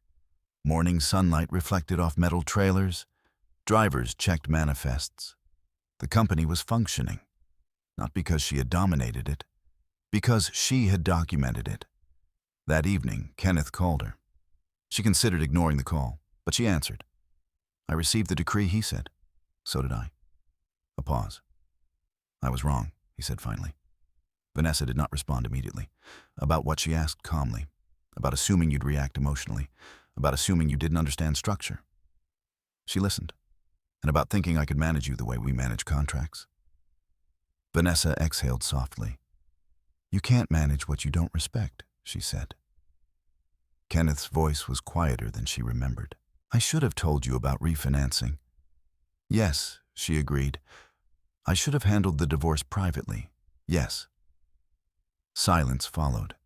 Speaker 1: Morning sunlight reflected off metal trailers. Drivers checked manifests. The company was functioning, not because she had dominated it, because she had documented it. That evening, Kenneth called her. She considered ignoring the call, but she answered. "I received the decree," he said. "So did I." A pause. "I was wrong," he said finally. Vanessa did not respond immediately. About what, she asked calmly. About assuming you'd react emotionally. About assuming you didn't understand structure. She listened. And about thinking I could manage you the way we manage contracts. Vanessa exhaled softly. "You can't manage what you don't respect," she said. Kenneth's voice was quieter than she remembered. "I should have told you about refinancing." "Yes," she agreed. "I should have handled the divorce privately. Yes." Silence followed.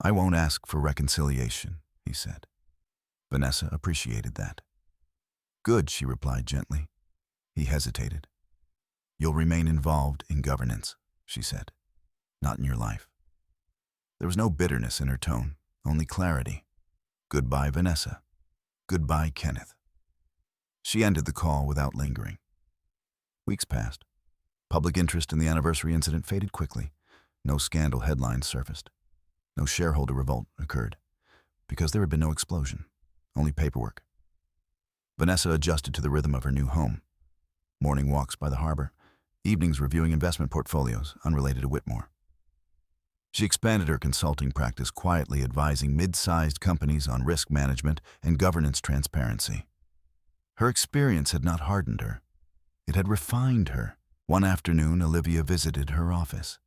Speaker 1: "I won't ask for reconciliation," he said. Vanessa appreciated that. "Good," she replied gently. He hesitated. "You'll remain involved in governance," she said. "Not in your life." There was no bitterness in her tone, only clarity. Goodbye, Vanessa. Goodbye, Kenneth. She ended the call without lingering. Weeks passed. Public interest in the anniversary incident faded quickly. No scandal headlines surfaced. No shareholder revolt occurred, because there had been no explosion, only paperwork. Vanessa adjusted to the rhythm of her new home. Morning walks by the harbor, evenings reviewing investment portfolios unrelated to Whitmore. She expanded her consulting practice, quietly advising mid-sized companies on risk management and governance transparency. Her experience had not hardened her. It had refined her. One afternoon, Olivia visited her office.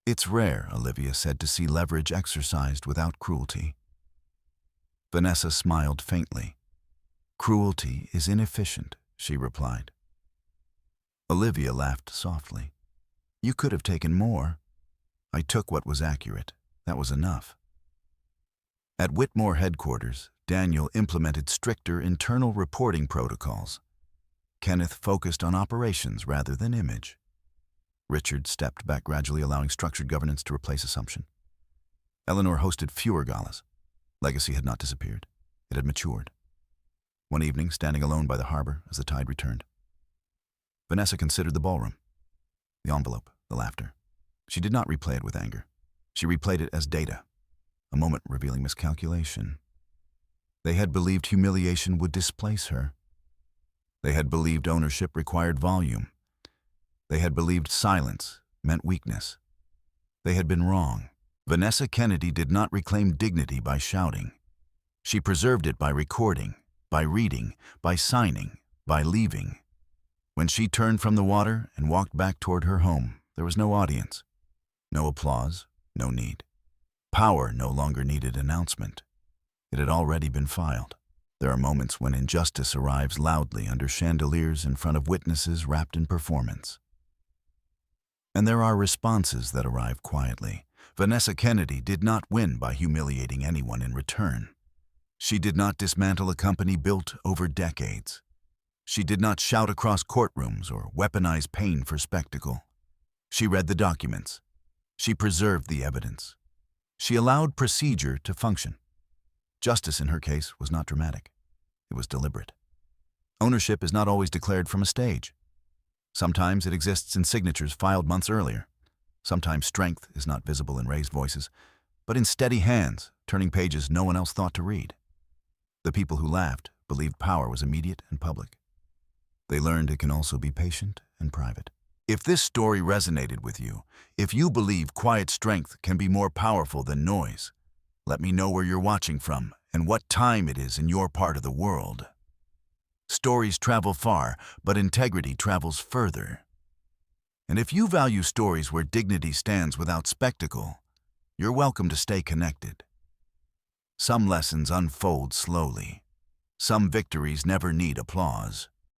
Speaker 1: "It's rare," Olivia said, "to see leverage exercised without cruelty." Vanessa smiled faintly. "Cruelty is inefficient," she replied. Olivia laughed softly. "You could have taken more." "I took what was accurate. That was enough." At Whitmore headquarters, Daniel implemented stricter internal reporting protocols. Kenneth focused on operations rather than image. Richard stepped back gradually, allowing structured governance to replace assumption. Eleanor hosted fewer galas. Legacy had not disappeared. It had matured. One evening, standing alone by the harbor as the tide returned, Vanessa considered the ballroom, the envelope, the laughter. She did not replay it with anger. She replayed it as data, a moment revealing miscalculation. They had believed humiliation would displace her. They had believed ownership required volume. They had believed silence meant weakness. They had been wrong. Vanessa Kennedy did not reclaim dignity by shouting. She preserved it by recording, by reading, by signing, by leaving. When she turned from the water and walked back toward her home, there was no audience, no applause, no need. Power no longer needed announcement. It had already been filed. There are moments when injustice arrives loudly under chandeliers in front of witnesses wrapped in performance. And there are responses that arrive quietly. Vanessa Kennedy did not win by humiliating anyone in return. She did not dismantle a company built over decades. She did not shout across courtrooms or weaponize pain for spectacle. She read the documents. She preserved the evidence. She allowed procedure to function. Justice in her case was not dramatic. It was deliberate. Ownership is not always declared from a stage. Sometimes it exists in signatures filed months earlier. Sometimes strength is not visible in raised voices, but in steady hands, turning pages no one else thought to read. The people who laughed believed power was immediate and public. They learned it can also be patient and private. If this story resonated with you, if you believe quiet strength can be more powerful than noise, let me know where you're watching from and what time it is in your part of the world. Stories travel far, but integrity travels further. And if you value stories where dignity stands without spectacle, you're welcome to stay connected. Some lessons unfold slowly. Some victories never need applause.